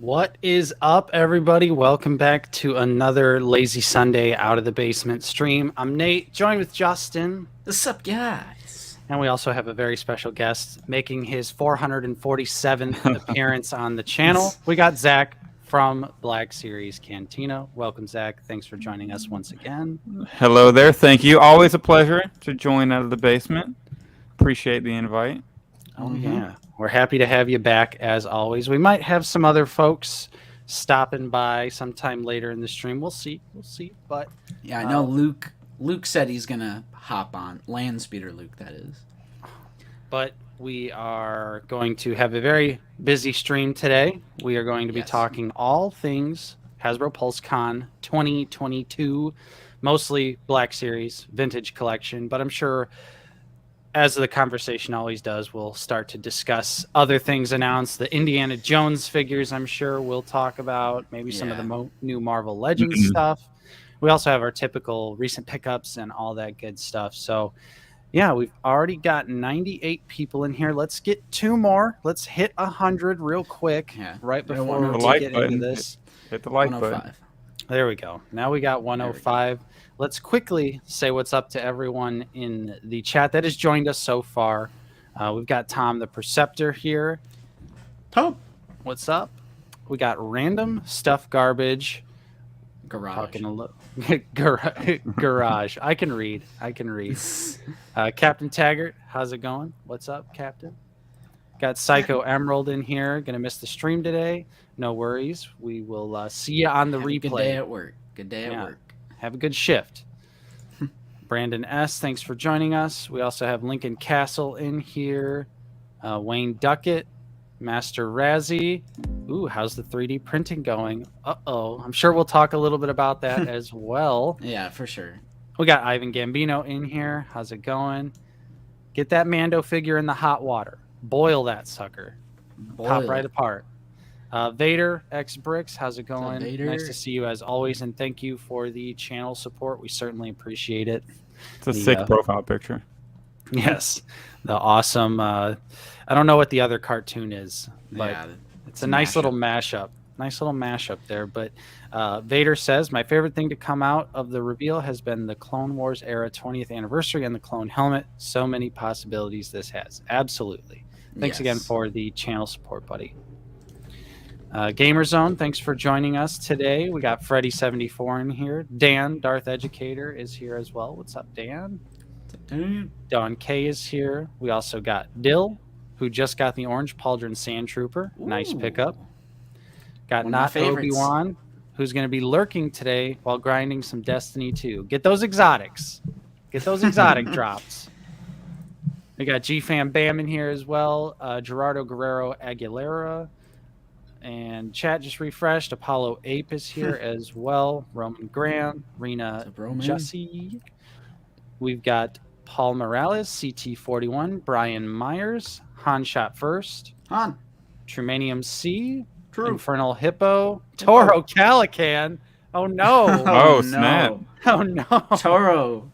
What is up, everybody? Welcome back to another Lazy Sunday Out of the Basement stream. I'm Nate, joined with Justin. What's up, guys? And we also have a very special guest making his 447th appearance on the channel. We got Zach from Black Series Cantina. Welcome, Zach. Thanks for joining us once again. Hello there. Thank you. Always a pleasure to join Out of the Basement. Appreciate the invite. Oh, yeah. We're happy to have you back, as always. We might have some other folks stopping by sometime later in the stream. We'll see. But yeah, I know Luke said he's going to hop on. Land Speeder Luke, that is. But we are going to have a very busy stream today. We are going to be talking all things Hasbro PulseCon 2022, mostly Black Series, Vintage Collection. But I'm sure, as the conversation always does, we'll start to discuss other things announced. The Indiana Jones figures, I'm sure we'll talk about. Maybe some of the new Marvel Legends stuff. We also have our typical recent pickups and all that good stuff. So, yeah, we've already got 98 people in here. Let's get 2 more. Let's hit 100 real quick right before we get into this. Hit the like button. There we go. Now we got 105. Let's quickly say what's up to everyone in the chat that has joined us so far. We've got Tom the Perceptor here. Tom, what's up? We got Random Stuff Garbage. Garage. Garage. I can read. Captain Taggart, how's it going? What's up, Captain? Got Psycho Emerald in here. Gonna miss the stream today. No worries. We will see you on the replay. Good day at work. Have a good shift. Brandon S., thanks for joining us. We also have Lincoln Castle in here. Wayne Duckett, Master Razzie. Ooh, how's the 3D printing going? Uh-oh. I'm sure we'll talk a little bit about that as well. Yeah, for sure. We got Ivan Gambino in here. How's it going? Get that Mando figure in the hot water. Boil that sucker. Pop right apart. Vader X Bricks, how's it going? Nice to see you as always, and thank you for the channel support. We certainly appreciate it. It's a sick profile picture. Yes, the awesome. I don't know what the other cartoon is, but it's a nice little mashup. Nice little mashup there. But Vader says, my favorite thing to come out of the reveal has been the Clone Wars era 20th anniversary and the clone helmet. So many possibilities this has. Absolutely. Thanks again for the channel support, buddy. Gamer Zone, thanks for joining us today. We got Freddy74 in here. Dan, Darth Educator, is here as well. What's up, Dan? Don K is here. We also got Dill, who just got the Orange Pauldron Sand Trooper. Nice pickup. Got Not Obi-Wan, who's going to be lurking today while grinding some Destiny 2. Get those exotics. Get those exotic drops. We got G-Fam Bam in here as well. Gerardo Guerrero Aguilera. And chat just refreshed. Apollo Ape is here as well. Roman Graham, Rena Jussie. We've got Paul Morales, CT41, Brian Myers, Han Shot First, Trumanium C, Infernal Hippo, Toro Calican. Oh no! Oh snap! Oh no! Toro,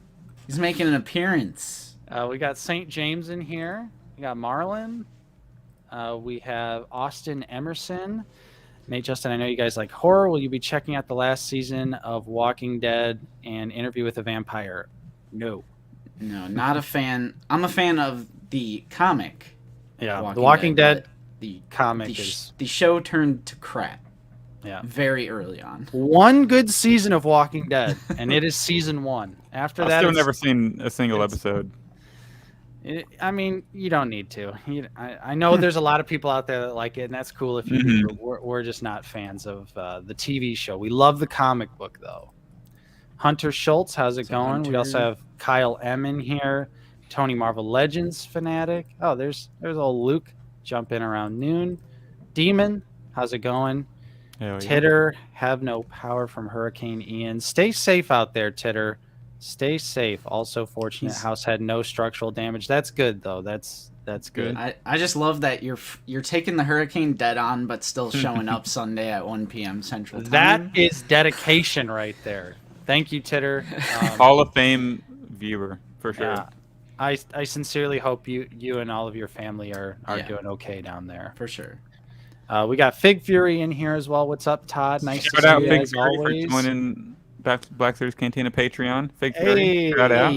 he's making an appearance. We got St. James in here. We got Marlin. We have Austin Emerson. Nate, Justin, I know you guys like horror. Will you be checking out the last season of Walking Dead and Interview with a Vampire? No, not a fan. I'm a fan of the comic. Yeah, The Walking Dead the comic is... The show turned to crap. Yeah, very early on. One good season of Walking Dead, and it is season 1. After that, I've still never seen a single episode. I mean, you don't need to. I know there's a lot of people out there that like it, and that's cool if you do. We're just not fans of the TV show. We love the comic book, though. Hunter Schultz, how's it going? We also have Kyle M in here. Tony Marvel Legends fanatic. Oh, there's old Luke jump in around noon. Demon, how's it going? Titter, have no power from Hurricane Ian. Stay safe out there, Titter. Stay safe. Also fortunate house had no structural damage. That's good though. That's good. I just love that you're taking the hurricane dead on, but still showing up Sunday at 1 p.m. Central Time. That is dedication right there. Thank you, Titter. Hall of Fame viewer for sure. Yeah, I sincerely hope you and all of your family are doing okay down there for sure. We got Fig Fury in here as well. What's up, Todd? Nice to Shout see out you Fig as Fury always. for joining Black Series Cantina Patreon. Fig Fury, shout out.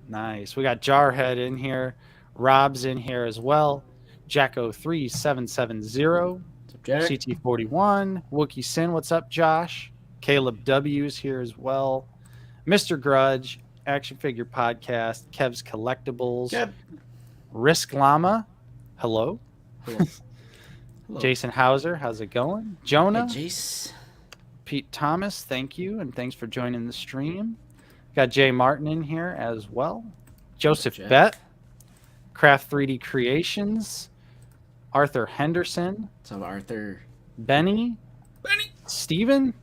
Nice. We got Jarhead in here. Rob's in here as well. Jacko3770. CT41. Wookie Sin. What's up, Josh? Caleb W's here as well. Mr. Grudge. Action Figure Podcast. Kev's Collectibles. Yep. Risk Llama. Hello. Hello. Jason Hauser. How's it going? Jonah. Hey, Jace. Pete Thomas, thank you, and thanks for joining the stream. Got Jay Martin in here as well. Joseph Bett, Craft 3D Creations, Arthur Henderson. What's up, Arthur? Benny. Steven.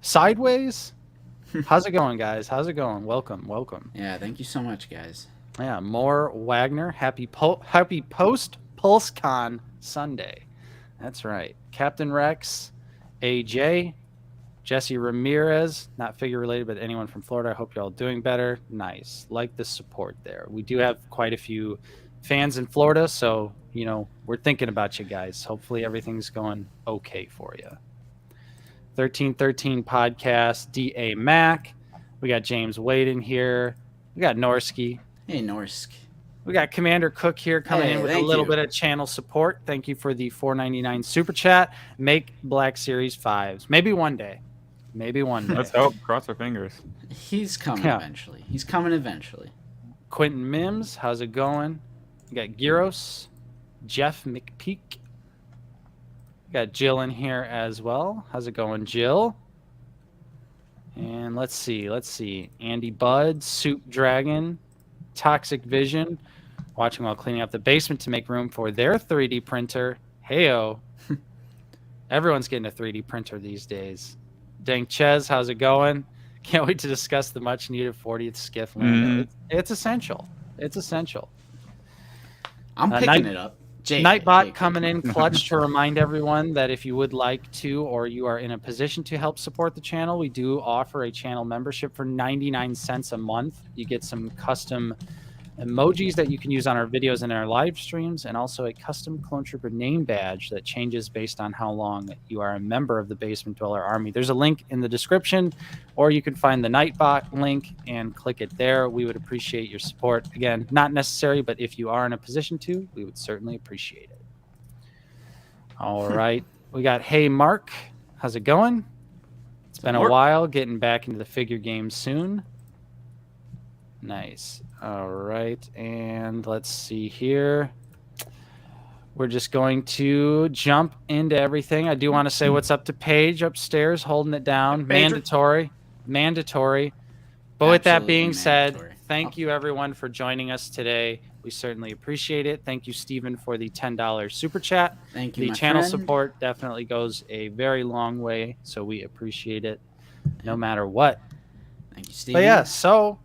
Sideways. How's it going, guys? How's it going? Welcome. Yeah, thank you so much, guys. Yeah, more Wagner. Happy post PulseCon Sunday. That's right. Captain Rex, AJ, Jesse Ramirez, not figure related, but anyone from Florida. I hope you're all doing better. Nice. Like the support there. We do have quite a few fans in Florida, so, we're thinking about you guys. Hopefully everything's going okay for you. 1313 Podcast, D.A. Mac. We got James Wade in here. We got Norsky. Hey, Norsk. We got Commander Cook here coming in with a little bit of channel support. Thank you for the $4.99 super chat. Make Black Series 5s. Maybe one day. Let's hope. Cross our fingers. He's coming eventually. Quentin Mims, how's it going? We got Gyros, Jeff McPeak. We got Jill in here as well. How's it going, Jill? And let's see. Andy Budd, Soup Dragon, Toxic Vision, watching while cleaning up the basement to make room for their 3D printer. Heyo. Everyone's getting a 3D printer these days. Dank Ches, how's it going? Can't wait to discuss the much needed 40th skiff. It's essential. I'm picking it up. Nightbot coming in clutch to remind everyone that if you would like to, or you are in a position to help support the channel, we do offer a channel membership for 99 cents a month. You get some custom emojis that you can use on our videos and our live streams, and also a custom Clone Trooper name badge that changes based on how long you are a member of the Basement Dweller Army. There's a link in the description, or you can find the Nightbot link and click it there. We would appreciate your support. Again, not necessary, but if you are in a position to, we would certainly appreciate it. All right. We got Hey Mark. How's it going? It's been a while. Getting back into the figure game soon. Nice. All right, and let's see here. We're just going to jump into everything. I do want to say what's up to Paige upstairs, holding it down. Mandatory. But with that being said, thank you everyone for joining us today. We certainly appreciate it. Thank you, Stephen, for the $10 super chat. Thank you, the channel support definitely goes a very long way, so we appreciate it no matter what. Thank you, Stephen. But yeah, so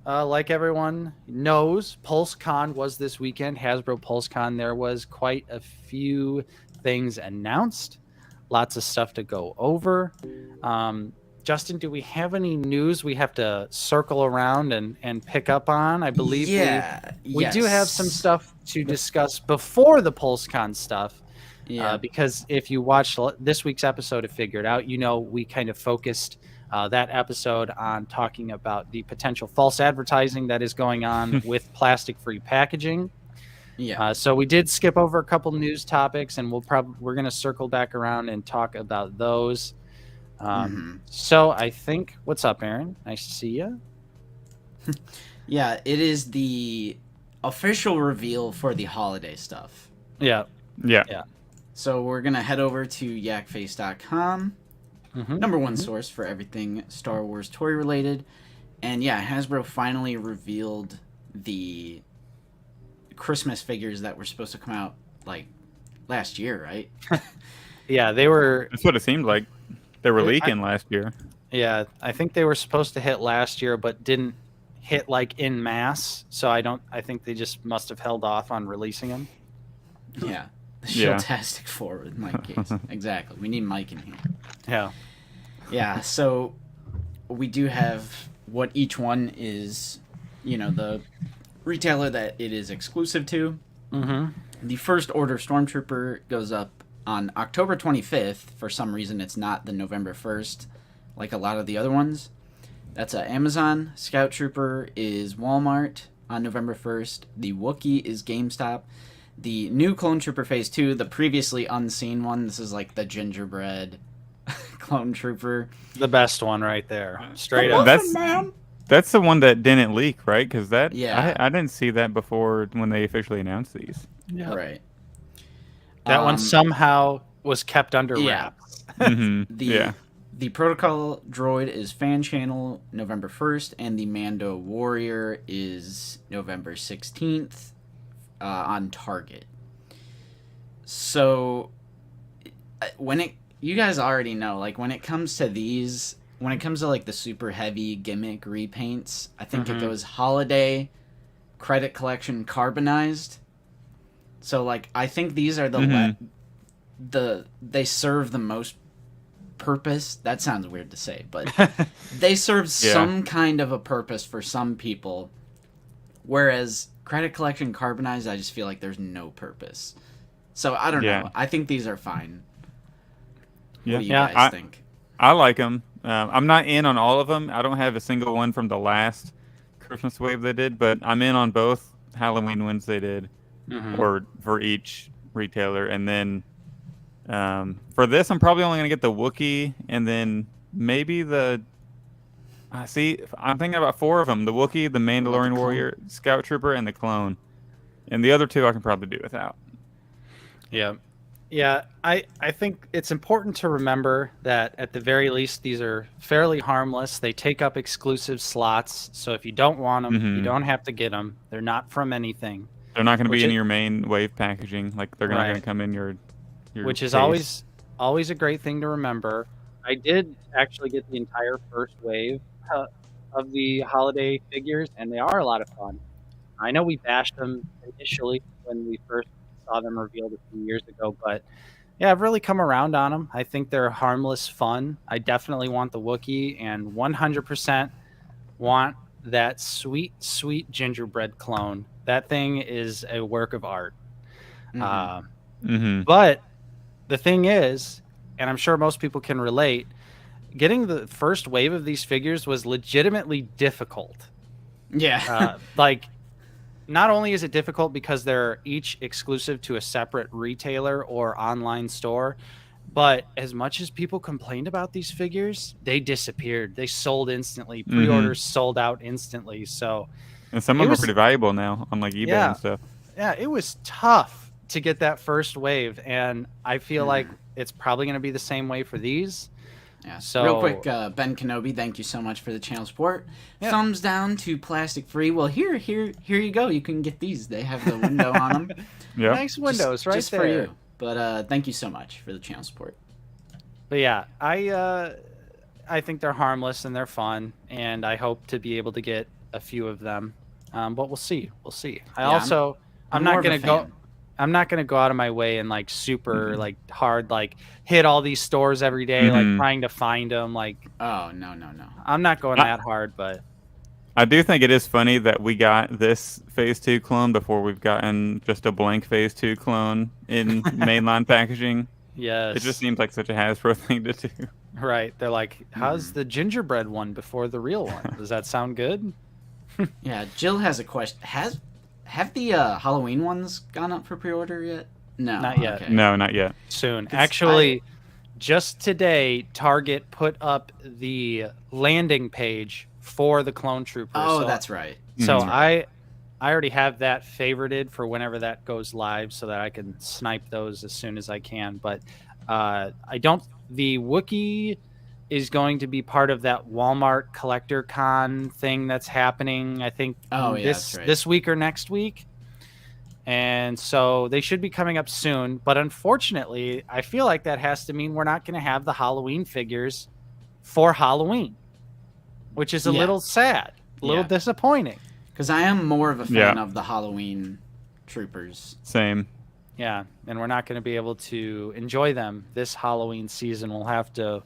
like everyone knows, PulseCon was this weekend. Hasbro PulseCon. There was quite a few things announced. Lots of stuff to go over. Justin, do we have any news we have to circle around and pick up on? I believe we do have some stuff to discuss before the PulseCon stuff. Yeah. Because if you watched this week's episode of Figure It Out, we kind of focused that episode on talking about the potential false advertising that is going on with plastic-free packaging. Yeah. So we did skip over a couple news topics, and we're going to circle back around and talk about those. So I think, what's up, Aaron? Nice to see you. Yeah, it is the official reveal for the holiday stuff. Yeah. So we're going to head over to yakface.com. Number one source for everything Star Wars toy related. And yeah, Hasbro finally revealed the Christmas figures that were supposed to come out like last year, right? Yeah, they were. That's what it seemed like. They were leaking last year. Yeah, I think they were supposed to hit last year, but didn't hit like in mass. So I think they just must have held off on releasing them. Yeah. The Shieldtastic 4 with Mike Case. Exactly. We need Mike in here. Yeah. Yeah, so we do have what each one is, the retailer that it is exclusive to. The First Order Stormtrooper goes up on October 25th. For some reason, it's not the November 1st, like a lot of the other ones. That's Amazon. Scout Trooper is Walmart on November 1st. The Wookiee is GameStop. The new Clone Trooper Phase 2, the previously unseen one, this is like the gingerbread Clone Trooper. The best one right there. Straight up. up. That's the one that didn't leak, right? Because Yeah. I didn't see that before when they officially announced these. Yeah. Right. That one somehow was kept under wraps. The Protocol Droid is Fan Channel November 1st, and the Mando Warrior is November 16th on Target. So, you guys already know, like, when it comes to these, when it comes to, like, the super heavy gimmick repaints, I think it goes Holiday, Credit Collection, Carbonized. So, like, I think these are they serve the most purpose. That sounds weird to say, but they serve some kind of a purpose for some people, whereas Credit Collection, Carbonized, I just feel like there's no purpose. So I don't know. I think these are fine. What do you guys think? I like them. I'm not in on all of them. I don't have a single one from the last Christmas wave they did, but I'm in on both Halloween ones they did, or for each retailer. And then for this, I'm probably only going to get the Wookiee, and then maybe I'm thinking about 4 of them: the Wookiee, the Mandalorian Warrior, Scout Trooper, and the Clone. And the other 2 I can probably do without. Yeah, I think it's important to remember that at the very least, these are fairly harmless. They take up exclusive slots, so if you don't want them, you don't have to get them. They're not from anything. They're not going to be in your main wave packaging. Like, they're not going to come in your which is case. always a great thing to remember. I did actually get the entire first wave of the holiday figures, and they are a lot of fun. I know we bashed them initially when we first saw them revealed a few years ago, but yeah, I've really come around on them. I think they're harmless fun. I definitely want the Wookiee, and 100% want that sweet, sweet gingerbread clone. That thing is a work of art. But the thing is, and I'm sure most people can relate, getting the first wave of these figures was legitimately difficult. Yeah. Not only is it difficult because they're each exclusive to a separate retailer or online store, but as much as people complained about these figures, they disappeared. They sold instantly. Pre-orders sold out instantly. So, and some of them are pretty valuable now on like eBay and stuff. Yeah, it was tough to get that first wave, and I feel like it's probably going to be the same way for these. Yeah. So, real quick, Ben Kenobi, thank you so much for the channel support. Yep. Thumbs down to plastic free. Well, here you go. You can get these. They have the window on them. Yeah. Nice windows just there. For you. But thank you so much for the channel support. But yeah, I think they're harmless and they're fun, and I hope to be able to get a few of them. But we'll see. We'll see. I'm not gonna go. I'm not going to go out of my way and like super like hard like hit all these stores every day like trying to find them like oh no. I'm not going that hard, but I do think it is funny that we got this Phase 2 clone before we've gotten just a blank Phase 2 clone in mainline packaging. Yes. It just seems like such a Hasbro thing to do. Right. They're like, how's the gingerbread one before the real one? Does that sound good? Yeah, Jill has a question. Have the Halloween ones gone up for pre-order yet? No. Not yet. Okay. No, not yet. Soon. Actually, just today, Target put up the landing page for the Clone Trooper. Oh, that's right. So I already have that favorited for whenever that goes live so that I can snipe those as soon as I can. But the Wookiee is going to be part of that Walmart Collector Con thing that's happening, I think, this week or next week. And so they should be coming up soon. But unfortunately, I feel like that has to mean we're not going to have the Halloween figures for Halloween, which is a little sad, a little disappointing. Because I am more of a fan of the Halloween troopers. Same. Yeah, and we're not going to be able to enjoy them this Halloween season. We'll have to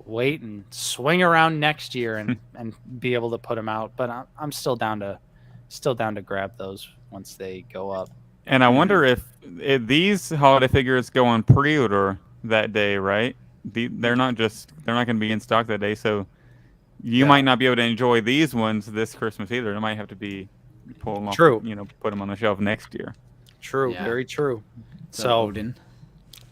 wait and swing around next year and be able to put them out. But I'm still down to grab those once they go up. And I wonder if these holiday figures go on pre-order that day, right? They're not going to be in stock that day, so you might not be able to enjoy these ones this Christmas either. They might have to be pulled off, True. Put them on the shelf next year. True, very true. So Odin.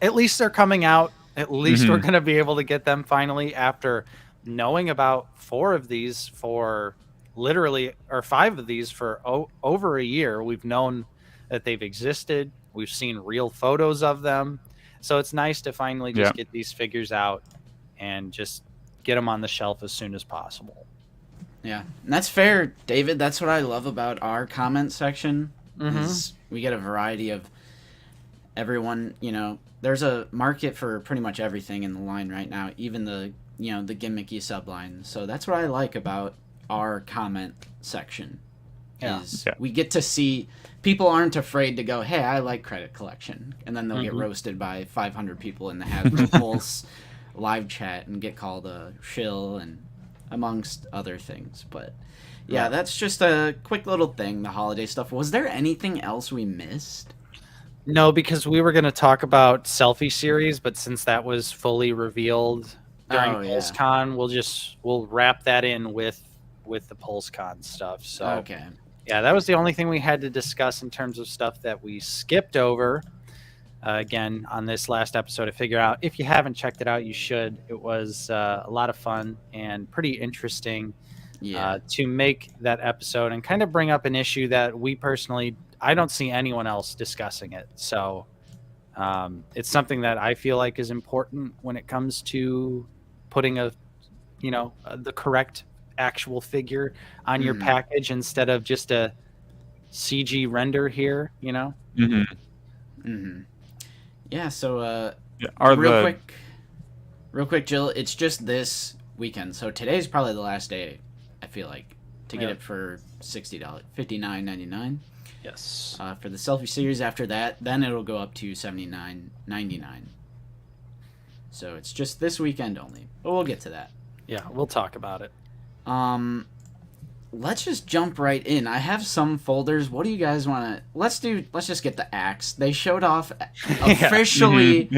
At least they're coming out. At least we're going to be able to get them finally after knowing about 4 of these for literally, or 5 of these for over a year. We've known that they've existed. We've seen real photos of them. So it's nice to finally just get these figures out and just get them on the shelf as soon as possible. Yeah, and that's fair, David. That's what I love about our comment section. Is we get a variety of everyone, there's a market for pretty much everything in the line right now, even the the gimmicky sublines. So that's what I like about our comment section. We get to see people aren't afraid to go, hey, I like Credit Collection, and then they'll get roasted by 500 people in the Hasbro Pulse live chat and get called a shill and amongst other things. But yeah, that's just a quick little thing, the holiday stuff. Was there anything else we missed? No, because we were going to talk about Selfie Series, but since that was fully revealed during PulseCon, we'll wrap that in with the PulseCon stuff. So yeah, that was the only thing we had to discuss in terms of stuff that we skipped over. Again, on this last episode to figure out. If you haven't checked it out, you should. It was a lot of fun and pretty interesting to make that episode and kind of bring up an issue that we personally, I don't see anyone else discussing it. So it's something that I feel like is important when it comes to putting the correct actual figure on your package instead of just a CG render here, Yeah, so real quick, Jill, it's just this weekend. So today's probably the last day, I feel like, to get it for $60, $59.99. Yes. For the Selfie Series after that, then it'll go up to $79.99. So it's just this weekend only. But we'll get to that. Yeah, we'll talk about it. Let's just jump right in. I have some folders. What do you guys want to... Let's just get the Axe. They showed off officially.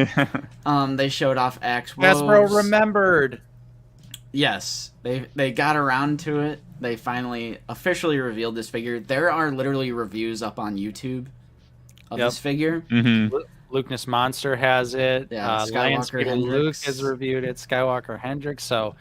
They showed off Axe Woves. Hasbro remembered. Yes, they got around to it. They finally officially revealed this figure. There are literally reviews up on YouTube of this figure. Lukeness Monster has it. Yeah, Skywalker Luke has reviewed it. Skywalker Hendrix. So,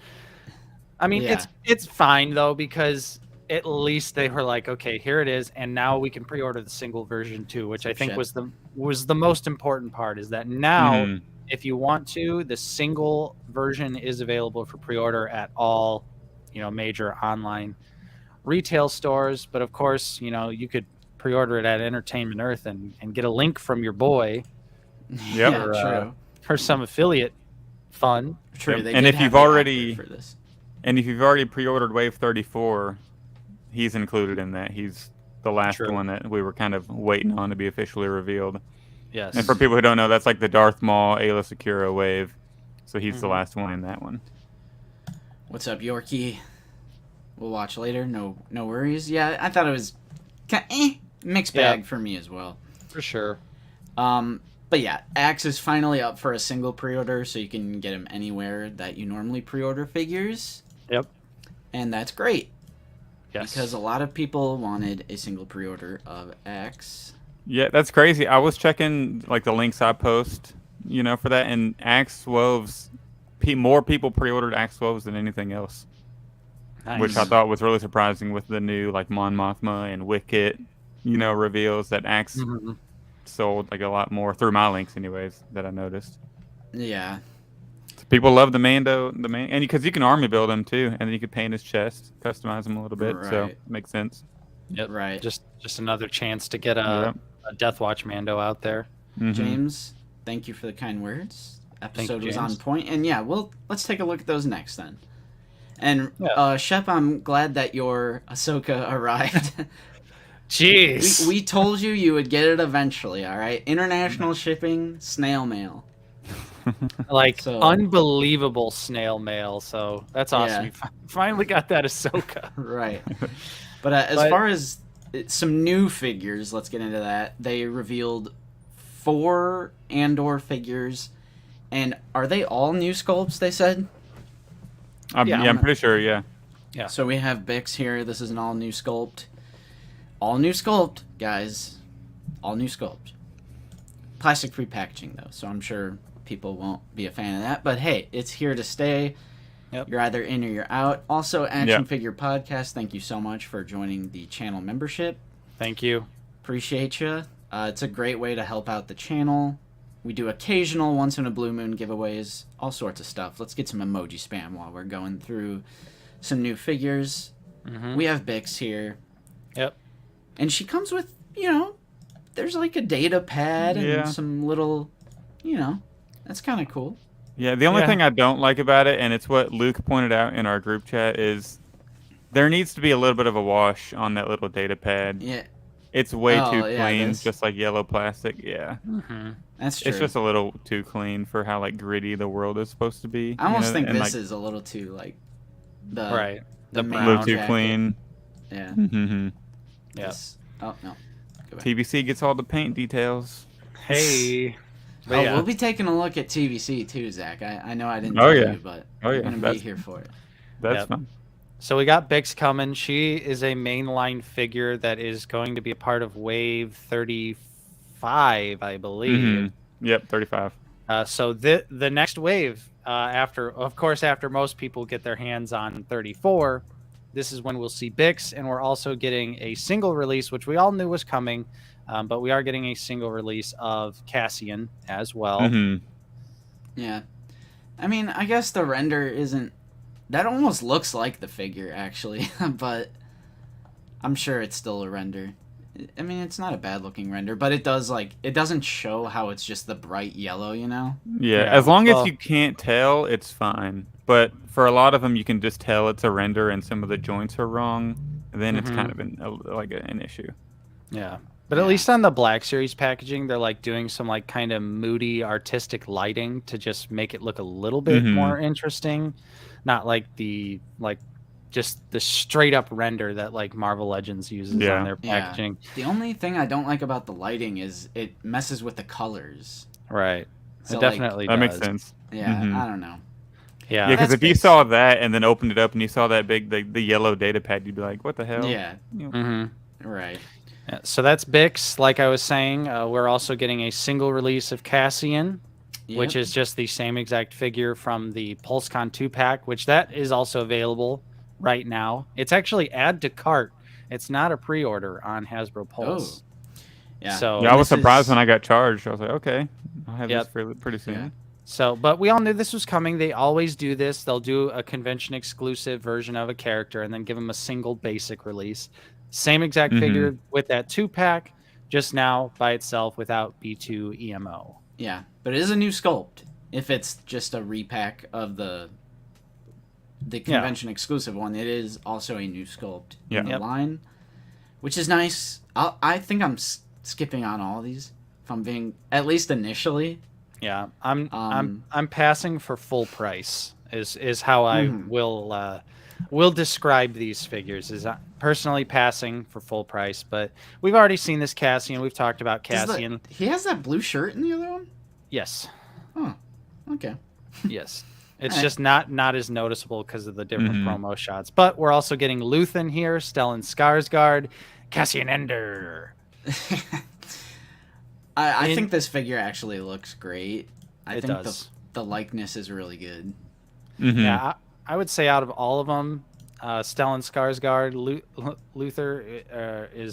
I mean, it's fine though, because at least they were like, okay, here it is, and now we can pre-order the single version too, which I think was the most important part. Is that now, if you want to, the single version is available for pre-order at all, major online retail stores. But of course, you could pre-order it at Entertainment Earth and get a link from your boy. True. For some affiliate fun. True. And if you've already pre-ordered Wave 34, he's included in that. He's the last one that we were kind of waiting on to be officially revealed. Yes. And for people who don't know, that's like the Darth Maul, Ayla Secura wave. So he's the last one in that one. What's up, Yorkie? We'll watch later. No worries. Yeah, I thought it was mixed bag for me as well. For sure. But yeah, Axe is finally up for a single pre-order, so you can get him anywhere that you normally pre-order figures. Yep. And that's great. Yes. Because a lot of people wanted a single pre-order of Axe. Yeah, that's crazy. I was checking like the links I post, for that, and Axe Woves, more people pre-ordered Axe Woves than anything else. Nice. Which I thought was really surprising with the new like Mon Mothma and Wicket, reveals that Axe sold like a lot more through my links anyways that I noticed. Yeah. So people love the Mando, and because you can army build him too, and then you could paint his chest, customize him a little bit, so it makes sense. Yep. Right. Just another chance to get a Death Watch Mando out there. James, thank you for the kind words. Episode was on point, and let's take a look at those next then. And Shep, I'm glad that your Ahsoka arrived. Jeez. We told you would get it eventually, all right? International shipping, snail mail. Unbelievable snail mail. So that's awesome. You finally got that Ahsoka. Right. But as far as some new figures. Let's get into that. They revealed 4 Andor figures, and are they all new sculpts? They said. I'm pretty sure. Yeah. Yeah. So we have Bix here. This is an all new sculpt. All new sculpt, guys. All new sculpt. Plastic free packaging though, so I'm sure people won't be a fan of that. But hey, it's here to stay. Yep. You're either in or you're out. Also, Action Figure Podcast, thank you so much for joining the channel membership. Thank you. Appreciate you. It's a great way to help out the channel. We do occasional once in a blue moon giveaways, all sorts of stuff. Let's get some emoji spam while we're going through some new figures. We have Bix here. Yep. And she comes with, there's like a data pad and some little, that's kind of cool. Yeah, the only thing I don't like about it, and it's what Luke pointed out in our group chat, is there needs to be a little bit of a wash on that little data pad. Yeah. It's way too clean, just like yellow plastic. Yeah. That's true. It's just a little too clean for how like gritty the world is supposed to be. I almost think this is a little too like the a little too clean. Yeah. Yeah. Oh no. TBC gets all the paint details. Hey. We'll be taking a look at TBC too, Zach. I know I didn't tell you, but we're going to be here for it. That's fun. So we got Bix coming. She is a mainline figure that is going to be a part of Wave 35, I believe. Yep, 35. So the next wave, after most people get their hands on 34, this is when we'll see Bix, and we're also getting a single release, which we all knew was coming. But we are getting a single release of Cassian as well. Yeah. I mean, I guess the render isn't... That almost looks like the figure, actually. But I'm sure it's still a render. I mean, it's not a bad-looking render, but it doesn't show how it's just the bright yellow, Yeah, as long as you can't tell, it's fine. But for a lot of them, you can just tell it's a render and some of the joints are wrong. And then it's kind of an issue. Yeah. But at least on the Black Series packaging, they're like doing some like kind of moody artistic lighting to just make it look a little bit more interesting. Not like just the straight up render that like Marvel Legends uses on their packaging. The only thing I don't like about the lighting is it messes with the colors. Right. So it definitely does. That makes sense. Yeah, I don't know. Yeah, because if you saw that and then opened it up and you saw that big the yellow data pad, you'd be like, "What the hell?" Yeah. Right. Yeah, so that's Bix. Like I was saying, we're also getting a single release of Cassian, which is just the same exact figure from the PulseCon 2-pack, which that is also available right now. It's actually add to cart. It's not a pre-order on Hasbro Pulse. Oh. Yeah. So I was surprised when I got charged. I was like, okay, I'll have this pretty soon. Yeah. So, but we all knew this was coming. They always do this. They'll do a convention exclusive version of a character and then give them a single basic release. Same exact figure with that 2-pack, just now by itself without B2 EMO. Yeah, but it is a new sculpt. If it's just a repack of the convention exclusive one, it is also a new sculpt in the line, which is nice. I think I'm skipping on all these. If I'm being, at least initially. Yeah, I'm passing for full price. Is how I will describe these figures. Is personally passing for full price, but we've already seen this Cassian. We've talked about Cassian. He has that blue shirt in the other one? Yes. Oh, okay. Yes. It's just not as noticeable because of the different promo shots. But we're also getting Luthen here, Stellan Skarsgård, Cassian Ender. I think this figure actually looks great. I think does. The likeness is really good. Yeah, I would say out of all of them, Stellan Skarsgård, Luthen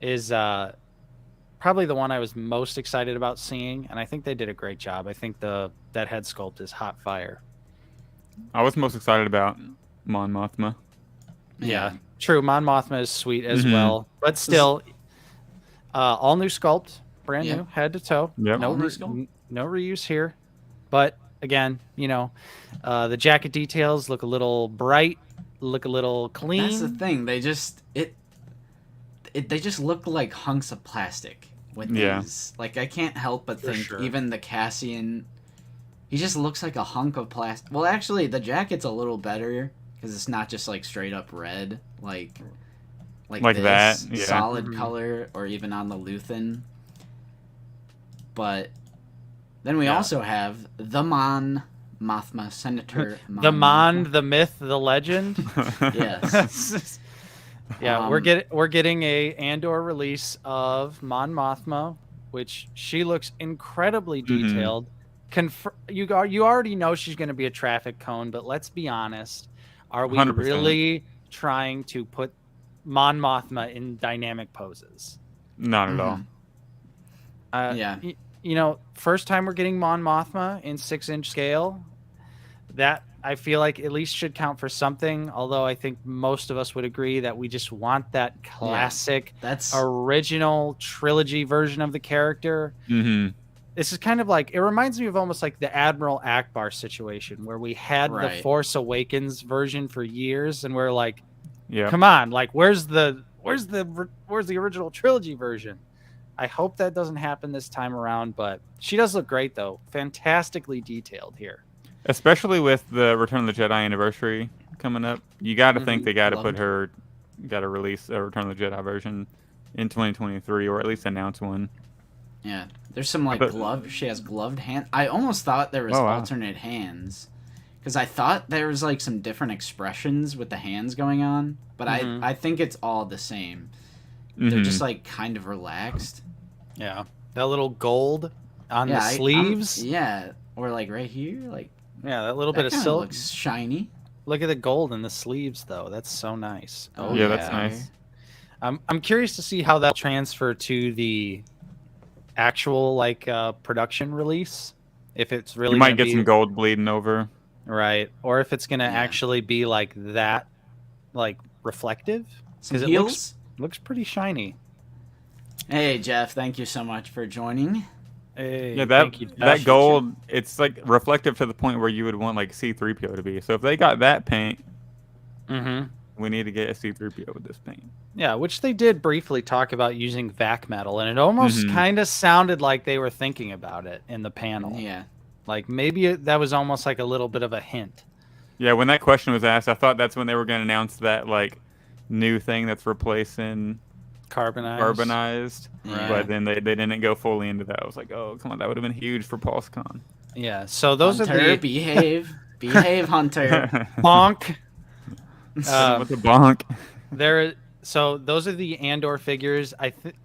is probably the one I was most excited about seeing, and I think they did a great job. I think that head sculpt is hot fire. I was most excited about Mon Mothma. Yeah, true. Mon Mothma is sweet as well, but still, all new sculpt, brand new, head to toe. Yep. No reuse here, but again, the jacket details look a little bright, look a little clean. That's the thing. They just they just look like hunks of plastic with these. Like, I can't help but think even the Cassian, he just looks like a hunk of plastic. Well, actually, the jacket's a little better because it's not just like straight up red. Like, like that, this yeah. solid color, or even on the Luthen. But then we also have the Mon Mothma, Senator the Mothma. the myth, the legend. Yes. Yeah, we're getting a Andor release of Mon Mothma, which she looks incredibly detailed. You already know she's going to be a traffic cone, but let's be honest, are we 100%. really trying to put Mon Mothma in dynamic poses? Not at all. Yeah. You know, first time we're getting Mon Mothma in 6-inch scale, that I feel like at least should count for something. Although I think most of us would agree that we just want that classic, original trilogy version of the character. This is kind of like, it reminds me of almost like the Admiral Akbar situation where we had the Force Awakens version for years, and we're like, come on, like where's the original trilogy version? I hope that doesn't happen this time around, but she does look great though. Fantastically detailed here. Especially with the Return of the Jedi anniversary coming up. You got to think they got to release a Return of the Jedi version in 2023, or at least announce one. Yeah. There's some like she has gloved hand. I almost thought there was alternate hands, because I thought there was like some different expressions with the hands going on, but I think it's all the same. They're just like kind of relaxed. Yeah. That little gold on the sleeves. Or like right here, like that little bit of silk looks shiny. Look at the gold in the sleeves though. That's so nice. Oh yeah, that's nice. I'm curious to see how that'll transfer to the actual like production release. If it's really, you might get some gold bleeding over, right? Or if it's gonna actually be like that, like reflective, because it looks pretty shiny. Hey Jeff, thank you so much for joining. Hey, yeah, that gold, it's like reflective to the point where you would want like C-3PO to be. So if they got that paint, we need to get a C-3PO with this paint. Yeah, which they did briefly talk about using vac metal, and it almost kind of sounded like they were thinking about it in the panel. Yeah, like maybe that was almost like a little bit of a hint. Yeah, when that question was asked, I thought that's when they were going to announce that like new thing that's replacing carbonized. Right. But then they didn't go fully into that. I was like, oh come on, that would have been huge for PulseCon. Yeah, so those Hunter, are the behave Hunter. Bonk. With the bonk. So those are the Andor figures.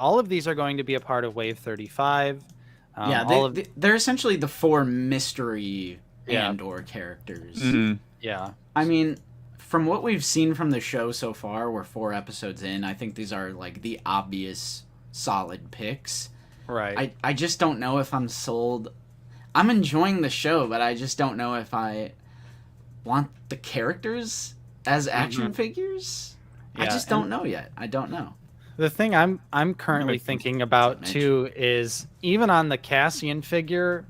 All of these are going to be a part of Wave 35. They're essentially the 4 mystery Andor characters. Yeah. I mean, from what we've seen from the show so far, we're 4 episodes in, I think these are like the obvious solid picks. Right. I just don't know if I'm sold. I'm enjoying the show, but I just don't know if I want the characters as action figures. I just don't know yet. I don't know. The thing I'm currently thinking about too is even on the Cassian figure,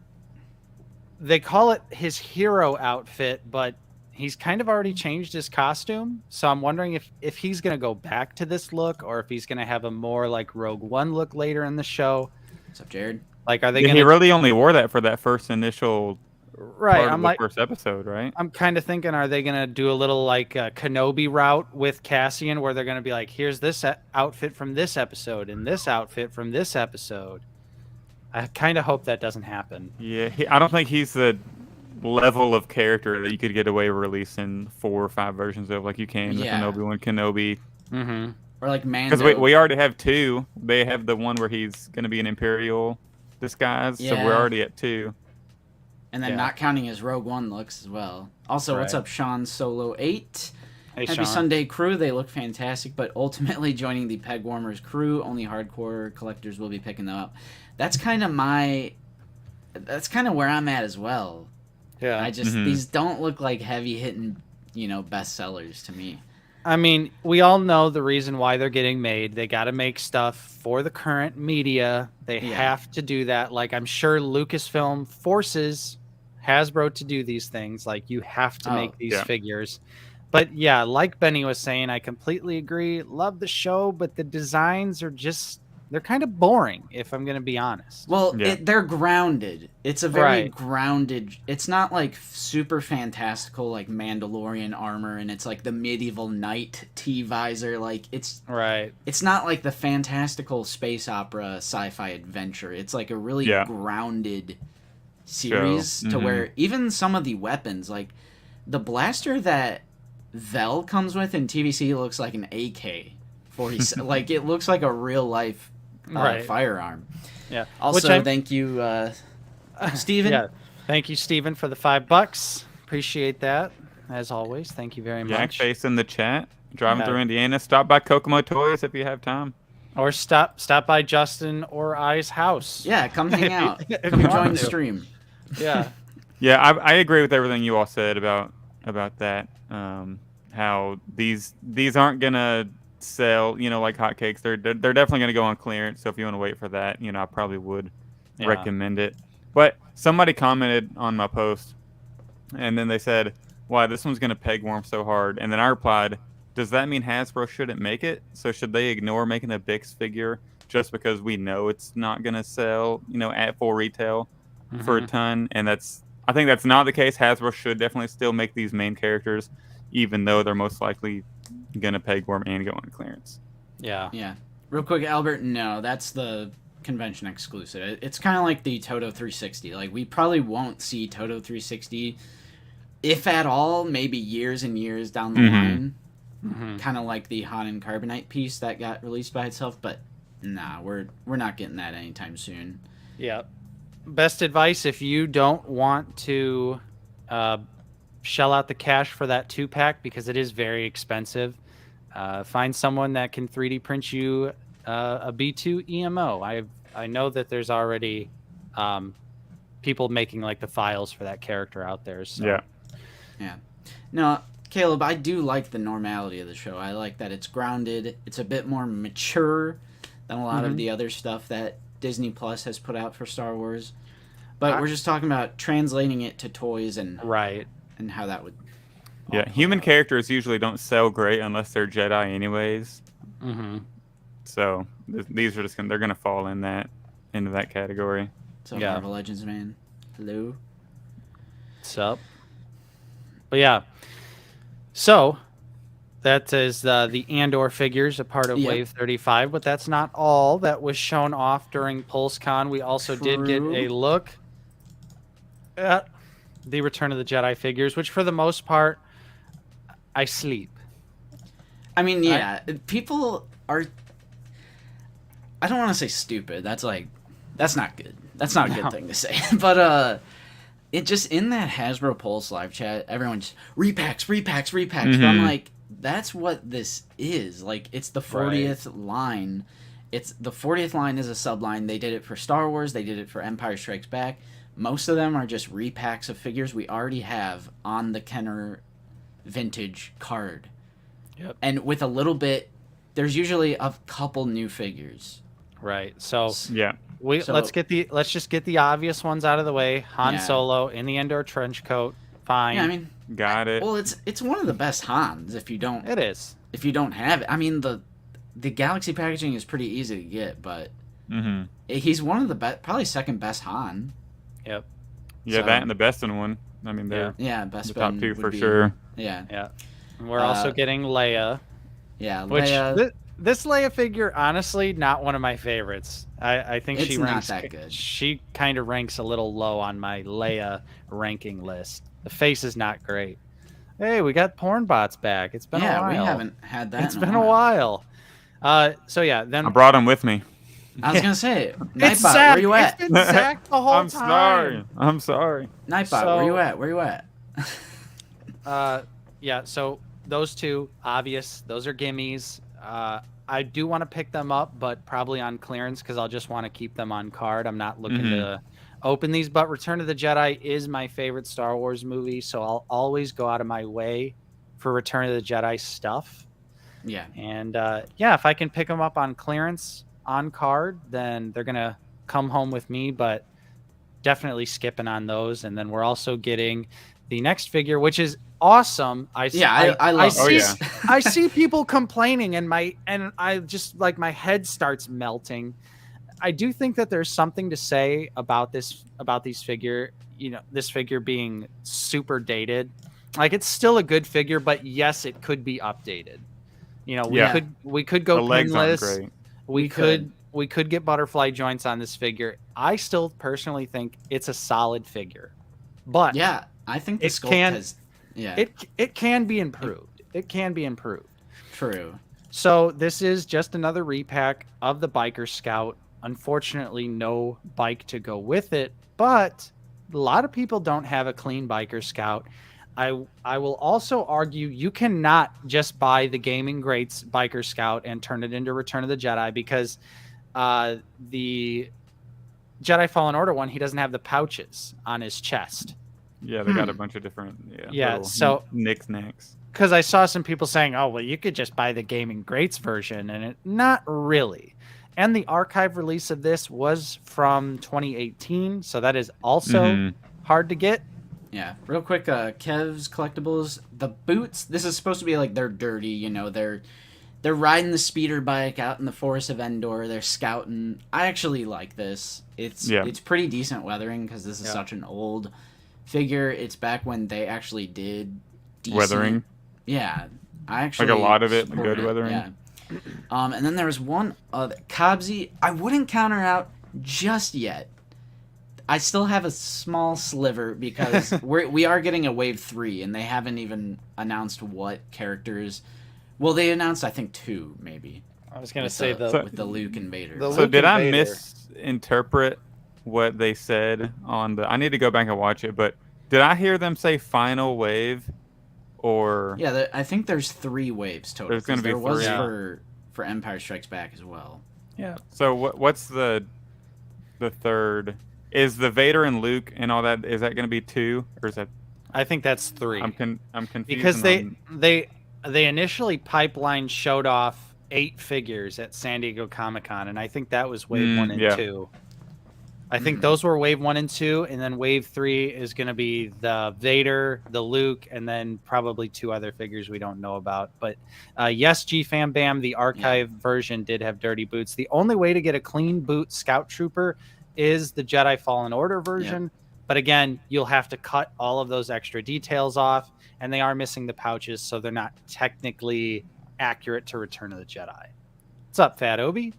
they call it his hero outfit, but he's kind of already changed his costume. So I'm wondering if he's going to go back to this look, or if he's going to have a more like Rogue One look later in the show. What's up, Jared? Like, are they? He really only wore that for that first initial. Right, I'm like first episode, right? I'm kind of thinking, are they gonna do a little like Kenobi route with Cassian, where they're gonna be like, here's this outfit from this episode and this outfit from this episode? I kind of hope that doesn't happen. Yeah, I don't think he's the level of character that you could get away with releasing 4 or 5 versions of, like you can with Obi-Wan Kenobi. Or like Mando. Because we already have 2. They have the one where he's gonna be an Imperial disguise, so we're already at 2. And then not counting his Rogue One looks as well. Also, what's up, Sean Solo 8? Hey, Happy Sean. Sunday, crew. They look fantastic, but ultimately joining the Peg Warmers crew, only hardcore collectors will be picking them up. That's kind of where I'm at as well. Yeah. I just these don't look like heavy hitting, bestsellers to me. I mean, we all know the reason why they're getting made. They got to make stuff for the current media. They have to do that. Like, I'm sure Lucasfilm forces Hasbro to do these things. Like, you have to make these figures. But yeah, like Benny was saying, I completely agree. Love the show, but the designs are just they're kind of boring, if I'm gonna be honest. Well, they're grounded. It's a very grounded. It's not like super fantastical like Mandalorian armor, and it's like the medieval knight T-visor. Like it's It's not like the fantastical space opera sci-fi adventure. It's like a really grounded series to where even some of the weapons, like the blaster that Vel comes with in TVC, looks like an AK-47. Like it looks like a real life firearm. Yeah. Also, thank you, Steven. Yeah. Thank you, Steven, for the $5. Appreciate that. As always, thank you very much. Face in the chat. Driving through Indiana. Stop by Kokomo Toys if you have time. Or stop by Justin or I's house. Yeah, come hang out. Come join the stream. Yeah. Yeah, I agree with everything you all said about that. How these aren't gonna sell, like hotcakes. They're definitely gonna go on clearance. So if you want to wait for that, I probably would recommend it. But somebody commented on my post, and then they said, "Why this one's gonna peg warm so hard?" And then I replied, "Does that mean Hasbro shouldn't make it? So should they ignore making a Bix figure just because we know it's not gonna sell, at full retail for a ton?" And I think that's not the case. Hasbro should definitely still make these main characters, even though they're most likely gonna peg warm and go on clearance. Yeah. Real quick, Albert. No, that's the convention exclusive. It's kind of like the Toto 360. Like we probably won't see Toto 360, if at all, maybe years and years down the line. Kind of like the Han and Carbonite piece that got released by itself. But nah, we're not getting that anytime soon. Yeah. Best advice if you don't want to shell out the cash for that 2-pack, because it is very expensive. Find someone that can 3D print you a B2 EMO. I know that there's already people making like the files for that character out there. So. Yeah. No, Caleb, I do like the normality of the show. I like that it's grounded. It's a bit more mature than a lot of the other stuff that Disney Plus has put out for Star Wars. But we're just talking about translating it to toys and and how that would. Yeah, human characters usually don't sell great unless they're Jedi, anyways. So these are they're gonna fall into that category. So Marvel Legends, man. Hello. What's up? But yeah, so that is the Andor figures, a part of Wave 35. But that's not all that was shown off during PulseCon. We also did get a look at the Return of the Jedi figures, which for the most part, I sleep. I mean, people are. I don't want to say stupid. That's not good. That's not a good thing to say. But it just in that Hasbro Pulse live chat, everyone's repacks. But I'm like, that's what this is. Like, it's the 40th line. It's the 40th line is a subline. They did it for Star Wars. They did it for Empire Strikes Back. Most of them are just repacks of figures we already have on the Kenner vintage card. Yep. And with a little bit, there's usually a couple new figures. Right. So yeah. Let's just get the obvious ones out of the way. Han Solo in the Endor trench coat. Fine. Yeah, I mean, got it. Well, it's one of the best Hans if you don't. It is. If you don't have it, I mean the Galaxy packaging is pretty easy to get, but he's one of the best, probably second best Han. Yep. Yeah, that and the best in one. I mean, they're best the top two for be, sure. Yeah. Yeah. And we're also getting Leia. Yeah, Leia. Which this Leia figure, honestly, not one of my favorites. I think it's she ranks not that good. She kind of ranks a little low on my Leia ranking list. The face is not great. Hey, we got porn bots back. It's been a while. Yeah, we haven't had that. It's been a while. So yeah, then I brought him with me. I was gonna say, Nightbot, where you at? It's been Zach the whole time. I'm sorry. Nightbot, where you at? Where you at? Yeah. So those two, obvious. Those are gimmies. I do want to pick them up, but probably on clearance because I'll just want to keep them on card. I'm not looking to open these. But Return of the Jedi is my favorite Star Wars movie, so I'll always go out of my way for Return of the Jedi stuff. Yeah. And if I can pick them up on clearance on card, then they're gonna come home with me. But definitely skipping on those. And then we're also getting the next figure, which is awesome. I love see, it. I see people complaining, and I just like my head starts melting. I do think that there's something to say about this, about these figure, this figure being super dated. Like, it's still a good figure, but yes, it could be updated. We could go the legs aren't pinless. great. We could get butterfly joints on this figure. I still personally think it's a solid figure, but yeah, I think the sculpt it can be improved. It can be improved. True. So this is just another repack of the Biker Scout. Unfortunately, no bike to go with it, but a lot of people don't have a clean Biker Scout. I will also argue you cannot just buy the Gaming Greats Biker Scout and turn it into Return of the Jedi, because the Jedi Fallen Order one, he doesn't have the pouches on his chest. Yeah, they got a bunch of different so knickknacks. Because I saw some people saying, oh, well, you could just buy the Gaming Greats version, and not really. And the archive release of this was from 2018, so that is also hard to get. Yeah, real quick, Kev's Collectibles, the boots, this is supposed to be like they're dirty, they're riding the speeder bike out in the Forest of Endor, they're scouting. I actually like this. It's pretty decent weathering, because this is such an old figure. It's back when they actually did decent weathering. Yeah, I actually like a lot of it, good weathering. Yeah. And then there was one other, Kabzi, I wouldn't count her out just yet. I still have a small sliver, because we are getting a Wave 3, and they haven't even announced what characters. Well, they announced, I think, 2, maybe. I was going to say with the Luke and Vader. So did I misinterpret what they said on the... I need to go back and watch it, but did I hear them say final wave? Or... Yeah, I think there's 3 waves total. There's going to be 3. Was for Empire Strikes Back as well. Yeah. So what's the third... Is the Vader and Luke and all that, is that going to be 2, or is that? I think that's 3. I'm confused because they initially pipeline showed off 8 figures at San Diego Comic-Con, and I think that was Wave 1 and 2. I think those were Wave 1 and 2, and then Wave 3 is going to be the Vader, the Luke, and then probably 2 other figures we don't know about. But yes, G-Fam Bam, the archive version did have dirty boots. The only way to get a clean boot Scout Trooper is the Jedi Fallen Order version. But again, you'll have to cut all of those extra details off, and they are missing the pouches, so they're not technically accurate to Return of the Jedi. What's up, Fat Obi?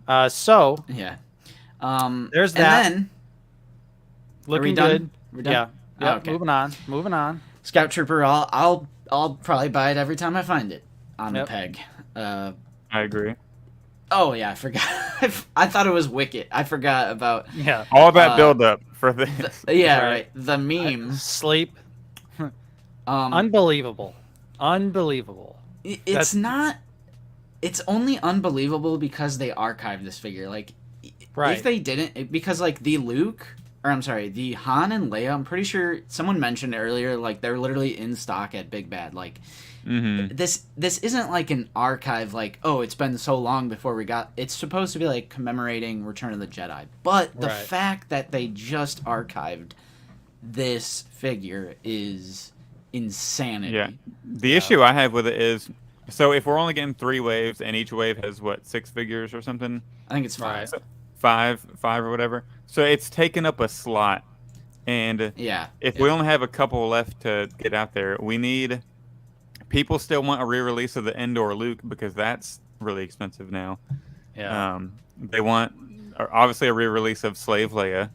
There's that. And then, looking good. We're done? Yeah. Oh, okay. Moving on. Scout Trooper, I'll probably buy it every time I find it on the peg. I agree. Oh yeah, I forgot. I thought it was Wicket. I forgot about all that build up for this. Right. The meme. Sleep. Unbelievable. It's not. It's only unbelievable because they archived this figure. Like, if they didn't, because like the Han and Leia, I'm pretty sure someone mentioned earlier, like they're literally in stock at Big Bad. Like, this isn't like an archive, like, oh, it's been so long before we got. It's supposed to be like commemorating Return of the Jedi, but the fact that they just archived this figure is insanity. Yeah. The issue I have with it is, so if we're only getting 3 waves and each wave has 6 figures or something? I think it's 5. So 5 or whatever. So it's taking up a slot. And if we only have a couple left to get out there, we need... People still want a re-release of the Endor Luke, because that's really expensive now. Yeah. They want, obviously, a re-release of Slave Leia.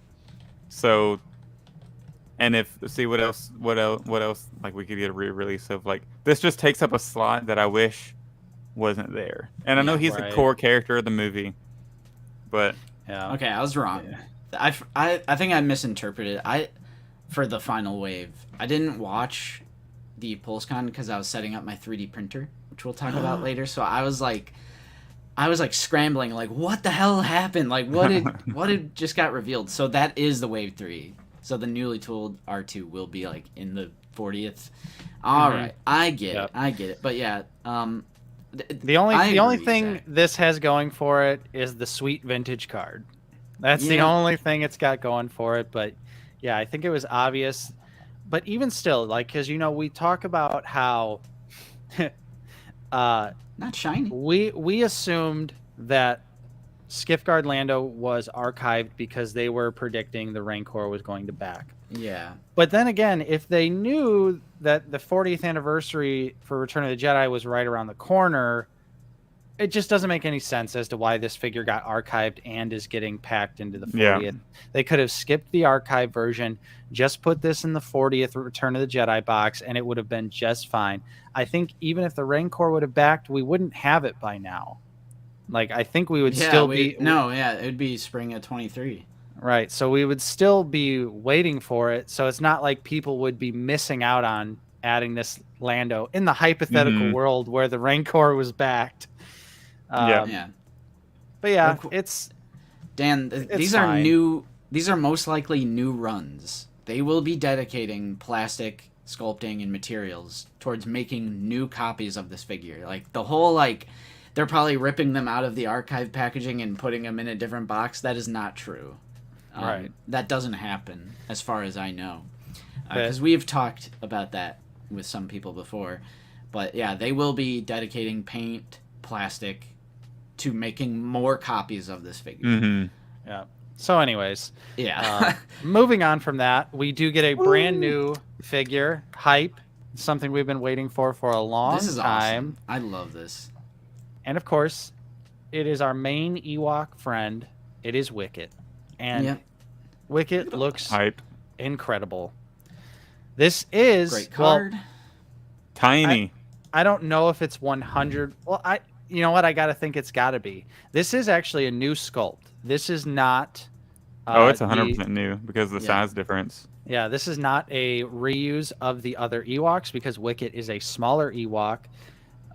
So... And what else, like, we could get a re-release of, like, this just takes up a slot that I wish wasn't there. And I know he's a core character of the movie, but... Yeah. Okay, I was wrong. Yeah. I think I misinterpreted. For the final wave, I didn't watch the PulseCon because I was setting up my 3D printer, which we'll talk about later, so I was like scrambling, like, what the hell happened? Like, what did just got revealed? So that is the Wave 3. So the newly tooled R2 will be like in the 40th. All right, I get it. But yeah, the only thing this has going for it is the sweet vintage card. That's the only thing it's got going for it. But yeah, I think it was obvious. But even still, like, because we talk about how not shiny. We assumed that Skiffguard Lando was archived because they were predicting the Rancor was going to back. Yeah. But then again, if they knew that the 40th anniversary for Return of the Jedi was right around the corner, it just doesn't make any sense as to why this figure got archived and is getting packed into the 40th. Yeah. They could have skipped the archive version, just put this in the 40th Return of the Jedi box, and it would have been just fine. I think even if the Rancor would have backed, we wouldn't have it by now. Like, I think we would still be... No, yeah, it would be spring of 23. Right, so we would still be waiting for it, so it's not like people would be missing out on adding this Lando in the hypothetical world where the Rancor was backed. Yeah. But yeah, it's... Dan, these are new... These are most likely new runs. They will be dedicating plastic, sculpting, and materials towards making new copies of this figure. Like, the whole, like... They're probably ripping them out of the archive packaging and putting them in a different box. That is not true. Right. That doesn't happen, as far as I know. Because we have talked about that with some people before. But yeah, they will be dedicating paint, plastic, to making more copies of this figure. Yeah. So anyways. Yeah. Moving on from that, we do get a brand new figure, Hype. Something we've been waiting for a long time. This is awesome. I love this. And of course, it is our main Ewok friend. It is Wicket. And Wicket looks incredible. This is... Great card. Well, tiny. I don't know if it's 100... Well, you know what? I got to think it's got to be. This is actually a new sculpt. This is not... it's 100% new because of the size difference. Yeah, this is not a reuse of the other Ewoks because Wicket is a smaller Ewok.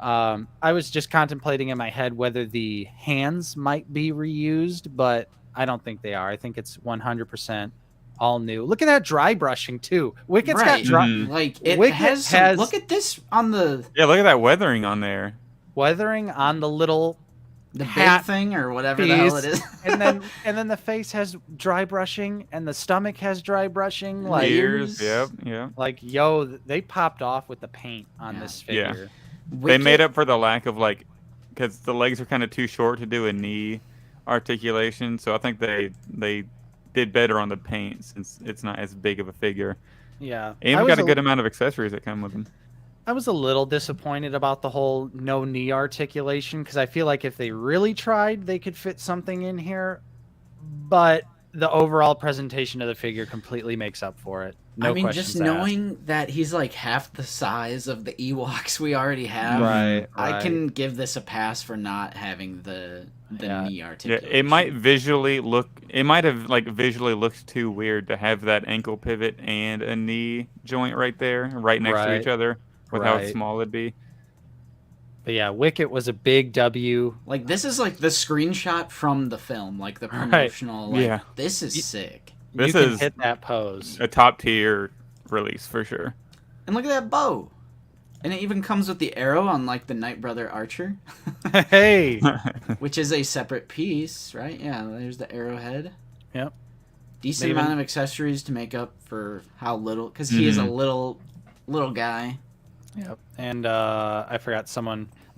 I was just contemplating in my head whether the hands might be reused, but I don't think they are. I think it's 100% all new. Look at that dry brushing too. Wicket's got dry. Like it has. Look at this on the. Yeah, look at that weathering on there. Weathering on the little hat thing or whatever the hell it is. and then the face has dry brushing and the stomach has dry brushing. Like ears. Yep. Like they popped off with the paint on this figure. Yeah. They made up for the lack of because the legs are kind of too short to do a knee articulation. So I think they did better on the paint since it's not as big of a figure. Yeah, and we got a good amount of accessories that come with them. I was a little disappointed about the whole no knee articulation because I feel like if they really tried, they could fit something in here. But the overall presentation of the figure completely makes up for it. No questions just knowing that he's like half the size of the Ewoks we already have, right. I can give this a pass for not having the knee articulation. Yeah, it might have visually looked too weird to have that ankle pivot and a knee joint right there, right next to each other, with how small it'd be. But yeah, Wicket was a big W. Like, this is like the screenshot from the film, like the promotional. Like, this is sick. This you can is hit that pose. A top tier release for sure. And look at that bow. And it even comes with the arrow on like the Night Brother Archer. Hey! Which is a separate piece, right? Yeah, there's the arrowhead. Yep. Decent amount of accessories to make up for how little, because he is a little guy. Yep. And I forgot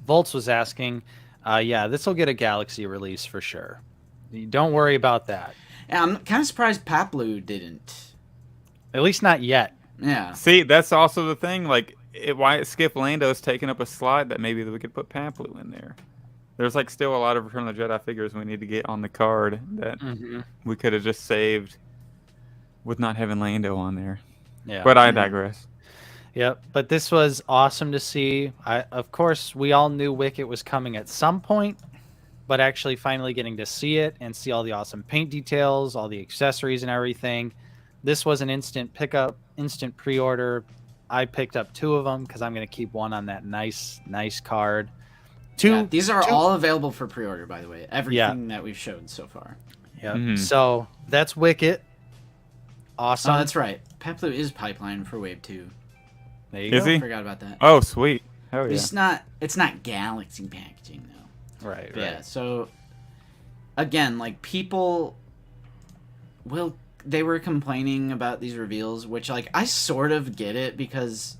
Volts was asking, this will get a Galaxy release for sure. Don't worry about that. Yeah, I'm kind of surprised Paplu didn't. At least not yet. Yeah. See, that's also the thing. Like, why Skip Lando's taking up a slot that maybe we could put Paplu in there. There's still a lot of Return of the Jedi figures we need to get on the card that we could have just saved with not having Lando on there. Yeah. But I digress. Yep. But this was awesome to see. Of course, we all knew Wicket was coming at some point. But actually finally getting to see it and see all the awesome paint details, all the accessories and everything. This was an instant pickup, instant pre-order. I picked up 2 of them because I'm going to keep one on that nice card. These are all available for pre-order, by the way. Everything that we've showed so far. Yeah. So that's Wicket. Awesome. Oh, that's right. Paplu is pipeline for Wave 2. There you go. Is he? Forgot about that. Oh, sweet. Hell yeah. It's not Galaxy packaging, though. Right. Yeah, so again, people they were complaining about these reveals, which like I sort of get it, because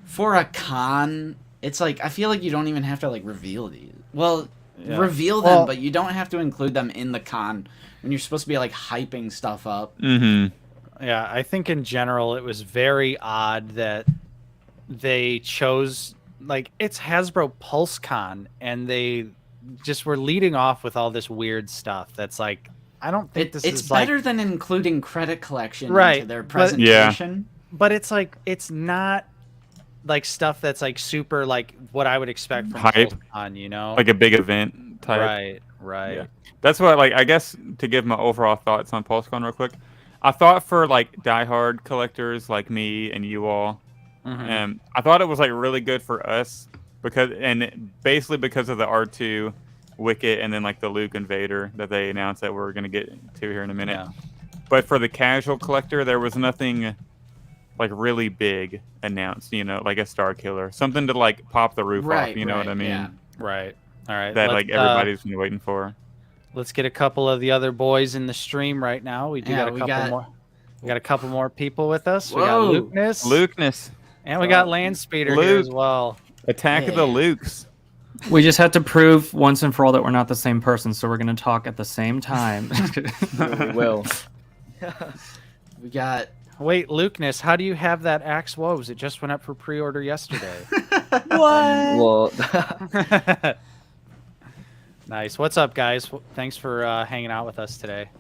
for a con, it's like I feel like you don't even have to like reveal these. Well, reveal them, but you don't have to include them in the con when you're supposed to be like hyping stuff up. Yeah, I think in general it was very odd that they chose, like, it's Hasbro PulseCon, and they just were leading off with all this weird stuff that's like, I don't think it's better like, than including credit collection into their but, presentation. But it's like, it's not like stuff that's like super like what I would expect from hype PulseCon, you know, like a big event type. Right. Yeah. That's what, like, I guess to give my overall thoughts on PulseCon real quick, I thought for like diehard collectors like me and you all, I thought it was like really good for us because of the R2 Wicket and then like the Luke and Vader that they announced that we're gonna get to here in a minute. Yeah. But for the casual collector, there was nothing like really big announced, you know, like a Star Killer, something to like pop the roof off, you know what I mean? Yeah. Right. All right. That like everybody's been waiting for. Let's get a couple of the other boys in the stream right now. We got a couple more. We got a couple more people with us. Whoa. We got Lukeness. And we got Landspeeder here as well. Attack of the Lukes. We just had to prove once and for all that we're not the same person, so we're going to talk at the same time. We will. We got... Wait, Lukeness, how do you have that Axe Woes? It just went up for pre-order yesterday. Well... Nice. What's up, guys? Thanks for hanging out with us today.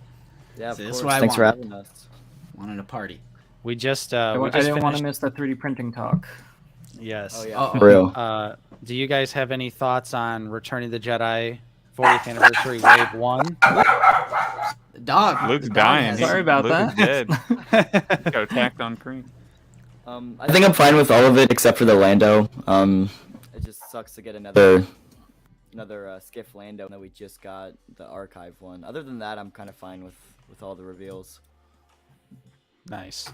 Yeah, thanks for having us. Wanted a party. We just I didn't want to miss the 3D printing talk. Yes. Oh, yeah. Real. Do you guys have any thoughts on Return of the Jedi 40th Anniversary Wave 1? The dog. Luke's dying. Sorry about that. Luke is dead. Got attacked on screen. I think I'm fine with all of it except for the Lando. It just sucks to get another Skiff Lando that we just got, the archive one. Other than that, I'm kind of fine with all the reveals. Nice.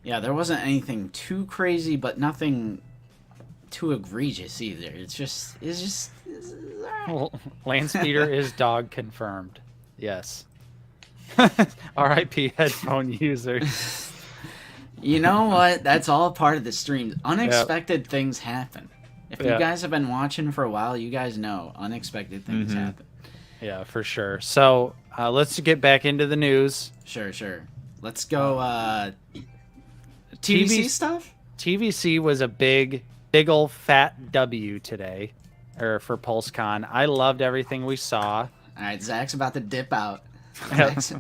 Yeah, there wasn't anything too crazy, but nothing too egregious either. It's just well, Landspeeder is dog confirmed. Yes. R.I.P. headphone user. You know what? That's all part of the stream. Unexpected things happen. If you guys have been watching for a while, you guys know unexpected things happen. Yeah, for sure. So let's get back into the news. Sure. Let's go. TVC stuff? TVC was a big old fat W today, or for PulseCon. I loved everything we saw. All right, Zach's about to dip out.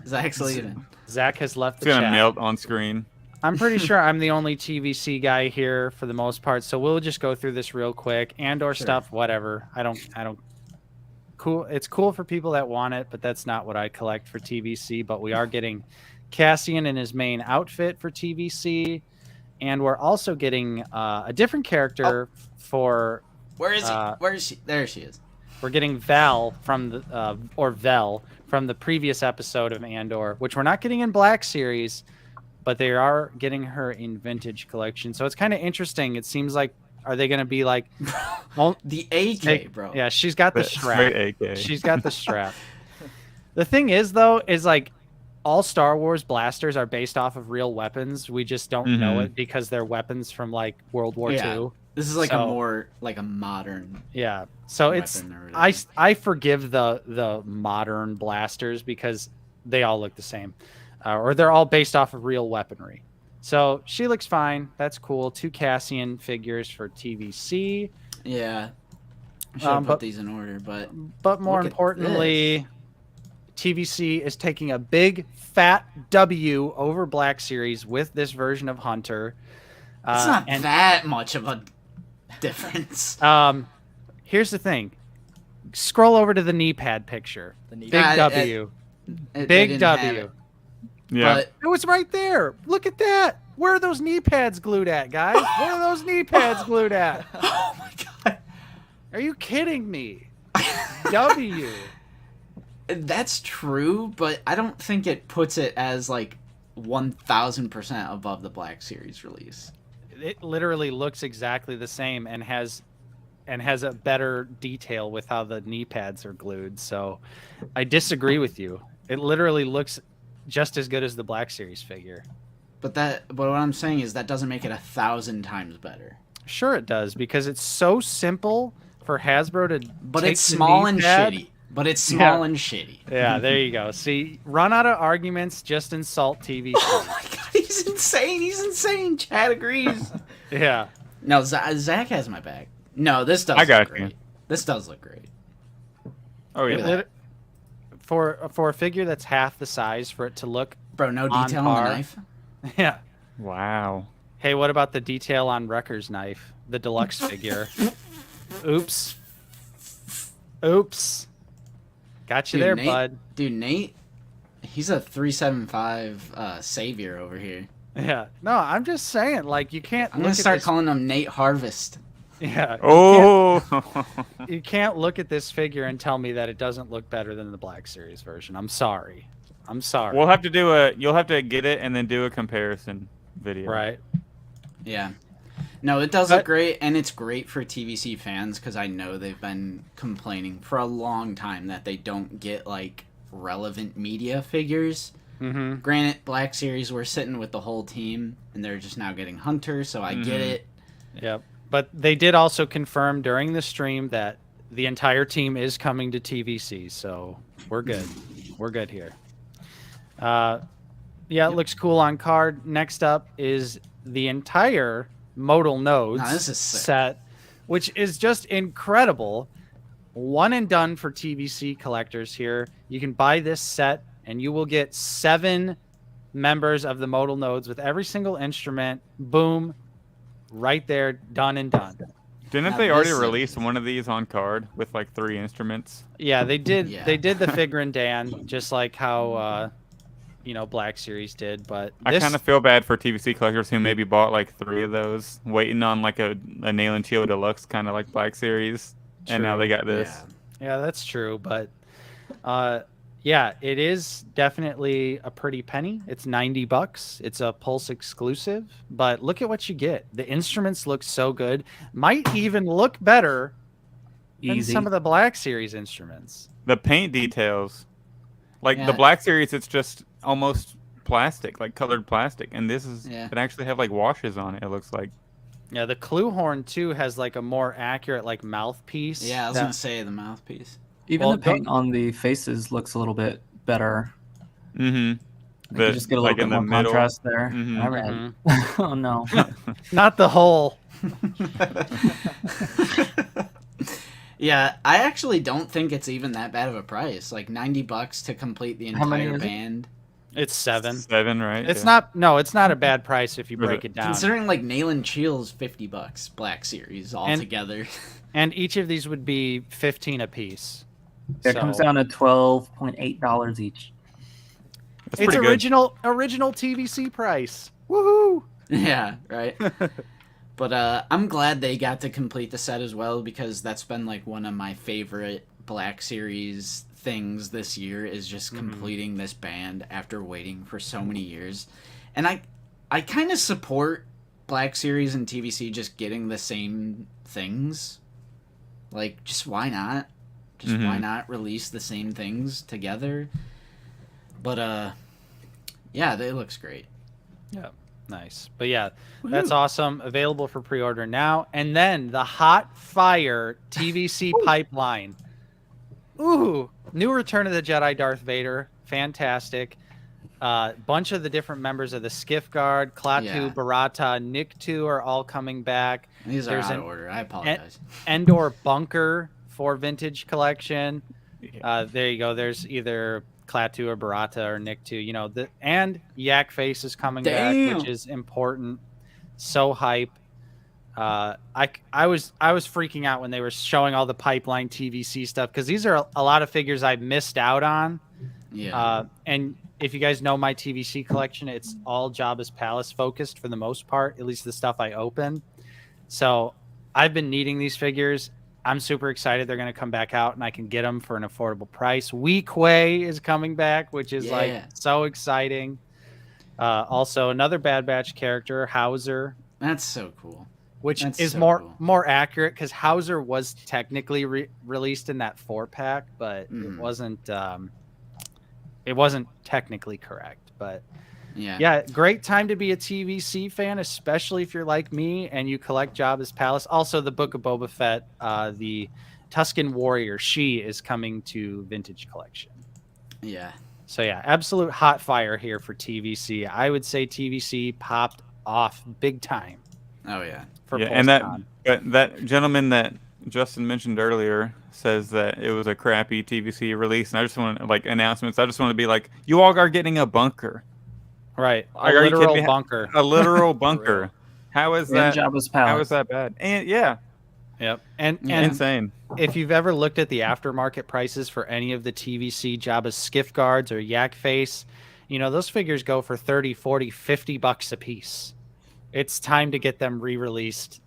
Zach's leaving. Zach has left the chat. chat. It's gonna melt on screen. I'm pretty sure I'm the only TVC guy here for the most part, so we'll just go through this real quick. Andor stuff, whatever. I don't. Cool. It's cool for people that want it, but that's not what I collect for TVC. But we are getting Cassian in his main outfit for TVC, and we're also getting a different character for. Where is he? Where is she? There she is. We're getting Val from the Vel from the previous episode of Andor, which we're not getting in Black Series, but they are getting her in Vintage Collection. So it's kind of interesting. It seems like, are they going to be like the AK, bro? Yeah, she's got the strap. AK. She's got the strap. The thing is, though, is like all Star Wars blasters are based off of real weapons. We just don't know it because they're weapons from like World War II. This is like a more like a modern. Yeah. So it's I forgive the modern blasters because they all look the same, or they're all based off of real weaponry. So she looks fine. That's cool. 2 Cassian figures for TVC. Yeah. I should have put these in order, but more importantly, TVC is taking a big fat W over Black Series with this version of Hunter. It's not that much of a difference. Here's the thing. Scroll over to the knee pad picture. Big W. Big W. Yeah. But it was right there. Look at that. Where are those knee pads glued at, guys? Where are those knee pads glued at? Oh my god. Are you kidding me? W. That's true, but I don't think it puts it as like 1000% above the Black Series release. It literally looks exactly the same and has a better detail with how the knee pads are glued. So I disagree with you. It literally looks just as good as the Black Series figure. But what I'm saying is that doesn't make it 1,000 times better. Sure it does, because it's so simple for Hasbro to But take it's the small knee and pad. shitty. But it's small and shitty. Yeah, there you go. See, run out of arguments, just insult TVC. Oh my god, he's insane. He's insane. Chad agrees. Yeah. No, Zach has my back. No, this does I got look you. great. This does look great. Oh yeah. Look at that. For a figure that's half the size, for it to look Bro, no on detail on par. the knife. Yeah. Wow. Hey, what about the detail on Wrecker's knife? The deluxe figure. Oops. Oops. Got you Dude, there, Nate, bud. Dude, Nate, he's a 375 savior over here. Yeah. No, I'm just saying, like, you can't I'm look gonna at start this. calling him Nate Harvest. Yeah. Oh. You can't look at this figure and tell me that it doesn't look better than the Black Series version. I'm sorry. I'm sorry. We'll have to do you'll have to get it and then do a comparison video. Right. Yeah. No, it does look great, and it's great for TVC fans because I know they've been complaining for a long time that they don't get, like, relevant media figures. Mm-hmm. Granted, Black Series, we're sitting with the whole team, and they're just now getting Hunter, so I get it. Yep. But they did also confirm during the stream that the entire team is coming to TVC, so we're good. We're good here. Yeah, it looks cool on card. Next up is the entire Modal Nodes This is sick. set, which is just incredible. One and done for TVC collectors here. You can buy this set, and you will get 7 members of the Modal Nodes with every single instrument. Boom. Right there, done and done. Didn't Now they already this is- release one of these on card with like 3 instruments? Yeah, they did. Yeah. They did the Figure and Dan, just like how Black Series did. But I kind of feel bad for TVC collectors who maybe bought like 3 of those, waiting on like a Nail and Teal Deluxe, kind of like Black Series, and now True. they got this. Yeah. Yeah, that's true. But yeah, it is definitely a pretty penny. It's $90. It's a Pulse exclusive, but look at what you get. The instruments look so good. Might even look better than Easy. some of the Black Series instruments. The paint details, like Yeah. the Black Series, it's just almost plastic, like colored plastic, and this is Yeah. it actually have like washes on it. It looks like. Yeah, the Clue Horn too has like a more accurate like mouthpiece. Yeah, I was that- going to say the mouthpiece. Even Well, the paint on the faces looks a little bit better. Mm-hmm. You just get a little bit more contrast there. Mhm. Alright. Oh no. Not the whole. Yeah, I actually don't think it's even that bad of a price. Like $90 to complete the How many entire is it? band. It's 7. 7, right? It's Yeah. not. No, it's not a bad price if you Was break it- it down. Considering like Nail and Teal's $50 Black Series altogether. And each of these would be 15 a piece. It comes down to $12.8 each. That's It's pretty good. original TVC price. Woohoo! Yeah, right. But I'm glad they got to complete the set as well because that's been like one of my favorite Black Series things this year is just completing this band after waiting for so many years. And I kind of support Black Series and TVC just getting the same things. Like, just why not? Just why not release the same things together? But yeah, it looks great. Yeah, nice. But yeah, that's awesome. Available for pre-order now. And then the Hot Fire TVC pipeline. Ooh, new Return of the Jedi Darth Vader. Fantastic. Bunch of the different members of the Skiff Guard, Klaatu, Yeah. Barata, Nikto are all coming back. These are There's out an of order. I apologize. Endor Bunker for Vintage Collection. There you go. There's either Klaatu or Barata or Nikto. And Yak Face is coming back, which is important. So hype. I was freaking out when they were showing all the pipeline TVC stuff because these are a lot of figures I missed out on. Yeah. And if you guys know my TVC collection, it's all Jabba's Palace focused for the most part, at least the stuff I open. So I've been needing these figures. I'm super excited they're going to come back out and I can get them for an affordable price. Wee Quay is coming back, which is like so exciting. Also, another Bad Batch character, Hauser, That's so cool. which That's is so more cool. more accurate because Hauser was technically released in that 4-pack, but it wasn't it wasn't technically correct, but yeah, great time to be a TVC fan, especially if you're like me and you collect Jabba's Palace. Also, the Book of Boba Fett, the Tusken Warrior, she is coming to Vintage Collection. Yeah. So yeah, absolute hot fire here for TVC. I would say TVC popped off big time. Oh yeah. For PulseCon. And that gentleman that Justin mentioned earlier says that it was a crappy TVC release, and I just want like announcements. I just want to be like, you all are getting a bunker, right? A literal bunker. A literal bunker. How is that? Jabba's Palace. How is that bad? And yep. And insane. If you've ever looked at the aftermarket prices for any of the TVC Jabba's skiff guards or yak face, you know, those figures go for 30, 40, 50 bucks a piece. It's time to get them re-released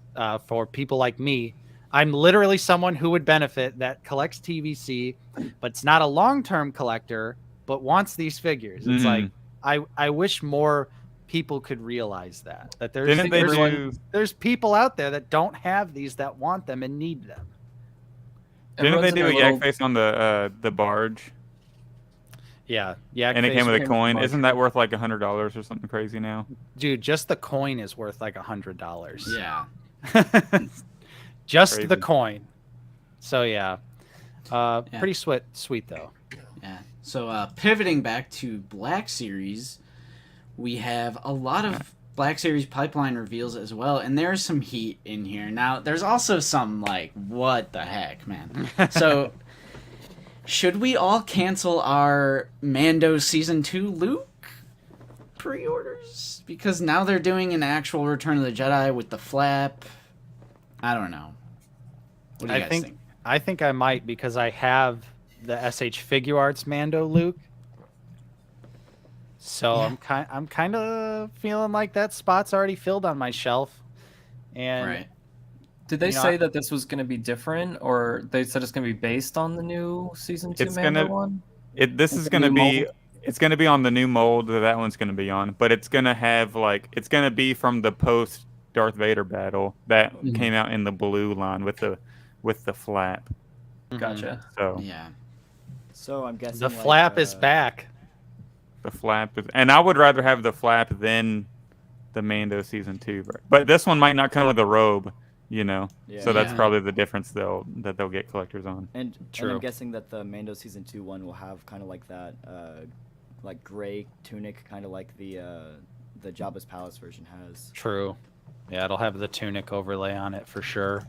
for people like me. I'm literally someone who would benefit that collects TVC, but it's not a long-term collector, but wants these figures. It's like, I wish more people could realize that there's people out there that don't have these that want them and need them. Didn't they do a yak face on the barge? Yeah, and it came with a coin. Isn't that worth like $100 or something crazy now? Dude, just the coin is worth like $100. Yeah, just the coin. So yeah, pretty sweet though. Yeah. So pivoting back to Black Series, we have a lot of Black Series pipeline reveals as well, and there's some heat in here. Now, there's also some, like, what the heck, man? So, should we all cancel our Mando Season 2 Luke pre-orders? Because now they're doing an actual Return of the Jedi with the flap. I don't know. What do you guys think? I think I might, because I have the SH Figuarts Mando Luke. So yeah. I'm kind of feeling like that spot's already filled on my shelf. And did they say that this was going to be different, or they said it's going to be based on the new Season 2 Mando one? This is going to be it's going to be on the new mold that one's going to be on, but it's going to have it's going to be from the post Darth Vader battle that came out in the blue line with the flap. Gotcha. So yeah. So I'm guessing the flap is back. The flap is, and I would rather have the flap than the Mando Season 2. But this one might not come with a robe, you know. Yeah. So that's probably the difference they'll get collectors on. And I'm guessing that the Mando Season 2 one will have kind of like that, like gray tunic, kind of like the Jabba's Palace version has. True. Yeah, it'll have the tunic overlay on it for sure.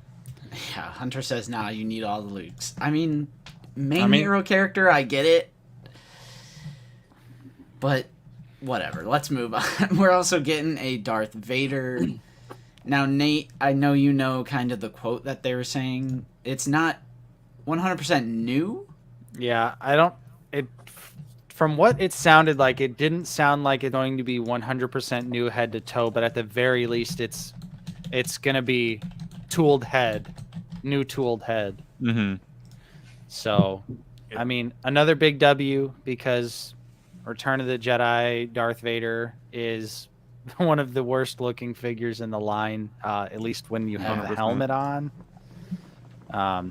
Yeah, Hunter says, nah, you need all the Lukes. I mean, hero character, I get it. But whatever, let's move on. We're also getting a Darth Vader. Now, Nate, I know you know kind of the quote that they were saying. It's not 100% new? Yeah, from what it sounded like, it didn't sound like it's going to be 100% new head to toe, but at the very least, it's going to be new tooled head. Mm-hmm. So, I mean, another big W, because Return of the Jedi Darth Vader is one of the worst looking figures in the line, at least when you have the helmet on.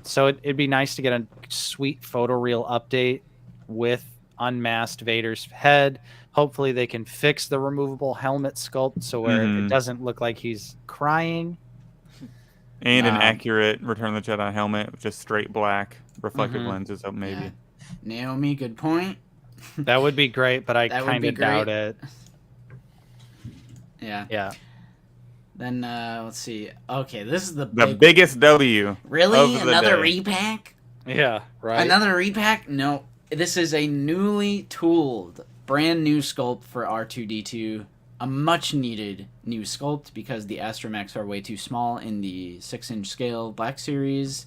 So it'd be nice to get a sweet photoreal update with unmasked Vader's head. Hopefully they can fix the removable helmet sculpt so where it doesn't look like he's crying. And an accurate Return of the Jedi helmet with just straight black reflective lenses up maybe. Yeah. Naomi, good point. That would be great, but I kind of doubt it. Yeah. Yeah. Then let's see. Okay, this is the biggest W. Really? Another repack? Yeah, right. Another repack? No. This is a newly tooled, brand new sculpt for R2-D2. A much needed new sculpt because the astromechs are way too small in the 6-inch scale Black Series.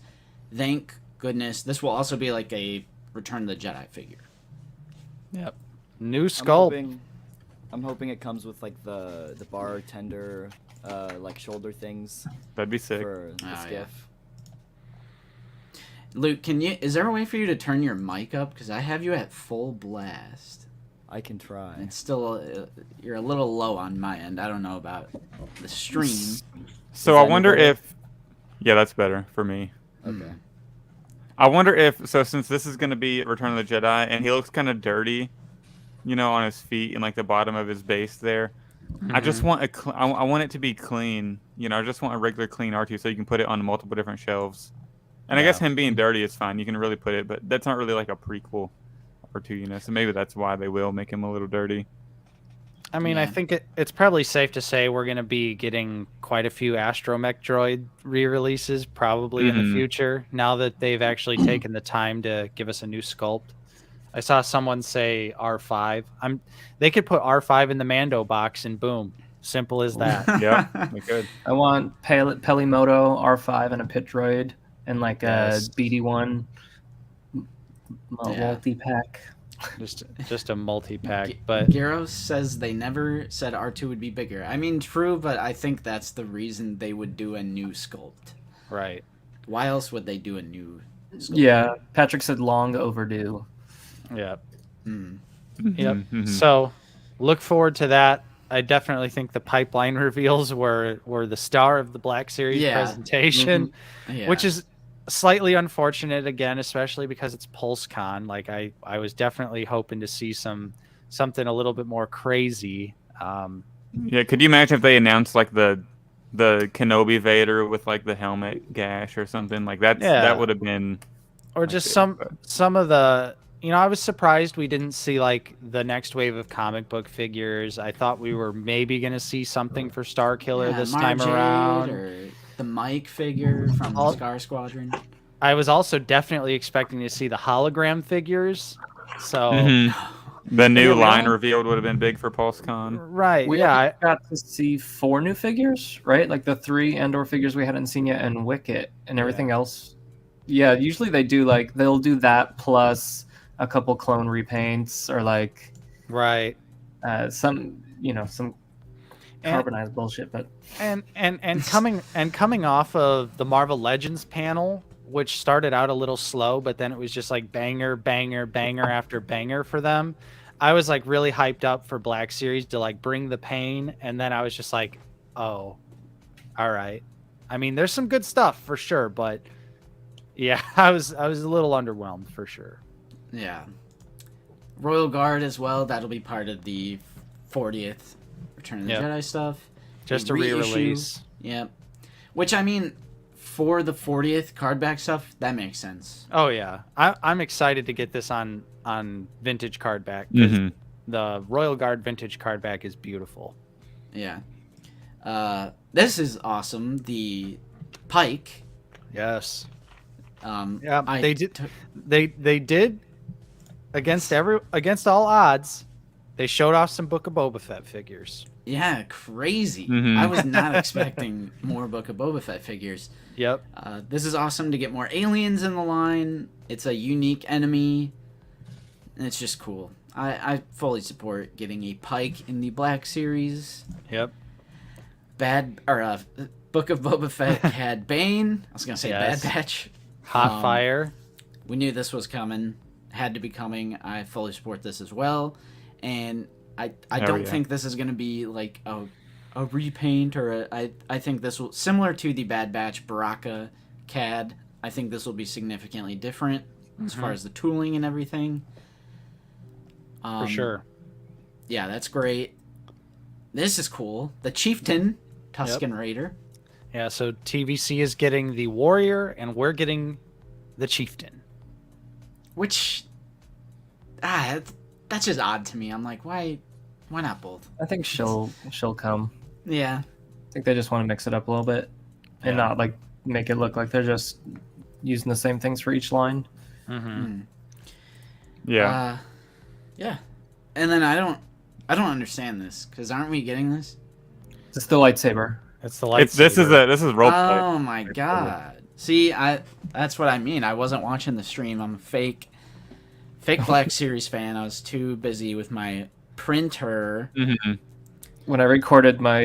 Thank goodness. This will also be like a Return of the Jedi figure. Yep. New sculpt. I'm hoping it comes with like the bartender like shoulder things. That'd be sick. For the skiff. Yeah. Luke, is there a way for you to turn your mic up? Because I have you at full blast. I can try. It's still you're a little low on my end. I don't know about the stream. So I wonder if that's better for me. Okay. I wonder if since this is going to be Return of the Jedi and he looks kind of dirty on his feet and like the bottom of his base there. I just want I want it to be clean. I just want a regular clean R2 so you can put it on multiple different shelves. And I guess him being dirty is fine. You can really put it, but that's not really like a prequel R2, so maybe that's why they will make him a little dirty. I mean, I think it's probably safe to say we're going to be getting quite a few Astromech Droid re-releases probably in the future, now that they've actually taken the time to give us a new sculpt. I saw someone say R5. They could put R5 in the Mando box and boom. Simple as that. Yeah, they could. I want Pelimoto R5 and a pit droid and like a BD1 multi-pack. Just a multi-pack. But Garros says they never said R2 would be bigger. I mean, true, but I think that's the reason they would do a new sculpt. Right. Why else would they do a new sculpt? Yeah, Patrick said long overdue. Yeah. Yep. So look forward to that. I definitely think the pipeline reveals were the star of the Black Series presentation, which is slightly unfortunate again, especially because it's PulseCon. Like I was definitely hoping to see something a little bit more crazy. Yeah, could you imagine if they announced like the Kenobi Vader with like the helmet gash or something like that? That would have been, or just some of the. I was surprised we didn't see like the next wave of comic book figures. I thought we were maybe going to see something for Starkiller this time around. Or the Mike figure from the Scar Squadron. I was also definitely expecting to see the hologram figures. So the new line revealed would have been big for PulseCon. Right. I got to see 4 new figures, right? Like the 3 Andor figures we hadn't seen yet and Wicket and everything else. Yeah, usually they'll do that plus a couple clone repaints or like some carbonized bullshit, but coming off of the Marvel Legends panel, which started out a little slow, but then it was just like banger after banger for them. I was like really hyped up for Black Series to like bring the pain, and then I was just like, oh, all right. I mean, there's some good stuff for sure, but yeah, I was a little underwhelmed for sure. Yeah. Royal Guard as well. That'll be part of the 40th Return of the Jedi stuff. Just a re-release. Yep. Which, I mean, for the 40th card back stuff, that makes sense. Oh, yeah. I'm excited to get this on vintage card back. The Royal Guard vintage card back is beautiful. Yeah. This is awesome. The Pike. Yes. They did against all odds, they showed off some Book of Boba Fett figures. Yeah, crazy. I was not expecting more Book of Boba Fett figures. Yep. This is awesome to get more aliens in the line. It's a unique enemy, and it's just cool. I fully support getting a Pike in the Black Series. Yep. Book of Boba Fett had Bane. I was gonna say Bad Batch. Hot Fire. We knew this was coming. Had to be coming. I fully support this as well, and I don't think this is going to be like a repaint or I think this will, similar to the Bad Batch Baraka CAD, I think this will be significantly different as far as the tooling and everything. For sure. Yeah, that's great. This is cool. The Chieftain Tusken Raider. Yeah, so TVC is getting the Warrior and we're getting the Chieftain. Which, that's just odd to me. I'm like, why not both? I think she'll come. Yeah. I think they just want to mix it up a little bit and not like make it look like they're just using the same things for each line. Yeah. Yeah. And then I don't understand this because aren't we getting this? It's the lightsaber. It's the lightsaber. This is role play. Oh my god. See, that's what I mean. I wasn't watching the stream. I'm a fake Black Series fan. I was too busy with my printer. When I recorded my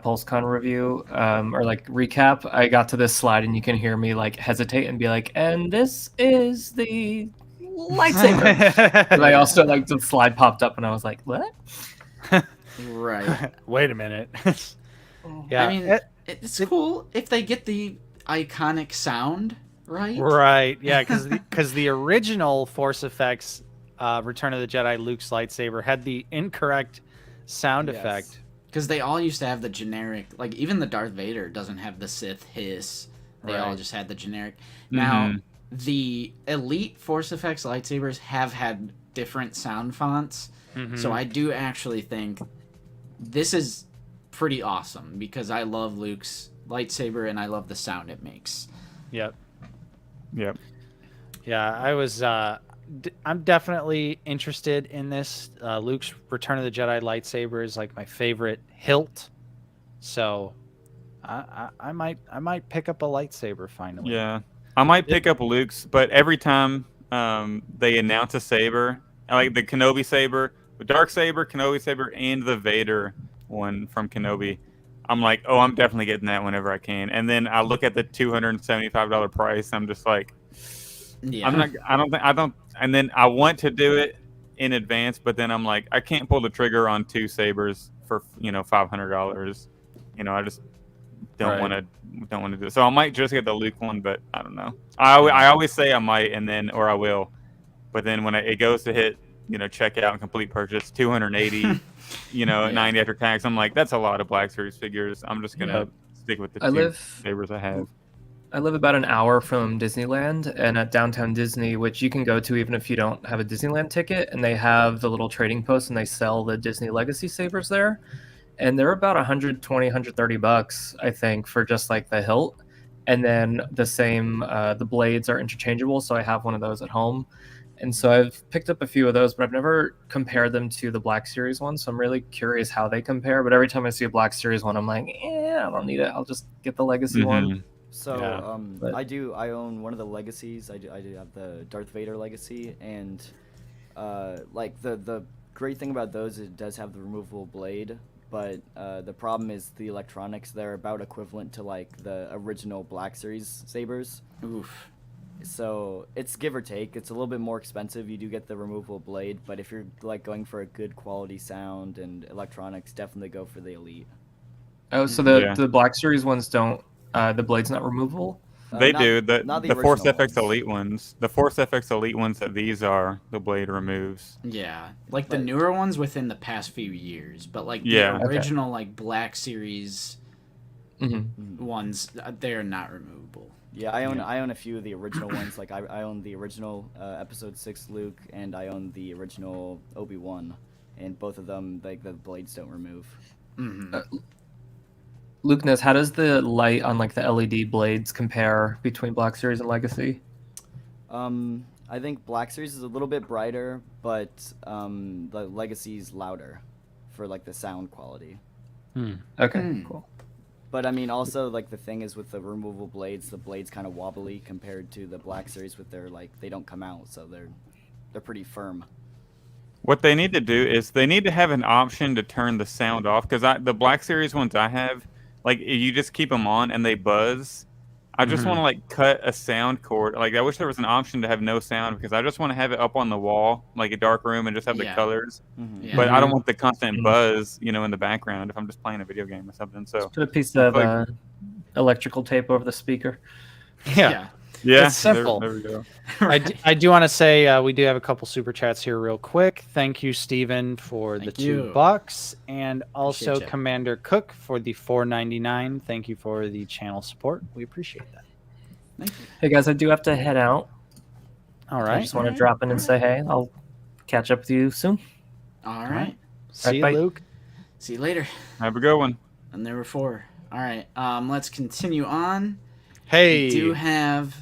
PulseCon review or like recap, I got to this slide and you can hear me like hesitate and be like, and this is the lightsaber. And I also like the slide popped up and I was like, what? Right. Wait a minute. Yeah. I mean, it's cool if they get the iconic sound right. Right. Yeah, because the original Force effects Return of the Jedi Luke's lightsaber had the incorrect sound effect. Because they all used to have the generic, like even the Darth Vader doesn't have the Sith hiss. They all just had the generic. Now, the Elite Force Effects lightsabers have had different sound fonts. So I do actually think this is pretty awesome because I love Luke's lightsaber and I love the sound it makes. Yep. Yeah, I was. I'm definitely interested in this. Luke's Return of the Jedi lightsaber is like my favorite hilt, so I might pick up a lightsaber finally. Yeah, I might pick up Luke's, but every time they announce a saber, like the Kenobi saber, the Dark saber, Kenobi saber, and the Vader one from Kenobi, I'm like, oh, I'm definitely getting that whenever I can. And then I look at the $275 price, I'm just like, Yeah. I don't. And then I want to do it in advance, but then I'm like, I can't pull the trigger on 2 sabers for $500. I just don't want to do it. So I might just get the Luke one, but I don't know. I always say I might, or I will, but then when it goes to hit, checkout and complete purchase, 280, 90 after tax, I'm like, that's a lot of Black Series figures. I'm just gonna stick with the 2 sabers I have. I live about an hour from Disneyland, and at Downtown Disney, which you can go to even if you don't have a Disneyland ticket, and they have the little trading post, and they sell the Disney Legacy sabers there, and they're about $120-$130, I think, for just like the hilt, and then the same, the blades are interchangeable, so I have one of those at home, and so I've picked up a few of those, but I've never compared them to the Black Series one, so I'm really curious how they compare. But every time I see a Black Series one, I'm like, I don't need it. I'll just get the Legacy one. So but I own one of the legacies. I do have the Darth Vader legacy, and like the great thing about those is it does have the removable blade, but the problem is the electronics. They're about equivalent to like the original Black Series sabers. Oof. So it's give or take. It's a little bit more expensive. You do get the removable blade, but if you're like going for a good quality sound and electronics, definitely go for the Elite. Oh, so the Black Series ones don't. The blade's not removable? They do. Not the Force FX ones. Elite ones. The Force FX Elite ones that these are, the blade removes. Yeah. Like the newer ones within the past few years. But like the original like Black Series ones, they're not removable. Yeah, I own a few of the original ones. Like I own the original Episode 6 Luke, and I own the original Obi-Wan. And both of them, like the blades don't remove. Luke knows, how does the light on like the LED blades compare between Black Series and Legacy? I think Black Series is a little bit brighter, but the Legacy's louder for like the sound quality. Okay, cool. But I mean, also like the thing is with the removable blades, the blades kind of wobbly compared to the Black Series with their like they don't come out, so they're pretty firm. What they need to do is they need to have an option to turn the sound off, because the Black Series ones I have, like you just keep them on and they buzz. I just want to like cut a sound cord. Like I wish there was an option to have no sound, because I just want to have it up on the wall, like a dark room, and just have the colors. But I don't want the constant buzz, in the background if I'm just playing a video game or something. So just put a piece of electrical tape over the speaker. Yeah. It's simple. There we go. I do want to say we do have a couple super chats here real quick. Thank you, Steven, for the $2, and also Commander Cook for the $4.99. Thank you for the channel support. We appreciate that. Thank you. Hey guys, I do have to head out. All right. I just want to drop in and say hey. I'll catch up with you soon. All right. See you, bye. Luke. See you later. Have a good one. And there were 4. All right. Let's continue on. Hey. We do have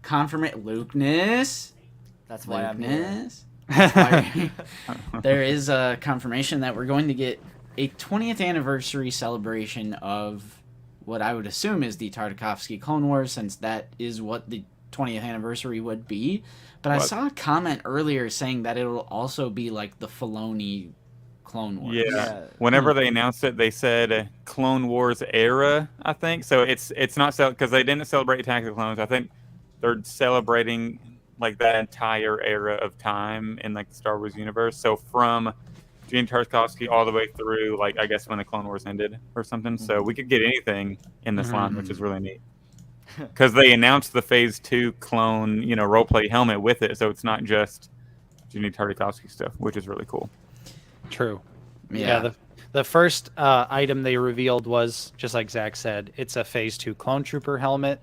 Lukeness. That's why I'm here. There is a confirmation that we're going to get a 20th anniversary celebration of what I would assume is the Tartakovsky Clone Wars, since that is what the 20th anniversary would be. But I saw a comment earlier saying that it'll also be like the Filoni Clone Wars. Yeah. Whenever they announced it, they said Clone Wars era, I think. So it's not because they didn't celebrate Attack of the Clones. I think they're celebrating like that entire era of time in like the Star Wars universe. So from Gene Tartakovsky all the way through, like I guess when the Clone Wars ended or something. So we could get anything in this line, which is really neat. Because they announced the Phase 2 clone, roleplay helmet with it, so it's not just Jenny Tartakovsky stuff, which is really cool. True. Yeah. The first item they revealed was, just like Zach said, it's a Phase 2 Clone Trooper helmet.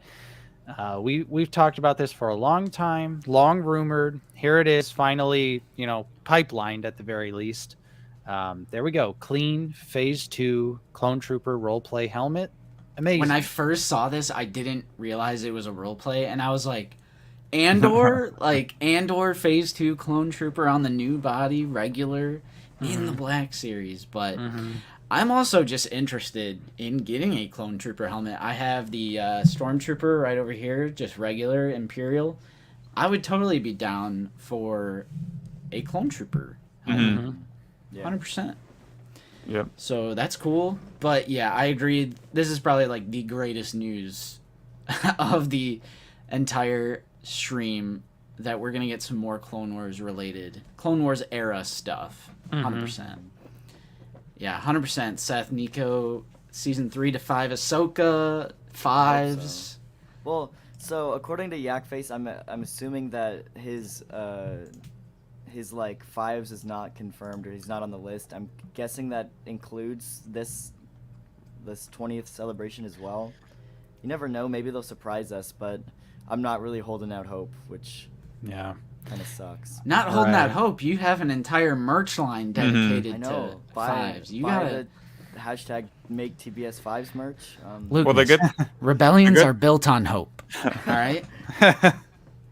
We've talked about this for a long time, long rumored. Here it is, finally, pipelined at the very least. There we go. Clean Phase 2 Clone Trooper roleplay helmet. Amazing. When I first saw this, I didn't realize it was a roleplay, and I was like, Andor, Andor Phase 2 Clone Trooper on the new body, regular, in the Black Series. But I'm also just interested in getting a Clone Trooper helmet. I have the Stormtrooper right over here, just regular Imperial. I would totally be down for a Clone Trooper helmet. 100%. Yep. So that's cool. But yeah, I agree. This is probably like the greatest news of the entire stream, that we're going to get some more Clone Wars related, Clone Wars era stuff. 100%. Yeah, 100%. Seth, Nico, season 3 to 5, Ahsoka, 5s. So. Well, so according to Yakface, I'm assuming that his like 5s is not confirmed, or he's not on the list. I'm guessing that includes this 20th celebration as well. You never know, maybe they'll surprise us, but I'm not really holding out hope, which kind of sucks. Not holding out hope. You have an entire merch line dedicated to buy 5s. You got the hashtag make TBS 5s merch. Lucas, well, the good rebellions are built on hope. All right.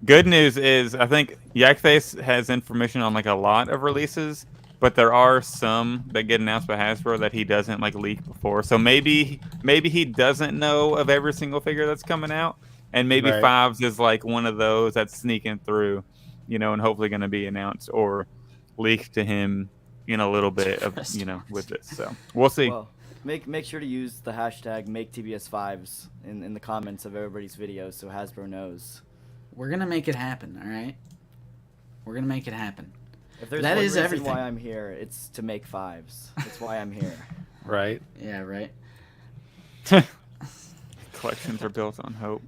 Good news is, I think Yakface has information on like a lot of releases, but there are some that get announced by Hasbro that he doesn't like leak before. So maybe he doesn't know of every single figure that's coming out, and maybe 5s is like one of those that's sneaking through, and hopefully going to be announced or leaked to him in a little bit of with this. So we'll see. Well, make sure to use the hashtag make TBS 5s in the comments of everybody's videos, so Hasbro knows. We're gonna make it happen, all right? We're gonna make it happen. If there's that one is reason everything. why I'm here, it's to make 5s. That's why I'm here. Right. Yeah, right. Collections are built on hope.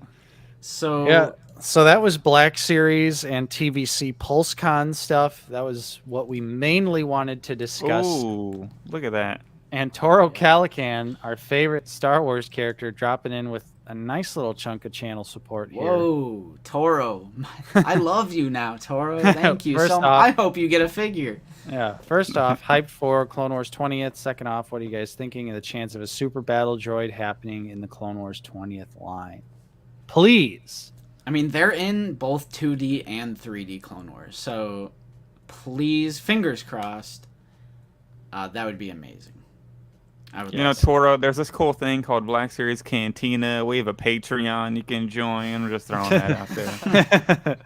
So so that was Black Series and TVC PulseCon stuff. That was what we mainly wanted to discuss. Ooh, look at that. And Toro Calican, our favorite Star Wars character, dropping in with a nice little chunk of channel support here. Whoa, Toro. I love you now, Toro. Thank you so much. I hope you get a figure. Yeah. First off, hyped for Clone Wars 20th. Second off, what are you guys thinking of the chance of a super battle droid happening in the Clone Wars 20th line? Please. I mean, they're in both 2D and 3D Clone Wars, so please, fingers crossed, that would be amazing. I would Toro, there's this cool thing called Black Series Cantina. We have a Patreon you can join. We're just throwing that out there.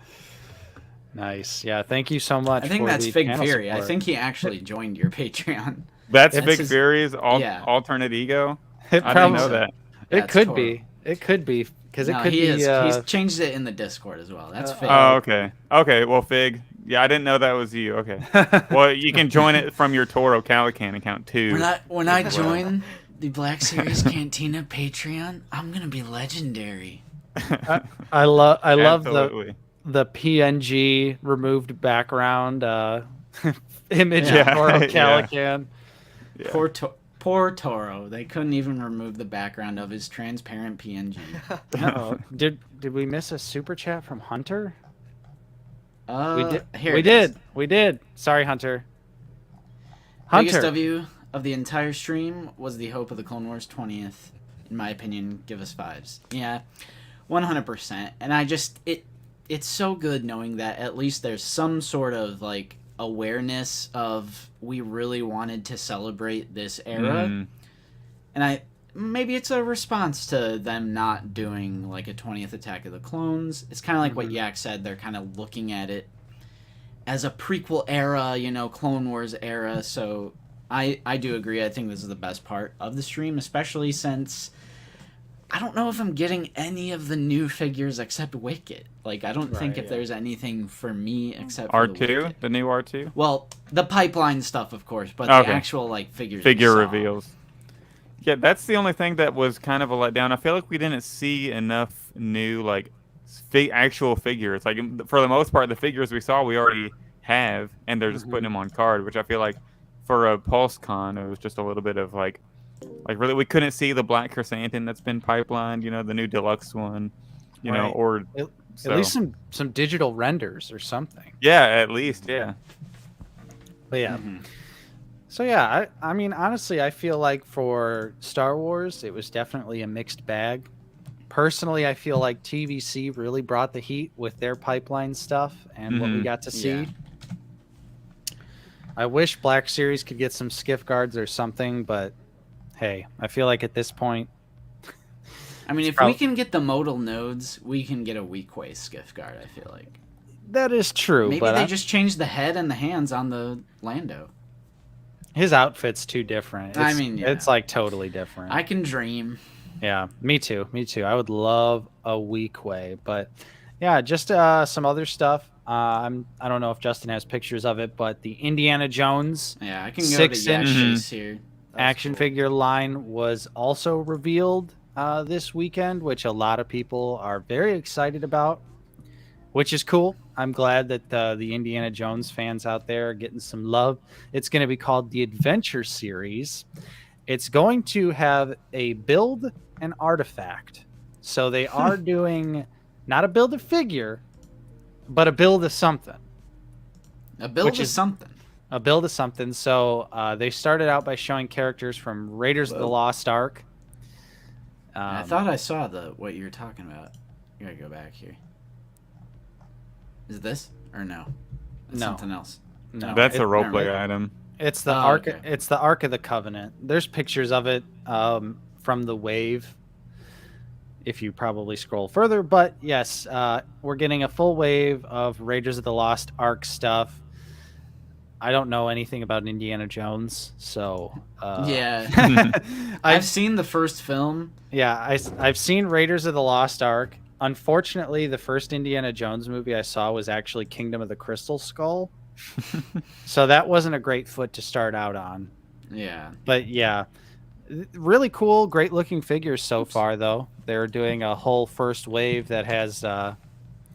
Nice. Yeah, thank you so much. I think that's Fig Fig Fury. I think he actually joined your Patreon. That's Fig Fury's alternate ego? I didn't know that. It could be. It could be. Because it could be. He's changed it in the Discord as well. That's Fig. Oh, okay. Okay, well, Fig. Yeah, I didn't know that was you. Okay. Well, you can join it from your Toro Calican account, too. When I join the Black Series Cantina Patreon, I'm going to be legendary. I love the PNG removed background image of Toro Calican. Yeah. Poor Toro. They couldn't even remove the background of his transparent PNG. Uh-oh. Did we miss a super chat from Hunter? We did. Sorry, Hunter. Biggest W of the entire stream was the hope of the Clone Wars 20th. In my opinion, give us 5s. Yeah, 100%. And it's so good knowing that at least there's some sort of like awareness of we really wanted to celebrate this era. And maybe it's a response to them not doing like a 20th Attack of the Clones. It's kind of like what Yak said. They're kind of looking at it as a prequel era, Clone Wars era. So I do agree. I think this is the best part of the stream, especially since I don't know if I'm getting any of the new figures except Wicket. Like, I don't think if there's anything for me except for R2? The new R2? Well, the pipeline stuff, of course, but the actual, like, figures. Figure reveals. Yeah, that's the only thing that was kind of a letdown. I feel like we didn't see enough new, like, actual figures. Like, for the most part, the figures we saw, we already have, and they're just putting them on card, which I feel like for a PulseCon, it was just a little bit of like really we couldn't see the Black Chrysanthemum that's been pipelined, the new deluxe one, or at least some digital renders or something. Yeah, at least, yeah. But yeah. So yeah, I mean, honestly, I feel like for Star Wars, it was definitely a mixed bag. Personally, I feel like TVC really brought the heat with their pipeline stuff and what we got to see. Yeah. I wish Black Series could get some skiff guards or something, but hey, I feel like at this point... I mean, if we can get the modal nodes, we can get a weak-way skiff guard, I feel like. That is true, Maybe but they just changed the head and the hands on the Lando. His outfit's too different. I mean, yeah. It's like totally different. I can dream. Yeah, me too. I would love a weak way, but yeah, just some other stuff. I don't know if Justin has pictures of it, but the Indiana Jones I can go to 6-inch here. Action figure line was also revealed this weekend, which a lot of people are very excited about, which is cool. I'm glad that the Indiana Jones fans out there are getting some love. It's going to be called the Adventure Series. It's going to have a build and artifact. So they are doing not a build a figure, but a build of something. A build of something. A build of something. So they started out by showing characters from Raiders of the Lost Ark. I thought I saw what you were talking about. You gotta go back here. Is it this or no? It's No. something else. No, That's a roleplay item. It's the Ark. Okay. It's the Ark of the Covenant. There's pictures of it from the wave. If you probably scroll further, but yes, we're getting a full wave of Raiders of the Lost Ark stuff. I don't know anything about Indiana Jones, so yeah, I've seen the first film. Yeah, I've seen Raiders of the Lost Ark. Unfortunately, the first Indiana Jones movie I saw was actually Kingdom of the Crystal Skull. So that wasn't a great foot to start out on. Yeah. But yeah, really cool, great looking figures so far, though. They're doing a whole first wave that has a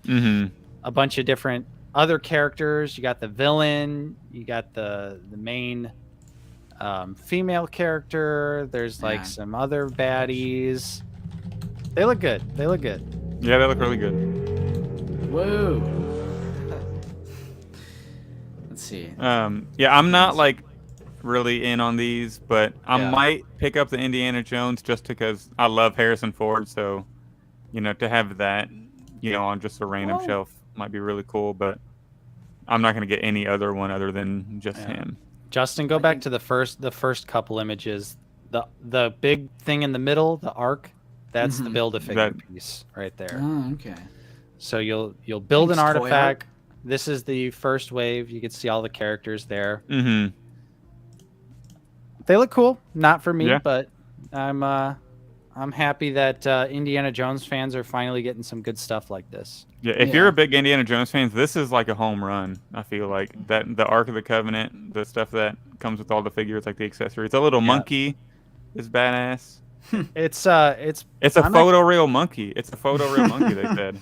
bunch of different other characters. You got the villain, you got the main female character. There's like some other baddies. They look good. Yeah, they look really good. Whoa. Let's see. Yeah, I'm not like really in on these, but I might pick up the Indiana Jones just because I love Harrison Ford. So, to have that, on just a random shelf might be really cool. But I'm not going to get any other one other than just him. Justin, go back to the first couple images. The big thing in the middle, the arc. That's the build-a-figure piece right there. Oh, okay. So you'll build an artifact. This is the first wave. You can see all the characters there. Mm-hmm. They look cool. Not for me, but I'm happy that Indiana Jones fans are finally getting some good stuff like this. Yeah, if you're a big Indiana Jones fan, this is like a home run. I feel like that the Ark of the Covenant, the stuff that comes with all the figures, like the accessories. A little monkey is badass. It's a photoreal monkey. It's a photoreal monkey, they said.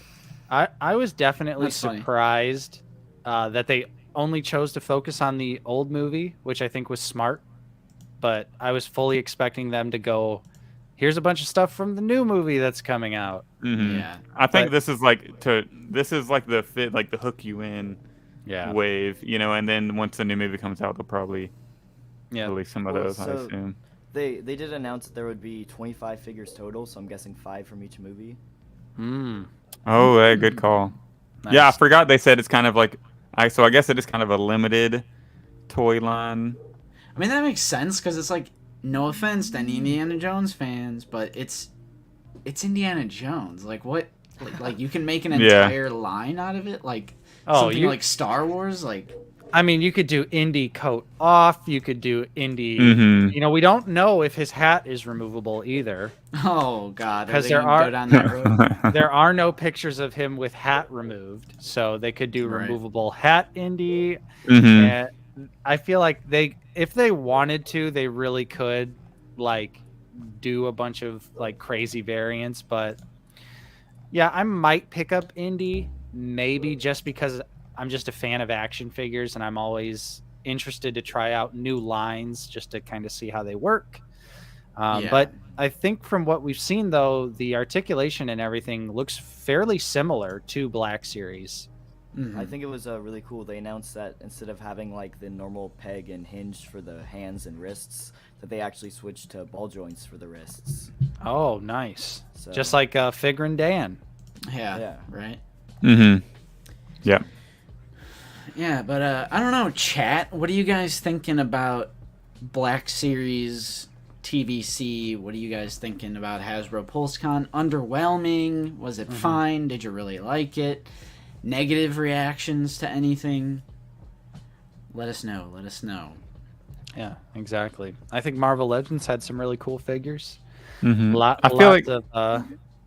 I was definitely surprised that they only chose to focus on the old movie, which I think was smart. But I was fully expecting them to go, here's a bunch of stuff from the new movie that's coming out. Mm-hmm. Yeah, I think this is like the fit, like the hook you in wave, and then once the new movie comes out, they'll probably release some of those. I assume. They did announce that there would be 25 figures total, so I'm guessing 5 from each movie. Oh, good call. Nice. Yeah, I forgot they said it's kind of like I guess it is kind of a limited toy line. I mean, that makes sense because it's like, no offense to any Indiana Jones fans, but it's Indiana Jones. Like what? Like you can make an entire line out of it, like something like Star Wars, like. I mean, you could do Indy coat off. You could do Indy. We don't know if his hat is removable either. Oh God! Because there are no pictures of him with hat removed, so they could do removable hat Indy. And I feel like if they wanted to, they really could, like, do a bunch of like crazy variants. But yeah, I might pick up Indy maybe just because I'm just a fan of action figures, and I'm always interested to try out new lines just to kind of see how they work. But I think from what we've seen, though, the articulation and everything looks fairly similar to Black Series. I think it was really cool. They announced that instead of having like the normal peg and hinge for the hands and wrists, that they actually switched to ball joints for the wrists. Oh, nice. So, just like Figure and Dan. Yeah. Right. Yeah. Yeah, but I don't know, chat. What are you guys thinking about Black Series TVC? What are you guys thinking about Hasbro PulseCon? Underwhelming? Was it fine? Did you really like it? Negative reactions to anything? Let us know. Let us know. Yeah, exactly. I think Marvel Legends had some really cool figures. I feel like of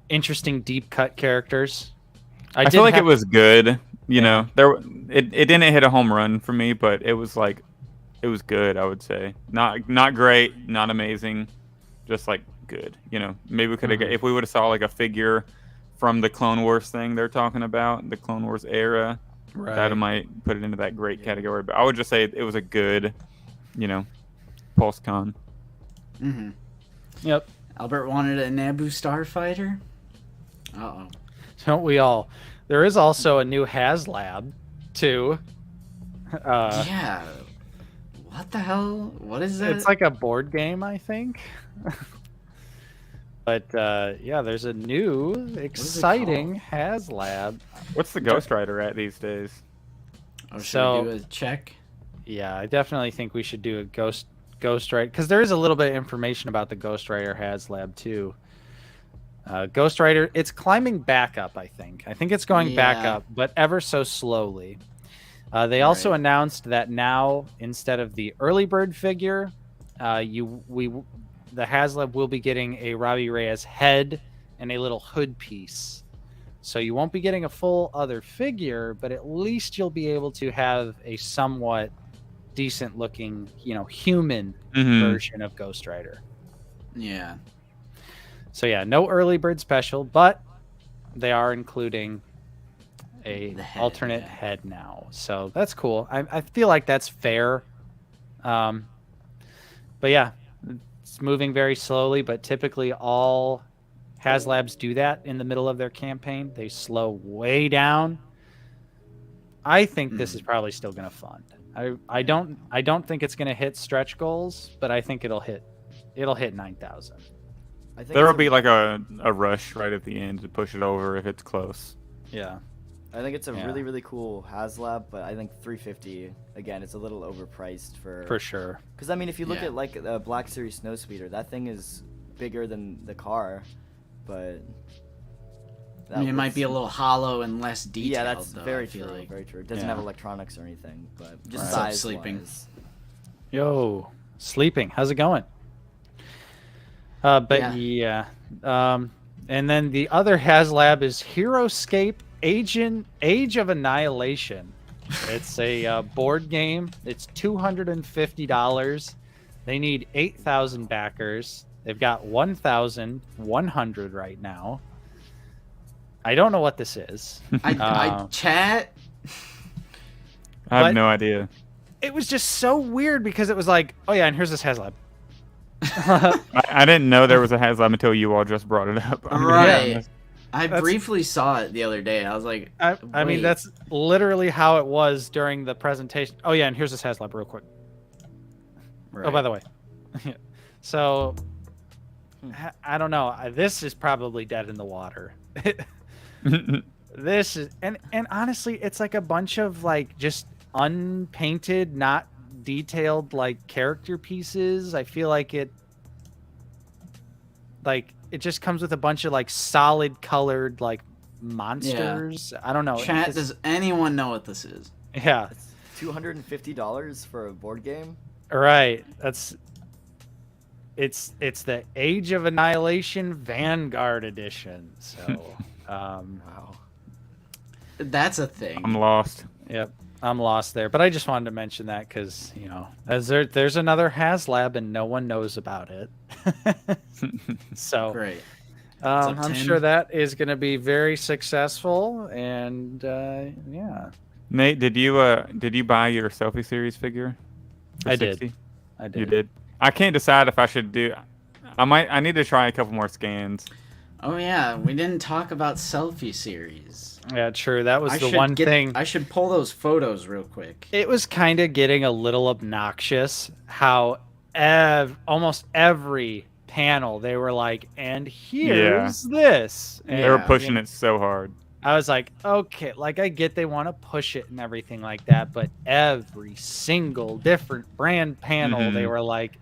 interesting deep cut characters. I feel like it was good. You know, it didn't hit a home run for me, but it was like it was good. I would say not great, not amazing, just like good. You know, maybe we could have if we would have saw like a figure from the Clone Wars thing they're talking about, the Clone Wars era, that might put it into that great category. But I would just say it was a good, you know, PulseCon. Yep. Albert wanted a Naboo Starfighter. Uh-oh. Don't we all? There is also a new HasLab, too. Yeah. What the hell? What is that? It's like a board game, I think. But yeah, there's a new exciting HasLab. What's the Ghost Rider at these days? Oh, should we do a check? Yeah, I definitely think we should do a Ghost Rider, because there is a little bit of information about the Ghost Rider HasLab too. Ghost Rider, it's climbing back up. I think it's going back up, but ever so slowly. They also announced that now, instead of the early bird figure, the HasLab will be getting a Robbie Reyes head and a little hood piece. So you won't be getting a full other figure, but at least you'll be able to have a somewhat decent looking, you know, human version of Ghost Rider. Yeah. So yeah, no early bird special, but they are including a alternate head now. So that's cool. I feel like that's fair. But yeah, it's moving very slowly, but typically all HasLabs do that in the middle of their campaign. They slow way down. I think this is probably still going to fund. I don't think it's going to hit stretch goals, but I think it'll hit 9,000. There will be like a rush right at the end to push it over if it's close. Yeah. I think it's a really, really cool HasLab, but I think 350 again, it's a little overpriced for sure. Because I mean, if you look at like the Black Series Snowspeeder, that thing is bigger than the car, but I mean, it might be a little hollow and less detailed. Yeah, that's though, very I feel true. like. Very true. It doesn't have electronics or anything, but just What's size up, Sleeping? wise. Yo, Sleeping, how's it going? But yeah. And then the other HasLab is Heroescape Age of Annihilation. It's a board game. It's $250. They need 8,000 backers. They've got 1,100 right now. I don't know what this is. I chat. I have no idea. It was just so weird because it was like, oh yeah, and here's this HasLab. I didn't know there was a HasLab until you all just brought it up. Right. I briefly saw it the other day. I was like, I mean, that's literally how it was during the presentation. Oh yeah, and here's this HasLab real quick. Right. Oh, by the way. So, I don't know. This is probably dead in the water. This is, and honestly, it's like a bunch of like just unpainted, not detailed like character pieces. I feel like it just comes with a bunch of like solid colored like monsters. I don't know. Chat, does anyone know what this is? Yeah. It's $250 for a board game. Right. It's the Age of Annihilation Vanguard Edition. So Wow. That's a thing. I'm lost. Yep. I'm lost there, but I just wanted to mention that because, you know, as there's another HasLab and no one knows about it. So Great. I'm sure that is going to be very successful, and yeah. Nate, did you buy your selfie series figure? For I 60? did. I did. You did. I can't decide if I should do. I need to try a couple more scans. Oh yeah, we didn't talk about selfie series. Yeah, true. That was I the should one get- thing. I should pull those photos real quick. It was kind of getting a little obnoxious how almost every panel they were like, and here's this. And, They were Yeah. pushing it so hard. I was like, okay, like I get they want to push it and everything like that, but every single different brand panel, they were like,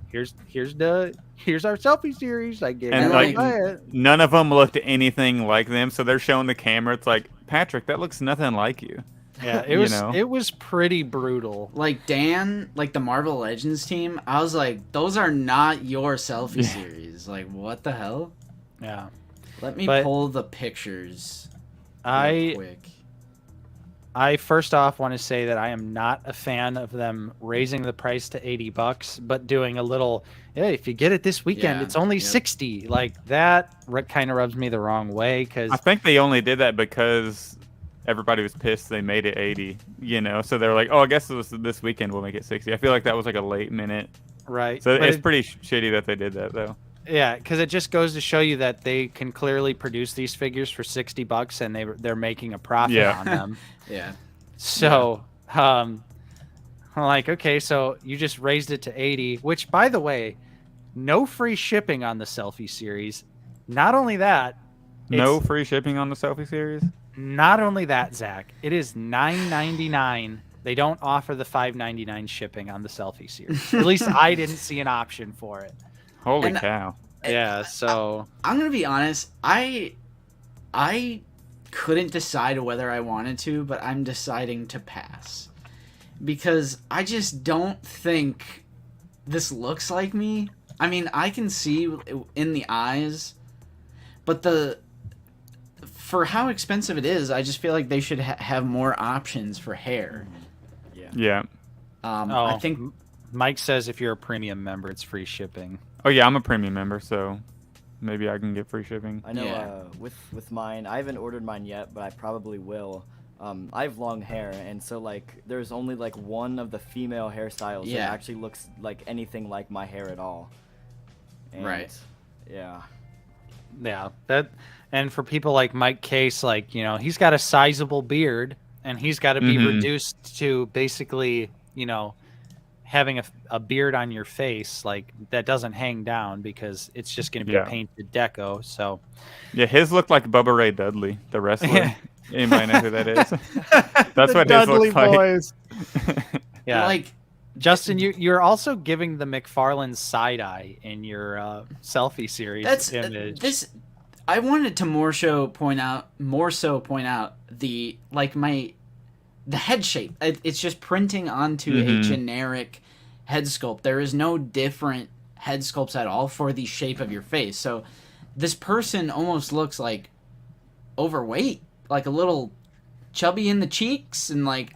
here's our selfie series. I get And like, it. none of them looked anything like them, so they're showing the camera. It's like, Patrick, that looks nothing like you. Yeah, it You was know? it was pretty brutal. Like Dan, like the Marvel Legends team, I was like, those are not your selfie series. Like, what the hell? Yeah. Let me But- pull the pictures real I quick. I first off want to say that I am not a fan of them raising the price to $80, but doing a little, hey, if you get it this weekend, Yeah, it's only yep. 60. Like that kind of rubs me the wrong way because I think they only did that because everybody was pissed they made it 80, you know? So they're like, oh, I guess this weekend we'll make it 60. I feel like that was like a late minute. right. So But it's pretty shitty that they did that, though. yeah, because it just goes to show you that they can clearly produce these figures for $60 and they're making a profit Yeah. on them. Yeah. So, I'm like, okay, so you just raised it to 80, which, by the way, no free shipping on the selfie series. Not only that, No free shipping on the selfie series? not only that, Zach, it is $9.99. They don't offer the $5.99 shipping on the selfie series. At least I didn't see an option for it. Holy And- cow. Yeah, so I'm gonna be honest. I couldn't decide whether I wanted to, but I'm deciding to pass because I just don't think this looks like me. I mean, I can see in the eyes, but for how expensive it is, I just feel like they should have more options for hair. Yeah. I think Mike says if you're a premium member, it's free shipping. Oh, yeah, I'm a premium member, so maybe I can get free shipping. I know Yeah. with mine, I haven't ordered mine yet, but I probably will. I have long hair, and so like there's only like one of the female hairstyles Yeah. that actually looks like anything like my hair at all. And, Right. Yeah. Yeah, and for people like Mike Case, like, he's got a sizable beard and he's got to be reduced to basically, having a beard on your face like that doesn't hang down because it's just going to be a painted deco. So Yeah, his looked like Bubba Ray Dudley, the wrestler. Yeah. Anybody know who that is? That's The what Dudley his looks boys. like. Yeah, like Justin, you're also giving the McFarlane side eye in your selfie series that's image. this. I wanted to more so point out the the head shape. It's just printing onto a generic head sculpt. There is no different head sculpts at all for the shape of your face. So this person almost looks like overweight, like a little chubby in the cheeks, and like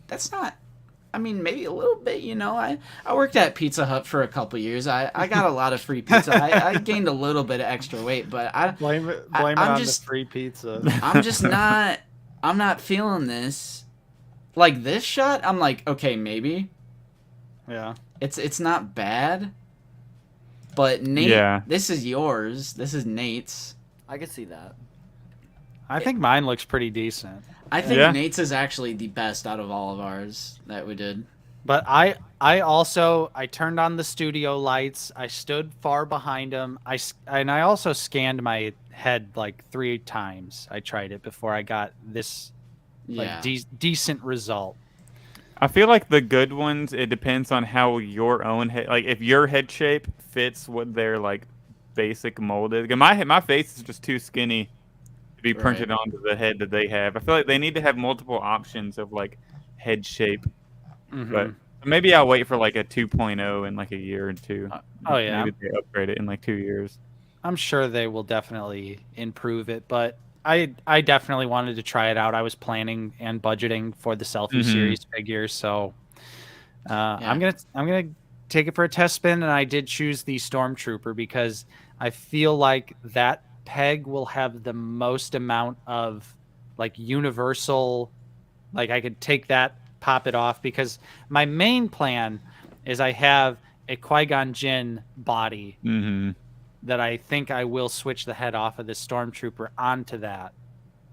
that's not. I mean, maybe a little bit, I worked at Pizza Hut for a couple years. I got a lot of free pizza. I gained a little bit of extra weight, but blame it I'm on just- the free pizza. I'm not feeling this. Like this shot, I'm like, okay, maybe. Yeah. It's not bad. But Nate, this is yours. This is Nate's. I could see that. I think mine looks pretty decent. I think Yeah. Nate's is actually the best out of all of ours that we did. But I also turned on the studio lights. I stood far behind him. I also scanned my head like 3 times. I tried it before I got this Yeah. decent result. I feel like the good ones, it depends on how your own head, like if your head shape fits what their like basic mold is. My face is just too skinny to be printed onto the head that they have. I feel like they need to have multiple options of like head shape. But maybe I'll wait for like a 2.0 in like a year or two. Oh yeah, Maybe they upgrade it in like 2 years. I'm sure they will definitely improve it, but I definitely wanted to try it out. I was planning and budgeting for the selfie series figures, so I'm gonna take it for a test spin, and I did choose the Stormtrooper because I feel like that peg will have the most amount of like universal Like I could take that, pop it off, because my main plan is I have a Qui-Gon Jinn body that I think I will switch the head off of this Stormtrooper onto that.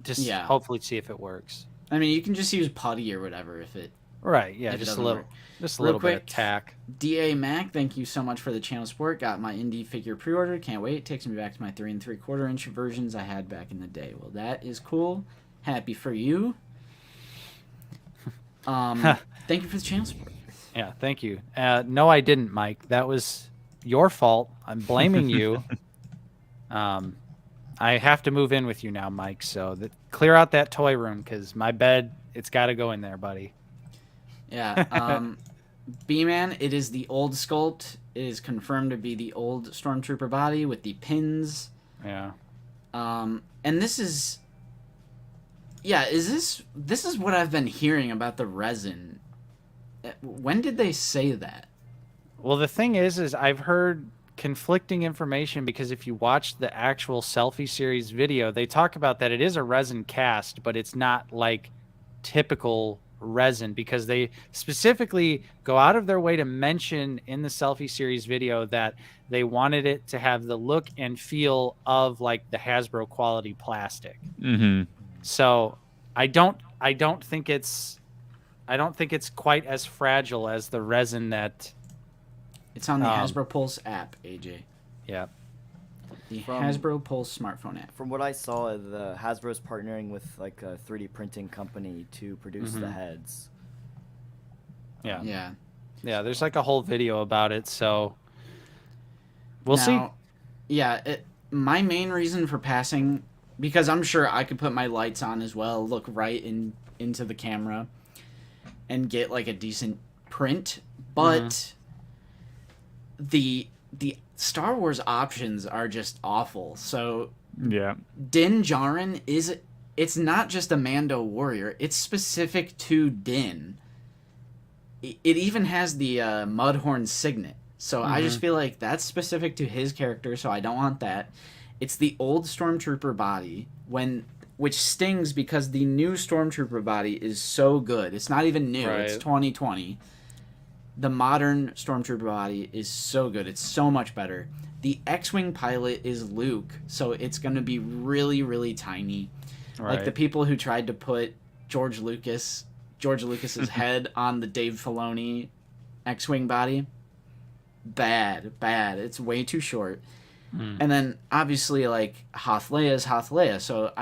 Just hopefully see if it works. I mean, you can just use putty or whatever if it. Right, yeah, just a little bit of tack. DA Mac, thank you so much for the channel support. Got my indie figure pre-ordered. Can't wait. Takes me back to my 3 3/4 inch versions I had back in the day. Well, that is cool. Happy for you. Thank you for the channel support. Yeah, thank you. No, I didn't, Mike. That was your fault. I'm blaming you. I have to move in with you now, Mike. So clear out that toy room, because my bed, it's got to go in there, buddy. Yeah. B-Man, it is the old sculpt. It is confirmed to be the old Stormtrooper body with the pins. Yeah. And this is... Yeah, this is what I've been hearing about the resin. When did they say that? Well, the thing is I've heard conflicting information, because if you watch the actual Selfie series video, they talk about that it is a resin cast, but it's not like typical resin, because they specifically go out of their way to mention in the Selfie series video that they wanted it to have the look and feel of like the Hasbro quality plastic. So I don't think it's quite as fragile as the resin that it's on the Hasbro Pulse app, AJ. Yeah. The Hasbro Pulse smartphone app. From what I saw, the Hasbro's partnering with like a 3D printing company to produce the heads. Yeah. Yeah. Yeah, there's like a whole video about it, so we'll see. Yeah, my main reason for passing, because I'm sure I could put my lights on as well, look right into the camera, and get like a decent print, but the Star Wars options are just awful. So yeah, Din Djarin it's not just a Mando warrior, it's specific to Din. It even has the Mudhorn signet, so I just feel like that's specific to his character, so I don't want that. It's the old Stormtrooper body, which stings because the new Stormtrooper body is so good. It's not even new, It's 2020. The modern Stormtrooper body is so good. It's so much better. The X-Wing pilot is Luke, so it's going to be really, really tiny. Right. Like the people who tried to put George Lucas's head on the Dave Filoni X-Wing body. Bad. It's way too short. And then obviously like Hoth Leia is Hoth Leia, so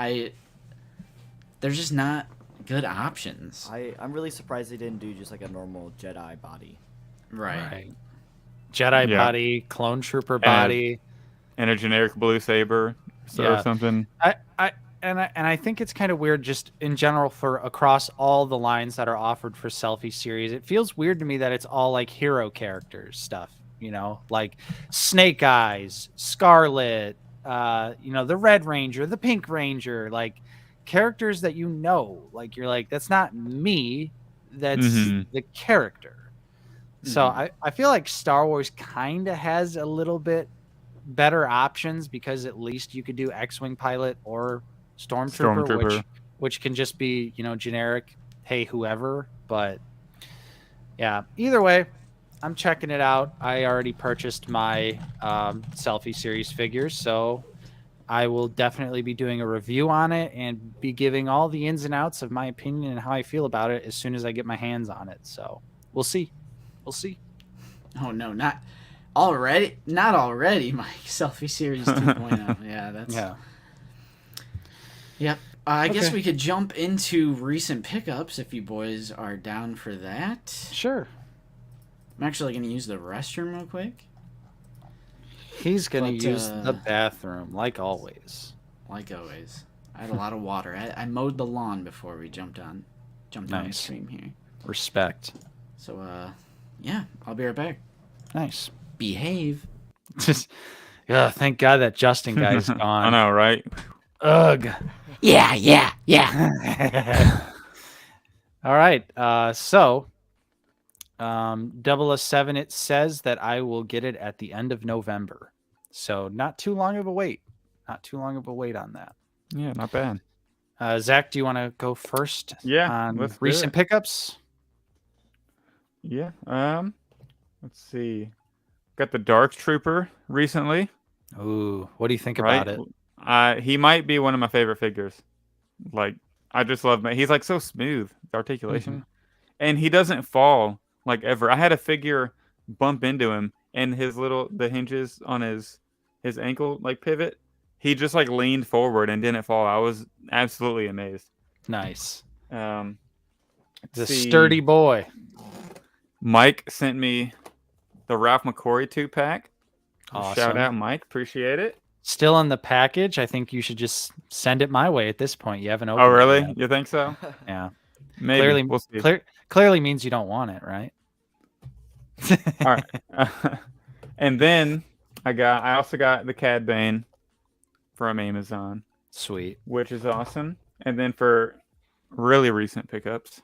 there's just not good options. I'm really surprised they didn't do just like a normal Jedi body. Right. Jedi body, clone trooper body, and a generic blue saber or something. I think it's kind of weird just in general for across all the lines that are offered for Selfie series. It feels weird to me that it's all like hero characters stuff, you know, like Snake Eyes, Scarlet, the Red Ranger, the Pink Ranger, like characters that like you're like, that's not me, that's the character. So I feel like Star Wars kind of has a little bit better options, because at least you could do X-Wing pilot or Stormtrooper. Which can just be, generic, hey, whoever. But yeah, either way, I'm checking it out. I already purchased my Selfie series figures, so I will definitely be doing a review on it and be giving all the ins and outs of my opinion and how I feel about it as soon as I get my hands on it. So we'll see. Oh no, not already, Mike. Selfie series 2.0. Yeah, that's... Yep. I guess we could jump into recent pickups if you boys are down for that. Sure. I'm actually going to use the restroom real quick. He's going to use the bathroom, like always. I had a lot of water. I mowed the lawn before we jumped on the stream here. Respect. So, yeah, I'll be right back. Nice. Behave. Thank God that Justin guy's gone. I know, right? Ugh. Yeah. All right. So, 007, it says that I will get it at the end of November. So not too long of a wait. On that. Yeah, not bad. Zach, do you want to go first? Yeah, On let's do recent it. pickups. Yeah. Let's see. Got the Dark Trooper recently. Ooh, what do you think Right. about it? He might be one of my favorite figures. Like, I just love him. He's like so smooth, the articulation, and he doesn't fall like ever. I had a figure bump into him, and the hinges on his ankle like pivot. He just like leaned forward and didn't fall. I was absolutely amazed. Nice. The sturdy boy. Mike sent me the Ralph McQuarrie 2-pack. Awesome. Shout out, Mike. Appreciate it. Still in the package. I think you should just send it my way at this point. You haven't opened Oh, really? it yet. You think so? Yeah. Maybe. Clearly, We'll see. Clearly means you don't want it, right? All right. And then I also got the Cad Bane from Amazon. Sweet. Which is awesome. And then for really recent pickups,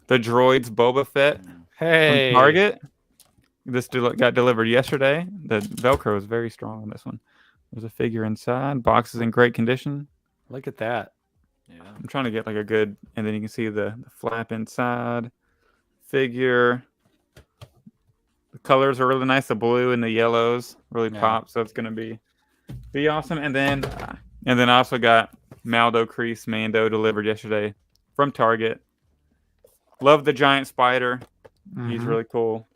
the Droids Boba Fett Hey. from Target. This got delivered yesterday. The Velcro is very strong on this one. There's a figure inside. Box is in great condition. Look at that. Yeah. I'm trying to get like a good, and then you can see the flap inside. Figure. The colors are really nice. The blue and the yellows really pop. So it's gonna be awesome. And then I also got Maldo Crease Mando delivered yesterday from Target. Love the giant spider. He's really cool.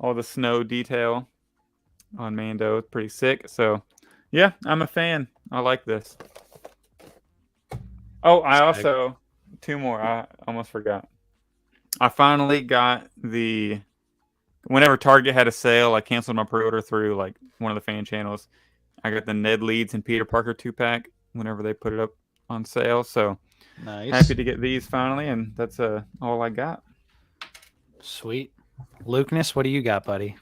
All the snow detail on Mando is pretty sick. So, yeah, I'm a fan. I like this. Oh, I also, two more. I almost forgot. I finally got whenever Target had a sale, I canceled my pre-order through like one of the fan channels. I got the Ned Leeds and Peter Parker 2-pack whenever they put it up on sale. So, nice. Happy to get these finally, and that's all I got. Sweet. Lukeness, what do you got, buddy?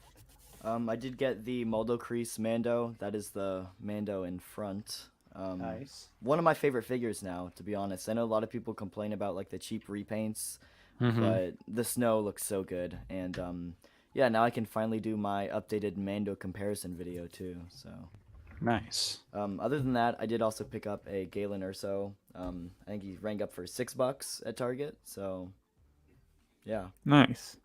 I did get the Maldo Crease Mando. That is the Mando in front. Nice. One of my favorite figures now, to be honest. I know a lot of people complain about like the cheap repaints, but the snow looks so good. And yeah, now I can finally do my updated Mando comparison video too. So nice. Other than that, I did also pick up a Galen Urso. I think he rang up for $6 at Target. So yeah. Nice.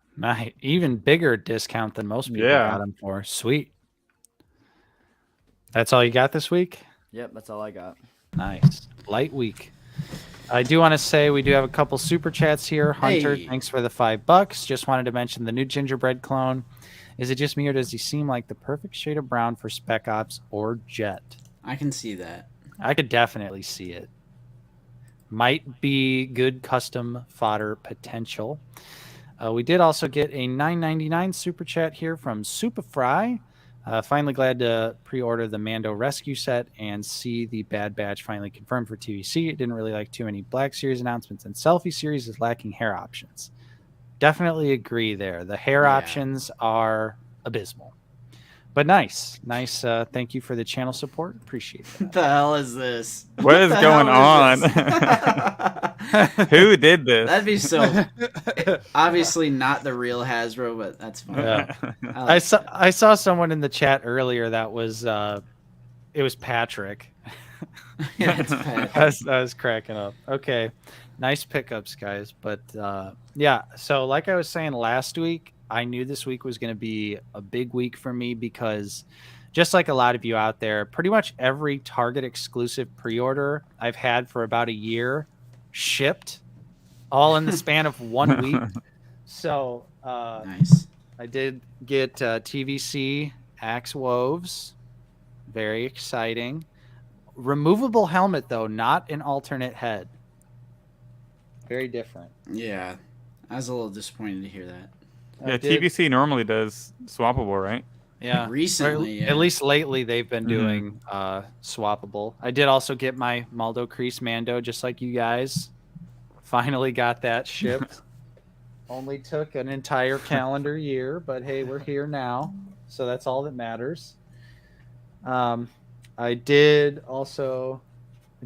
Even bigger discount than most people got them for. Sweet. That's all you got this week? Yep, that's all I got. Nice. Light week. I do want to say we do have a couple super chats here. Hunter, thanks for the $5. Just wanted to mention the new gingerbread clone. Is it just me, or does he seem like the perfect shade of brown for Spec Ops or Jet? I can see that. I could definitely see it. Might be good custom fodder potential. We did also get a $9.99 super chat here from Superfry. Finally glad to pre-order the Mando Rescue set and see the Bad Batch finally confirmed for TVC. It didn't really like too many Black Series announcements, and Selfie Series is lacking hair options. Definitely agree there. The hair options are abysmal. But nice. Thank you for the channel support. Appreciate that. What the hell is this? What is going on? Who did this? That'd be so... Obviously not the real Hasbro, but that's fine. Yeah. I saw someone in the chat earlier that was... it was Patrick. Yeah, it's Patrick. I was cracking up. Okay. Nice pickups, guys. But yeah, so like I was saying last week, I knew this week was going to be a big week for me because just like a lot of you out there, pretty much every Target exclusive pre-order I've had for about a year shipped all in the span of 1 week. So nice. I did get TVC Axe Woves. Very exciting. Removable helmet, though, not an alternate head. Very different. Yeah. I was a little disappointed to hear that. Yeah, TVC normally does swappable, right? Yeah. Recently, At least lately, they've been doing swappable. I did also get my Maldo Crease Mando, just like you guys. Finally got that shipped. Only took an entire calendar year, but hey, we're here now. So that's all that matters. I do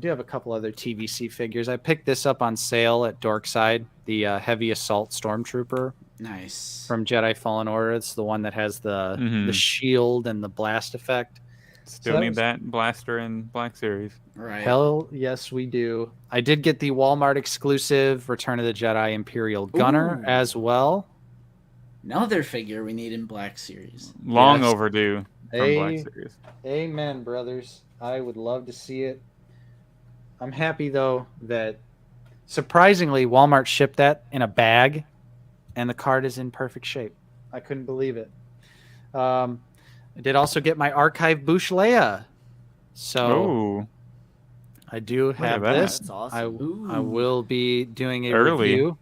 have a couple other TVC figures. I picked this up on sale at Dorkside, the Heavy Assault Stormtrooper. Nice. From Jedi Fallen Order. It's the one that has the shield and the blast effect. Still need that blaster in Black Series. Right. Hell yes, we do. I did get the Walmart exclusive Return of the Jedi Imperial Gunner as well. Another figure we need in Black Series. Long overdue from Black Series. Amen, brothers. I would love to see it. I'm happy, though, that surprisingly, Walmart shipped that in a bag, and the card is in perfect shape. I couldn't believe it. I did also get my archive Bush Leia. So I do have this. That's awesome. I will be doing a review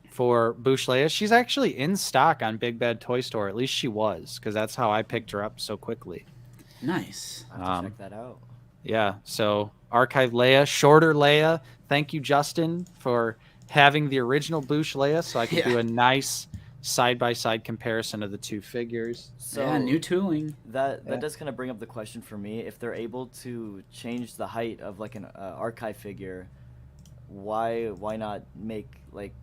for Bush Leia. She's actually in stock on Big Bad Toy Store. At least she was, because that's how I picked her up so quickly. Nice. I'll have to check that out. Yeah, so Archive Leia, shorter Leia. Thank you, Justin, for having the original Bush Leia, so I could do a nice side-by-side comparison of the two figures. So yeah, new tooling. That does kind of bring up the question for me. If they're able to change the height of like an archive figure, why not make like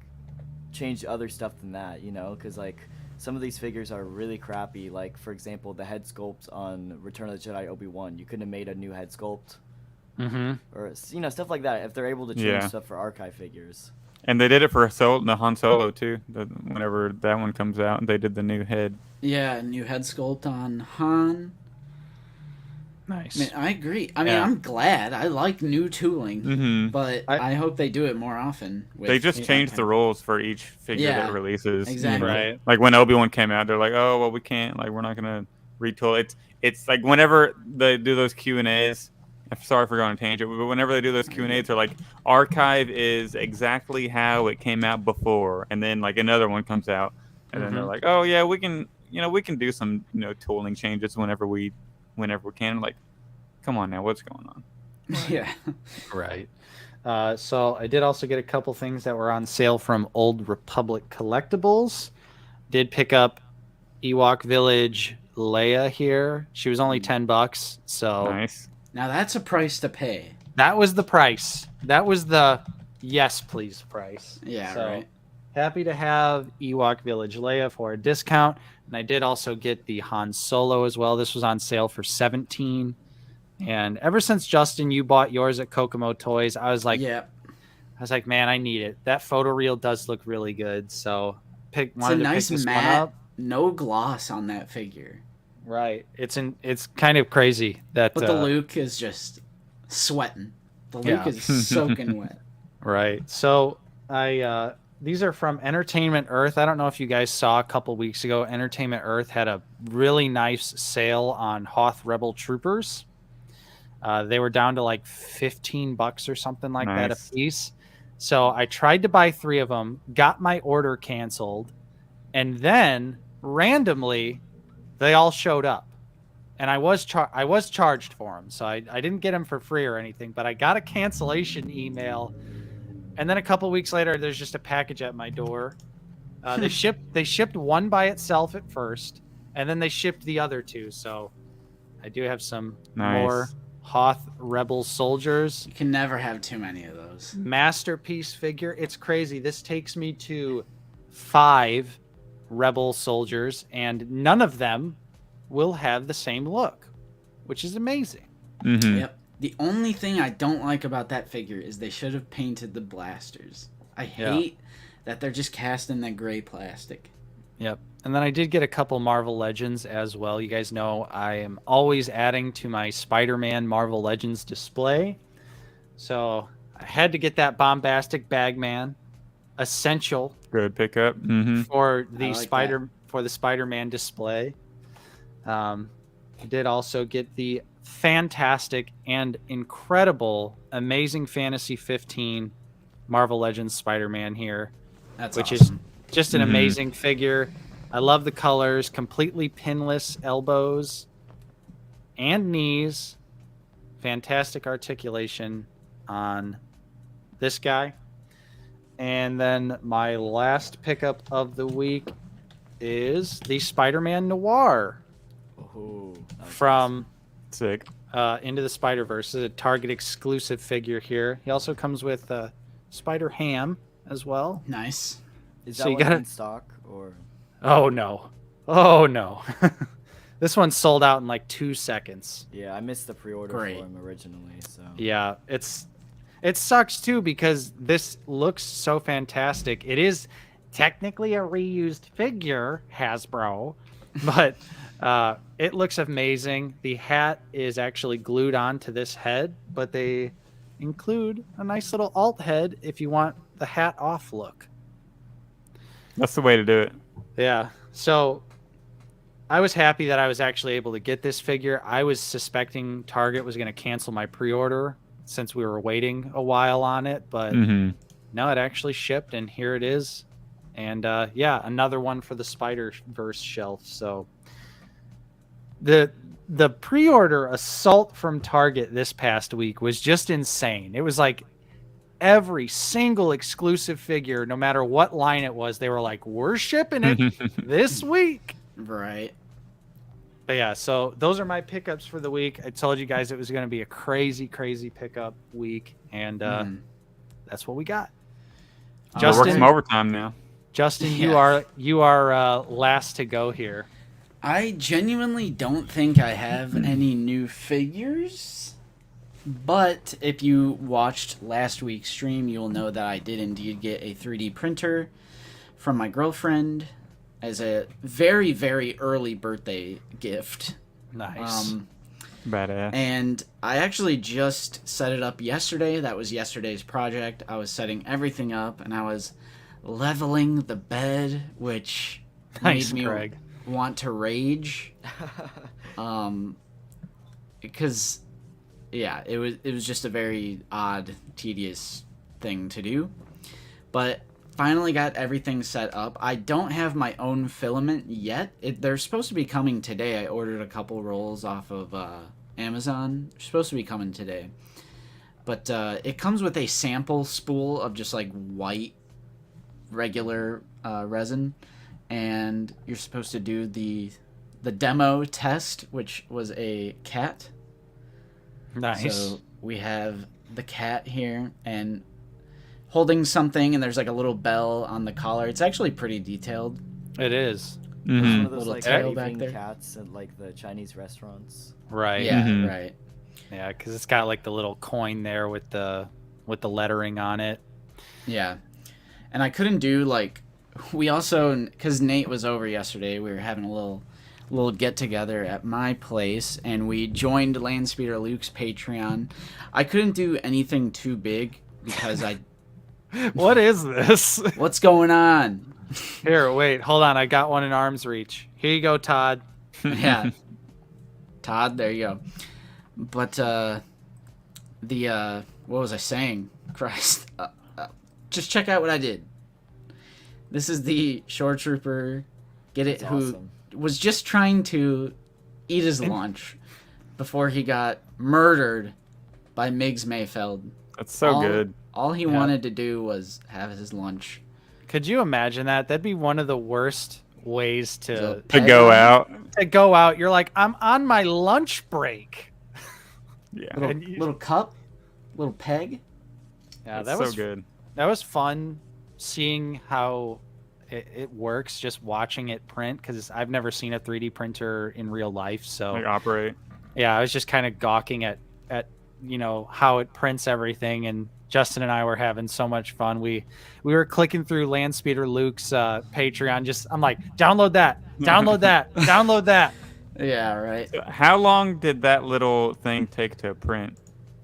change other stuff than that? You know, because like some of these figures are really crappy. Like for example, the head sculpt on Return of the Jedi Obi-Wan. You couldn't have made a new head sculpt, or you know, stuff like that. If they're able to change stuff for archive figures. And they did it for the Han Solo too. Whenever that one comes out, they did the new head. Yeah, new head sculpt on Han. Nice. I mean, I agree. I mean, I'm glad. I like new tooling, but I hope they do it more often. They just changed the rules for each figure that releases. Exactly. Right. Like when Obi-Wan came out, they're like, "Oh, well, we can't. Like, we're not gonna retool." It's like whenever they do those Q&As. I'm sorry for going on a tangent, but whenever they do those Q&As, they're like, "Archive is exactly how it came out before," and then like another one comes out, and then they're like, "Oh yeah, we can do some tooling changes whenever we can." Like, come on now, what's going on? Yeah. Right. So I did also get a couple things that were on sale from Old Republic Collectibles. Did pick up Ewok Village Leia here. She was only $10, so nice. Now that's a price to pay. That was the price. That was the yes, please price. Yeah, so, right. Happy to have Ewok Village Leia for a discount. And I did also get the Han Solo as well. This was on sale for $17. And ever since, Justin, you bought yours at Kokomo Toys, I was like, man, I need it. That photo reel does look really good. So wanted to pick this one up. No gloss on that figure. Right. It's kind of crazy that but the Luke is just sweating. The Luke is soaking wet. Right. So these are from Entertainment Earth. I don't know if you guys saw a couple weeks ago, Entertainment Earth had a really nice sale on Hoth Rebel Troopers. They were down to like $15 or something like that a piece. So I tried to buy 3 of them, got my order canceled, and then randomly they all showed up, and I was charged for them, so I didn't get them for free or anything, but I got a cancellation email, and then a couple weeks later, there's just a package at my door. They shipped one by itself at first, and then they shipped the other 2. So I do have some more Hoth Rebel soldiers. You can never have too many of those. Masterpiece figure. It's crazy. This takes me to 5 Rebel soldiers, and none of them will have the same look, which is amazing. Yep. The only thing I don't like about that figure is they should have painted the blasters. I hate that they're just cast in that gray plastic. Yep. And then I did get a couple Marvel Legends as well. You guys know I am always adding to my Spider-Man Marvel Legends display. So I had to get that bombastic Bagman. Essential. Good pickup. For the Spider-Man display. I did also get the fantastic and incredible Amazing Fantasy 15 Marvel Legends Spider-Man here. Which is just an amazing figure. I love the colors, completely pinless elbows and knees. Fantastic articulation on this guy. And then my last pickup of the week is the Spider-Man Noir from Into the Spider-Verse. It's a Target exclusive figure here. He also comes with Spider-Ham as well. Nice. Is that one in stock or? Oh no. This one sold out in like 2 seconds. Yeah, I missed the pre-order for him originally, so. Yeah, it sucks too because this looks so fantastic. It is technically a reused figure, Hasbro, but it looks amazing. The hat is actually glued onto this head, but they include a nice little alt head if you want the hat off look. That's the way to do it. Yeah. So I was happy that I was actually able to get this figure. I was suspecting Target was going to cancel my pre-order since we were waiting a while on it, but no, it actually shipped, and here it is. And yeah, another one for the Spider-Verse shelf. So the pre-order assault from Target this past week was just insane. It was like every single exclusive figure, no matter what line it was, they were like, we're shipping it this week. Right. But yeah, so those are my pickups for the week. I told you guys it was going to be a crazy pickup week, and that's what we got. Justin, work some overtime now. Justin, you are last to go here. I genuinely don't think I have any new figures, but if you watched last week's stream, you'll know that I did indeed get a 3D printer from my girlfriend as a very, very early birthday gift. Nice. Badass. And I actually just set it up yesterday. That was yesterday's project. I was setting everything up, and I was leveling the bed, which made me want to rage. Because, yeah, it was just a very odd, tedious thing to do. But finally got everything set up. I don't have my own filament yet. They're supposed to be coming today. I ordered a couple rolls off of Amazon. They're supposed to be coming today. But it comes with a sample spool of just like white regular resin. And you're supposed to do the demo test, which was a cat. Nice. So we have the cat here and holding something, and there's like a little bell on the collar. It's actually pretty detailed. It is. One of those Little like tail back waving there. cats at like the Chinese restaurants. Right. Yeah, right. Yeah, because it's got like the little coin there with the lettering on it. Yeah. And I couldn't do like, we also, because Nate was over yesterday, we were having a little get together at my place, and we joined Landspeeder Luke's Patreon. I couldn't do anything too big because I. What is this? What's going on? Here, wait, hold on. I got one in arm's reach. Here you go, Todd. Yeah. Todd, there you go. But what was I saying? Christ. Just check out what I did. This is the Shore Trooper, That's awesome. Who was just trying to eat his lunch before he got murdered by Miggs Mayfeld. That's so good. All he wanted to do was have his lunch. Could you imagine that? That'd be one of the worst ways to go out. To go out. You're like, I'm on my lunch break. Yeah. Little cup, little peg. Yeah, that was so good. That was fun seeing how it works, just watching it print, because I've never seen a 3D printer in real life. So like operate. Yeah, I was just kind of gawking at how it prints everything, and Justin and I were having so much fun. We were clicking through Landspeeder Luke's Patreon. I'm like, download that, download that, download that. Yeah, right. How long did that little thing take to print?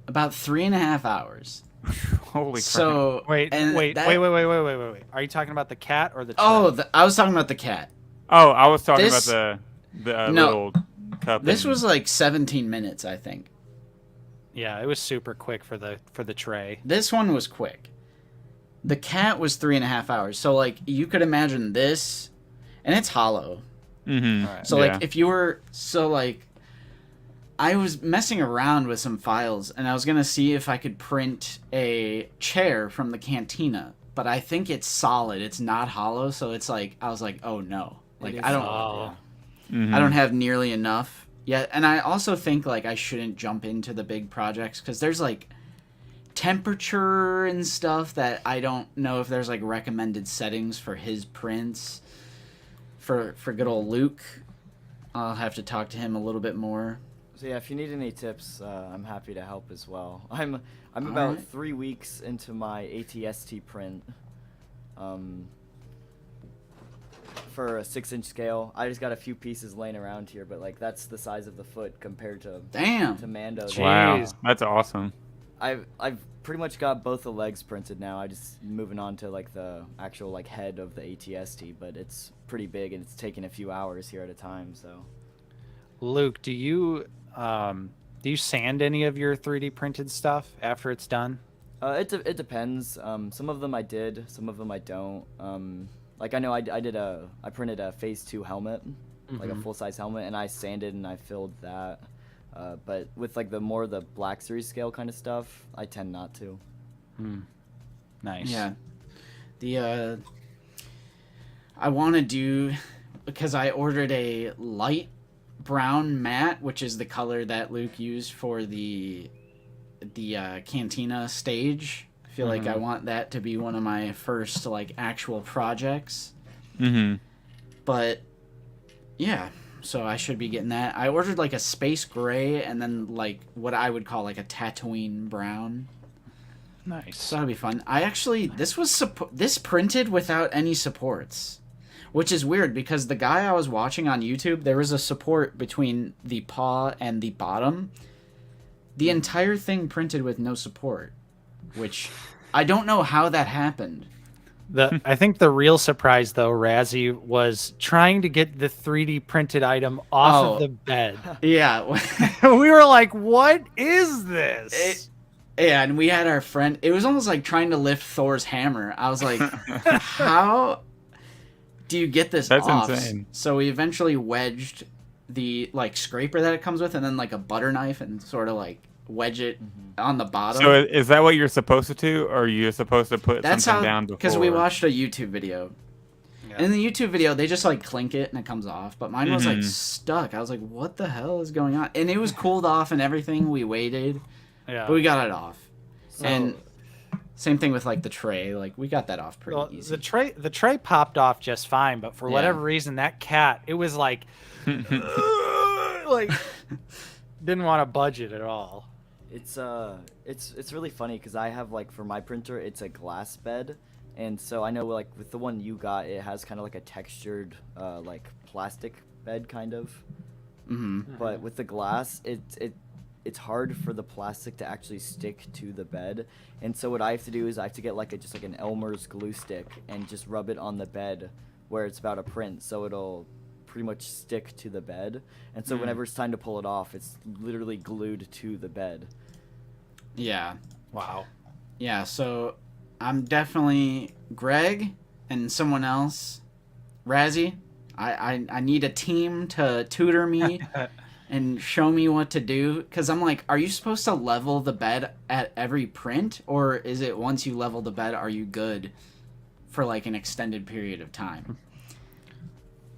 About 3.5 hours. Holy crap. So wait. Are you talking about the cat or the tray? Oh, I was talking about the cat. Oh, I was talking about the little cup. This was like 17 minutes, I think. Yeah, it was super quick for the tray. This one was quick. The cat was 3.5 hours. So like you could imagine this, and it's hollow. Mm-hmm. Right. So like if you were I was messing around with some files, and I was gonna see if I could print a chair from the cantina, but I think it's solid. It's not hollow, so it's like I was like, oh no, like I don't have nearly enough yet. And I also think like I shouldn't jump into the big projects because there's like temperature and stuff that I don't know if there's like recommended settings for his prints for good old Luke. I'll have to talk to him a little bit more. So yeah, if you need any tips, I'm happy to help as well. I'm about 3 weeks into my ATST print. For a 6-inch scale. I just got a few pieces laying around here, but like that's the size of the foot compared to Mando's. Wow, that's awesome. I've pretty much got both the legs printed now. I just moving on to like the actual like head of the ATST, but it's pretty big and it's taking a few hours here at a time. So, Luke, do you sand any of your 3D printed stuff after it's done? It depends. Some of them I did, some of them I don't. Like I know I printed a Phase 2 helmet, like a full-size helmet, and I sanded and I filled that. But with like the Black Series scale kind of stuff, I tend not to. Nice. Yeah. I want to do, because I ordered a light brown matte, which is the color that Luke used for the Cantina stage. I feel like I want that to be one of my first like actual projects. But yeah, so I should be getting that. I ordered like a space gray and then like what I would call like a Tatooine brown. Nice. So that'll be fun. I actually this printed without any supports, which is weird because the guy I was watching on YouTube, there was a support between the paw and the bottom. The entire thing printed with no support, which I don't know how that happened. I think the real surprise though, Razzie, was trying to get the 3D printed item off of the bed. Yeah. We were like, what is this? Yeah, and we had our friend, it was almost like trying to lift Thor's hammer. I was like, how do you get this off? That's insane. So we eventually wedged the like scraper that it comes with and then like a butter knife and sort of like wedge it on the bottom. So is that what you're supposed to do, or are you supposed to put something down before? Because we watched a YouTube video. Yeah. And in the YouTube video, they just like clink it and it comes off. But mine was like stuck. I was like, what the hell is going on? And it was cooled off and everything. We waited. Yeah. But we got it off. So, and same thing with like the tray. Like we got that off pretty easy. The tray popped off just fine, but for whatever reason, that cat, it was like, like didn't want to budge it at all. It's really funny because I have like for my printer, it's a glass bed. And so I know like with the one you got, it has kind of like a textured like plastic bed kind of. But with the glass, it's hard for the plastic to actually stick to the bed. And so what I have to do is I have to get like just like an Elmer's glue stick and just rub it on the bed where it's about to print, so it'll pretty much stick to the bed. And so whenever it's time to pull it off, it's literally glued to the bed. Yeah. Wow. Yeah, so I'm definitely Greg and someone else. Razzie, I need a team to tutor me and show me what to do. Because I'm like, are you supposed to level the bed at every print? Or is it once you level the bed, are you good for like an extended period of time?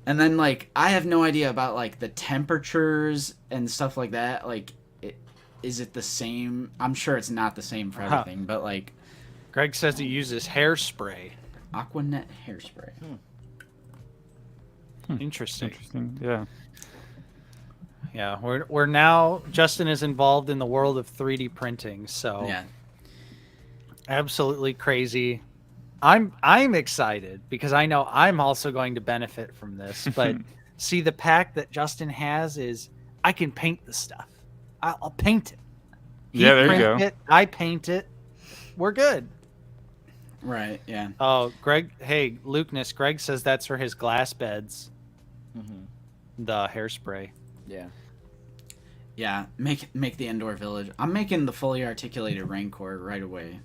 And then like, I have no idea about like the temperatures and stuff like that. Like, is it the same? I'm sure it's not the same for everything, but like... Greg says he uses hairspray. Aquanet hairspray. Interesting. Yeah. Yeah, we're now... Justin is involved in the world of 3D printing, so... Yeah. Absolutely crazy. I'm excited because I know I'm also going to benefit from this, but see, the pack that Justin has is I can paint the stuff. I'll paint it. Yeah, there you go. I paint it. We're good. Right, yeah. Oh, Greg, hey, Lukeness, Greg says that's for his glass beds. The hairspray. Yeah. Yeah, make the indoor village. I'm making the fully articulated Rancor right away.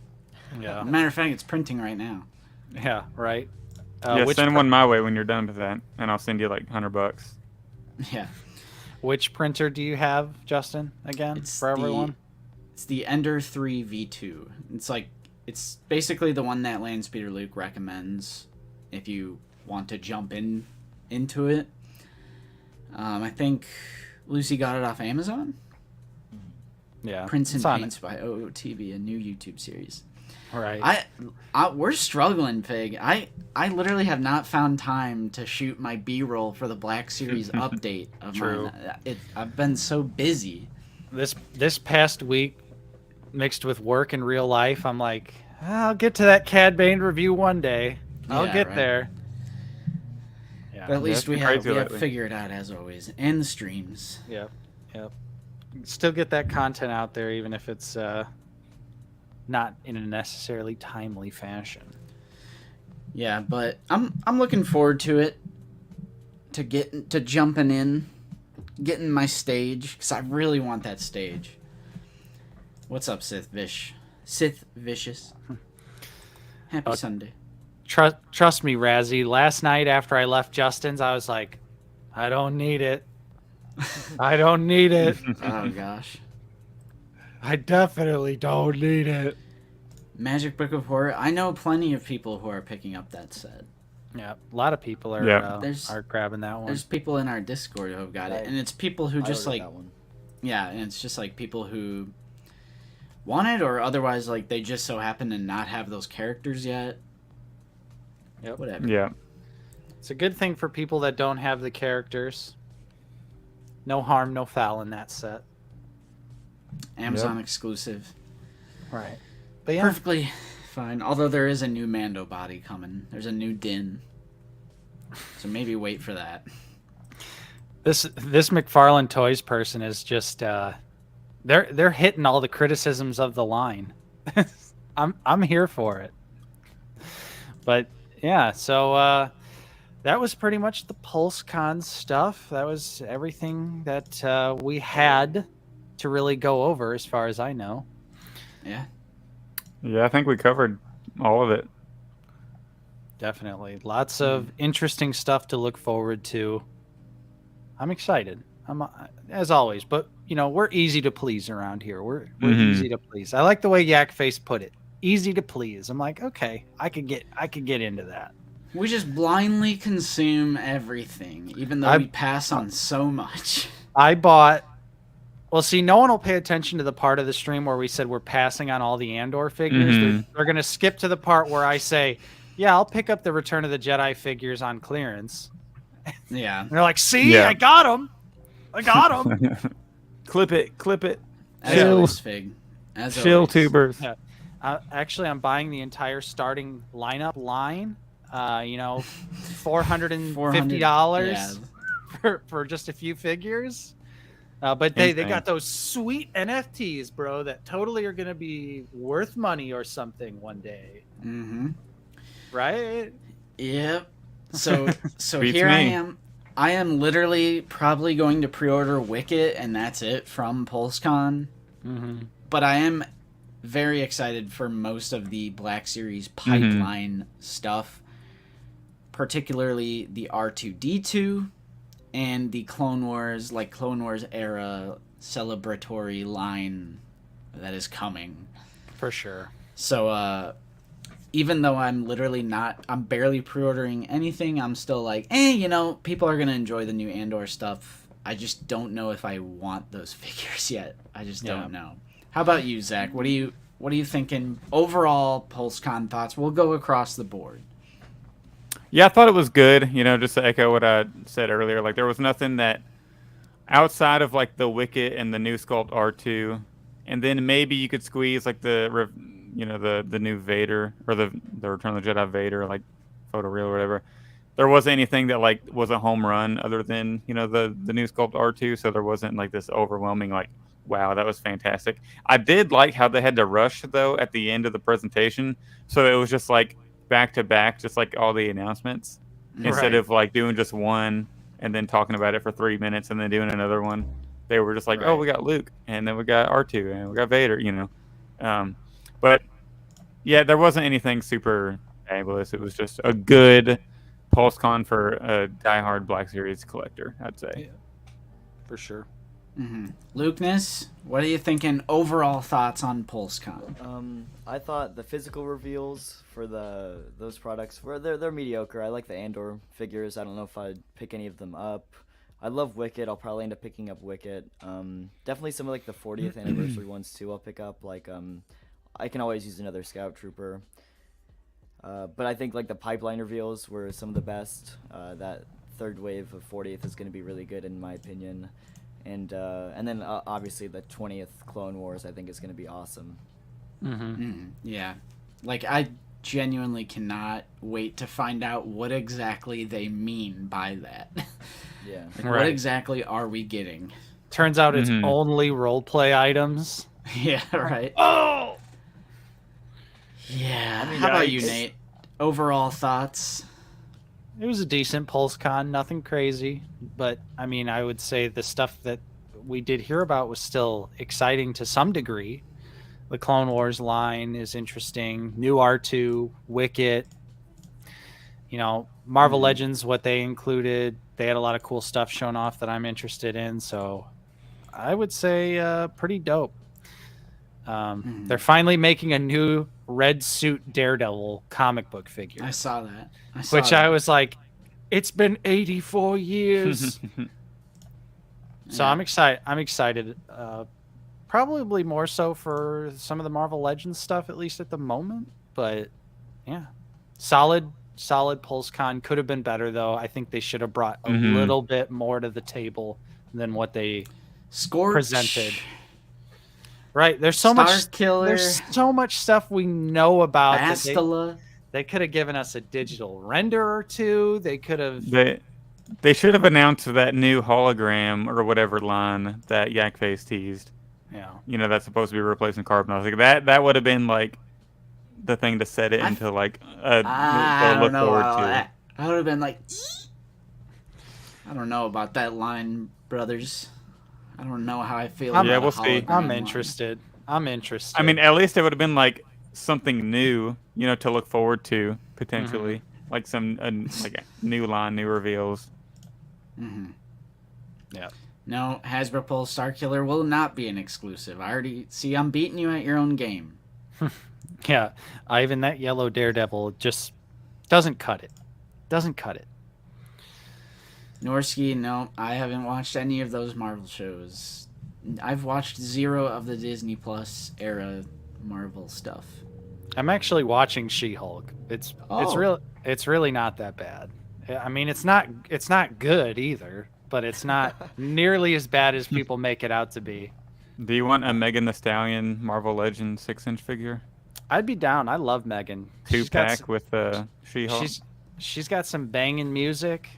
Yeah. Matter of fact, it's printing right now. Yeah, right. Send one my way when you're done with that, and I'll send you like $100. Yeah. Which printer do you have, Justin, again, for everyone? It's the Ender 3 V2. It's basically the one that Landspeeder Luke recommends if you want to jump into it. I think Lucy got it off Amazon. Yeah. Prints and Paints by OOTV, a new YouTube series. Right. We're struggling, Fig. I literally have not found time to shoot my B-roll for the Black Series update of True. mine. I've been so busy. This past week, mixed with work and real life, I'm like, I'll get to that Cad Bane review one day. I'll Yeah, get right. there. Yeah. But at least we it's have crazy lately. figured out as always, and the streams. Yep. Still get that content out there, even if it's not in a necessarily timely fashion. Yeah, but I'm looking forward to it. To jumping in, getting my stage, because I really want that stage. What's up, Sith Vicious? Happy Sunday. Trust me, Razzie. Last night after I left Justin's, I was like, I don't need it. I don't need it. Oh gosh. I definitely don't need it. Magic Book of Horror. I know plenty of people who are picking up that set. Yeah, a lot of people are are grabbing that one. There's people in our Discord who have got it, and it's people who just like, yeah, and it's just like people who want it, or otherwise like they just so happen to not have those characters yet. Yep. Whatever. Yeah. It's a good thing for people that don't have the characters. No harm, no foul in that set. Amazon exclusive. Right. But yeah. Perfectly fine. Although there is a new Mando body coming. There's a new Din. So maybe wait for that. This McFarlane Toys person is just they're hitting all the criticisms of the line. I'm here for it. But yeah, so that was pretty much the PulseCon stuff. That was everything that we had to really go over, as far as I know. Yeah. Yeah, I think we covered all of it. Definitely. Lots of interesting stuff to look forward to. I'm excited. I'm as always, but you know, we're easy to please around here. We're easy to please. I like the way Yakface put it. Easy to please. I'm like, okay, I could get into that. We just blindly consume everything, even though we pass on so much. I bought. Well, see, no one will pay attention to the part of the stream where we said we're passing on all the Andor figures. They're going to skip to the part where I say, yeah, I'll pick up the Return of the Jedi figures on clearance. Yeah. And they're like, see, I got them. I got them. Clip it. As always, Fig. As Chill always. tubers. Yeah. Actually, I'm buying the entire starting lineup line. $450 for just a few figures. But they got those sweet NFTs, bro, that totally are going to be worth money or something one day. Mm-hmm. Right? Yep. So here me. I am literally probably going to pre-order Wicket, and that's it from PulseCon. Mm-hmm. But I am very excited for most of the Black Series pipeline stuff, particularly the R2-D2 and the Clone Wars era celebratory line that is coming. For sure. So, even though I'm barely pre-ordering anything, I'm still like, people are going to enjoy the new Andor stuff. I just don't know if I want those figures yet. I just don't know. How about you, Zach? What are you thinking? Overall PulseCon thoughts. We'll go across the board. Yeah, I thought it was good. Just to echo what I said earlier, like there was nothing that outside of like the Wicket and the new sculpt R2, and then maybe you could squeeze like the new Vader or the Return of the Jedi Vader, like photo reel or whatever. There wasn't anything that like was a home run other than the new sculpt R2, so there wasn't like this overwhelming like, wow, that was fantastic. I did like how they had to rush though at the end of the presentation, so it was just like back to back, just like all the announcements, instead of like doing just one and then talking about it for 3 minutes and then doing another one. They were just like, oh, we got Luke and then we got R2 and we got Vader, but yeah, there wasn't anything super fabulous. It was just a good PulseCon for a diehard Black Series collector, I'd say. Yeah, for sure. Mm-hmm. Lukeness, what are you thinking? Overall thoughts on PulseCon? I thought the physical reveals for those products they're mediocre. I like the Andor figures. I don't know if I'd pick any of them up. I love Wicket. I'll probably end up picking up Wicket. Definitely some of like the 40th anniversary ones too. I'll pick up like I can always use another Scout Trooper. But I think like the pipeline reveals were some of the best. That third wave of 40th is going to be really good in my opinion, and then obviously the 20th Clone Wars I think is going to be awesome. Yeah, like I genuinely cannot wait to find out what exactly they mean by that. Yeah. Like, what exactly are we getting? Turns out it's only roleplay items. Yeah, right. Oh! Yeah. How about you, Nate? Overall thoughts? It was a decent PulseCon, nothing crazy. But, I mean, I would say the stuff that we did hear about was still exciting to some degree. The Clone Wars line is interesting. New R2, Wicket. You know, Marvel Legends, what they included. They had a lot of cool stuff shown off that I'm interested in. So I would say pretty dope. They're finally making a new red suit Daredevil comic book figure. I saw that. I was like, it's been 84 years. So I'm excited. Probably more so for some of the Marvel Legends stuff, at least at the moment. But yeah, solid PulseCon. Could have been better though. I think they should have brought a little bit more to the table than what they presented. Right, there's so much stuff we know about. Bastila. They could have given us a digital render or two. They could have. They should have announced that new hologram or whatever line that Yakface teased. Yeah. You know, that's supposed to be replacing Carbon. I was like, that would have been like the thing to set it into like a look forward to. I would have been like, I don't know about that line, brothers. I don't know how I feel. We'll see. I'm interested. I mean, at least it would have been like something new, you know, to look forward to potentially, like some like a new line, new reveals. Yeah. No, Hasbro Pulse Starkiller will not be an exclusive. I already see. I'm beating you at your own game. Yeah, Ivan, that yellow Daredevil just doesn't cut it. Norski, no, I haven't watched any of those Marvel shows. I've watched 0 of the Disney Plus era Marvel stuff. I'm actually watching She-Hulk. It's really not that bad. I mean, it's not good either, but it's not nearly as bad as people make it out to be. Do you want a Megan Thee Stallion Marvel Legends 6-inch figure? I'd be down. I love Megan. 2-pack with She-Hulk. She's got some banging music.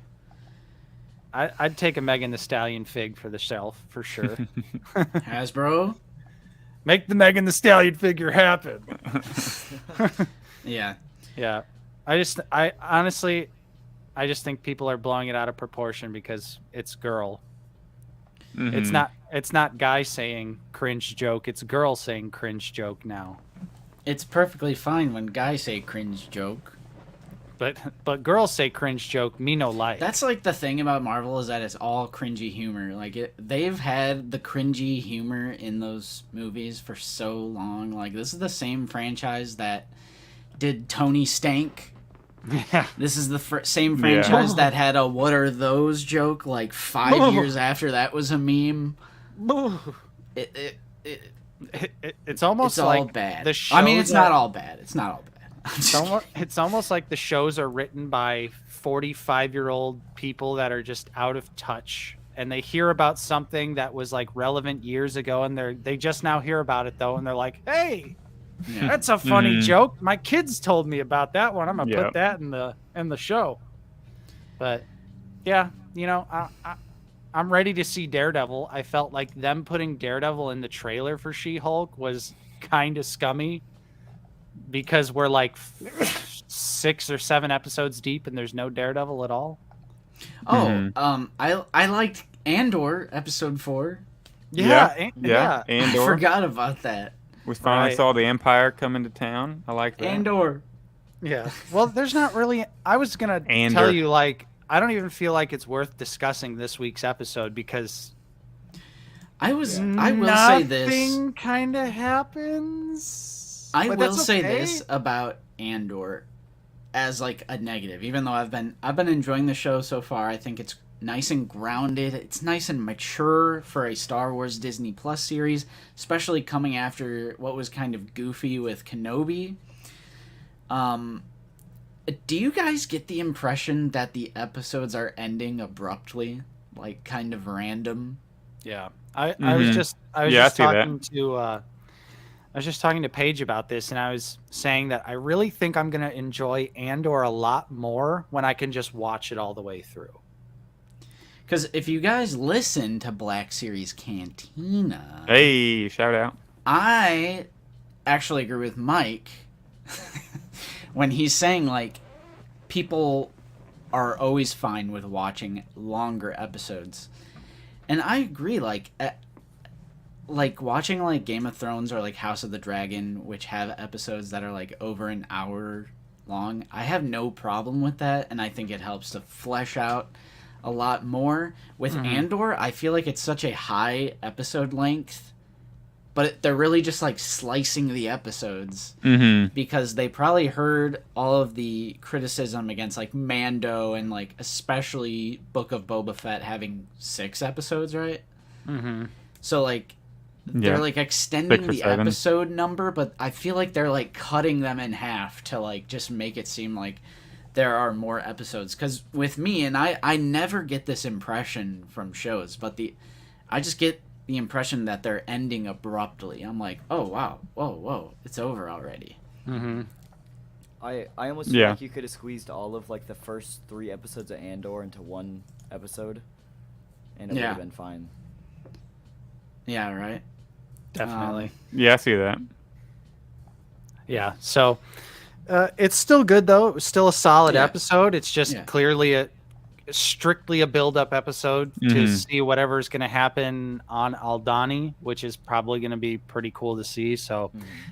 I'd take a Megan Thee Stallion fig for the shelf for sure. Hasbro, make the Megan Thee Stallion figure happen. Yeah. I honestly think people are blowing it out of proportion because it's girl. It's not guy saying cringe joke. It's girl saying cringe joke now. It's perfectly fine when guys say cringe joke. But girls say cringe joke, me no like. That's like the thing about Marvel is that it's all cringy humor. Like they've had the cringy humor in those movies for so long. Like this is the same franchise that did Tony Stank. Yeah. This is the same franchise that had a "What are those?" joke like 5 years after that was a meme. It's almost it's like all bad. The I mean, it's not all bad. It's not all bad. It's almost like the shows are written by 45-year-old people that are just out of touch, and they hear about something that was like relevant years ago, and they just now hear about it though, and they're like, "Hey, that's a funny joke. My kids told me about that one. I'm gonna put that in the show." But yeah, you know, I'm ready to see Daredevil. I felt like them putting Daredevil in the trailer for She-Hulk was kind of scummy. Because we're like 6 or 7 episodes deep and there's no Daredevil at all. I liked Andor episode 4. Yeah. Andor. I forgot about that. We finally saw the Empire come into town. I like that. Andor. Yeah. Well, there's not really. I was gonna tell you like I don't even feel like it's worth discussing this week's episode because I will say this. Nothing kind of happens. I will say this about Andor as like a negative, even though I've been enjoying the show so far. I think it's nice and grounded. It's nice and mature for a Star Wars Disney Plus series, especially coming after what was kind of goofy with Kenobi. Do you guys get the impression that the episodes are ending abruptly, like kind of random? Yeah, I was just talking to Paige about this, and I was saying that I really think I'm gonna enjoy Andor a lot more when I can just watch it all the way through. Because if you guys listen to Black Series Cantina, hey, shout out! I actually agree with Mike when he's saying like people are always fine with watching longer episodes, and I agree. Like watching like Game of Thrones or like House of the Dragon, which have episodes that are like over an hour long, I have no problem with that, and I think it helps to flesh out a lot more. With Andor, I feel like it's such a high episode length, but they're really just like slicing the episodes because they probably heard all of the criticism against like Mando and like especially Book of Boba Fett having 6 episodes, right? So like they're like extending the episode number, but I feel like they're like cutting them in half to like just make it seem like there are more episodes. Because with me, and I never get this impression from shows, but I just get the impression that they're ending abruptly. I'm like, oh wow, whoa, it's over already. I almost feel like you could have squeezed all of like the first 3 episodes of Andor into one episode, and it would have been fine. Yeah, right. Definitely. Yeah, I see that. Yeah. So it's still good though. It was still a solid episode. It's just clearly strictly a build-up episode to see whatever's going to happen on Aldhani, which is probably going to be pretty cool to see. So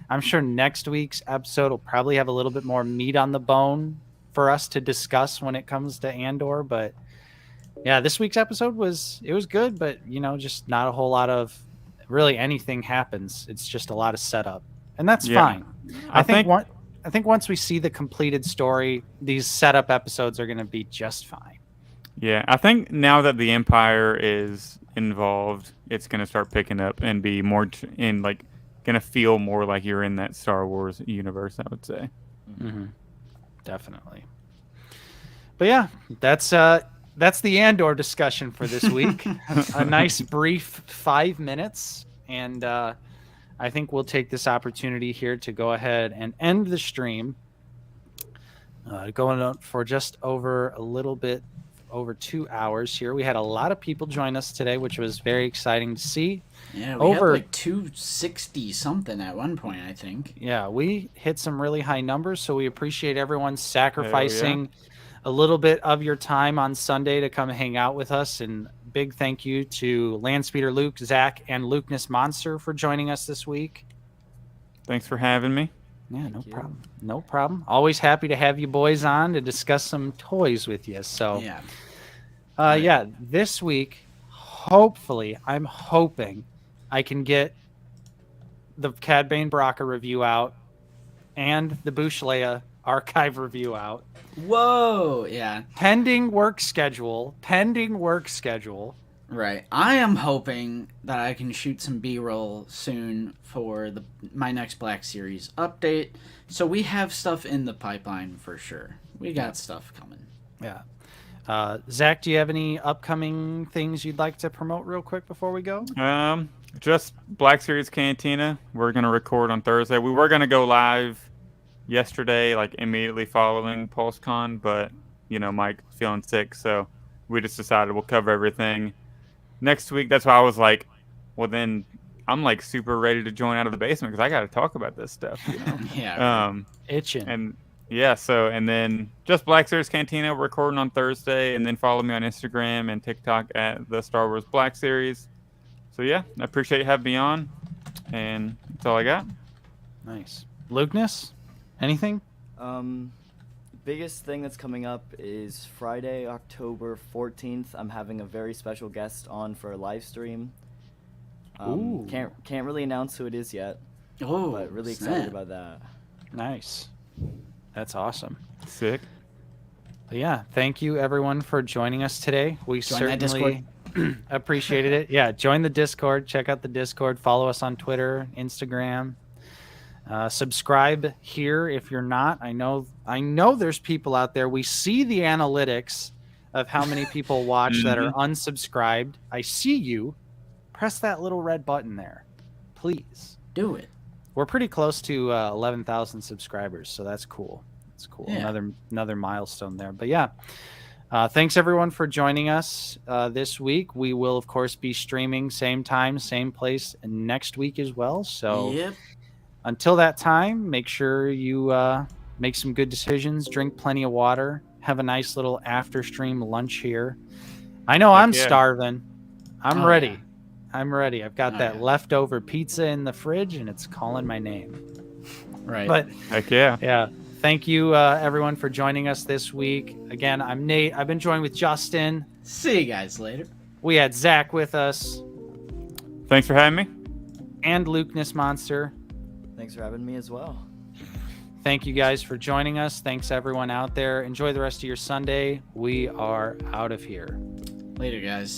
I'm sure next week's episode will probably have a little bit more meat on the bone for us to discuss when it comes to Andor. But yeah, this week's episode was good, but just not a whole lot of really anything happens. It's just a lot of setup, and that's fine. I think once we see the completed story, these setup episodes are going to be just fine. Yeah, I think now that the Empire is involved, it's going to start picking up and be more going to feel more like you're in that Star Wars universe, I would say. Definitely. But yeah, that's the Andor discussion for this week. A nice brief 5 minutes, and I think we'll take this opportunity here to go ahead and end the stream. Going on for just over a little bit over 2 hours here. We had a lot of people join us today, which was very exciting to see. Yeah, we had like 260 something at one point, I think. Yeah, we hit some really high numbers, so we appreciate everyone sacrificing a little bit of your time on Sunday to come hang out with us. And big thank you to Landspeeder Luke, Zach, and Lukeness Monster for joining us this week. Thanks for having me. Yeah, problem. No problem. Always happy to have you boys on to discuss some toys with you. So, this week, hopefully, I'm hoping I can get the Cad Bane Baraka review out and the Bush Leia archive review out. Whoa, yeah. Pending work schedule. Right. I am hoping that I can shoot some B-roll soon for my next Black Series update. So we have stuff in the pipeline for sure. We got stuff coming. Yeah. Zach, do you have any upcoming things you'd like to promote real quick before we go? Just Black Series Cantina. We're going to record on Thursday. We were going to go live yesterday, like immediately following PulseCon, but, Mike was feeling sick, so we just decided we'll cover everything next week. That's why I was like, well, then I'm like super ready to join out of the basement because I got to talk about this stuff. Itching. And and then just Black Series Cantina, we're recording on Thursday, and then follow me on Instagram and TikTok at the Star Wars Black Series. So yeah, I appreciate you having me on, and that's all I got. Nice. Lukeness, anything? Biggest thing that's coming up is Friday, October 14th. I'm having a very special guest on for a live stream. Can't really announce who it is yet. But really excited about that. Nice. That's awesome. Sick. But yeah, thank you everyone for joining us today. We Join that certainly appreciated it. Yeah, join the Discord. Check out the Discord. Follow us on Twitter, Instagram. Subscribe here if you're not. I know there's people out there. We see the analytics of how many people watch that are unsubscribed. I see you. Press that little red button there. Please. Do it. We're pretty close to 11,000 subscribers, so that's cool. It's cool. Yeah. Another milestone there. But yeah, thanks everyone for joining us this week. We will, of course, be streaming same time, same place next week as well. So Yep. until that time, make sure you make some good decisions, drink plenty of water, have a nice little after stream lunch here. I know I'm starving. I'm ready. Yeah. I'm ready. I've got that leftover pizza in the fridge, and it's calling my name. Right. But heck yeah. Yeah. Thank you, everyone, for joining us this week. Again, I'm Nate. I've been joined with Justin. See you guys later. We had Zach with us. Thanks for having me. And Luke Monster. Thanks for having me as well. Thank you guys for joining us. Thanks, everyone out there. Enjoy the rest of your Sunday. We are out of here. Later, guys.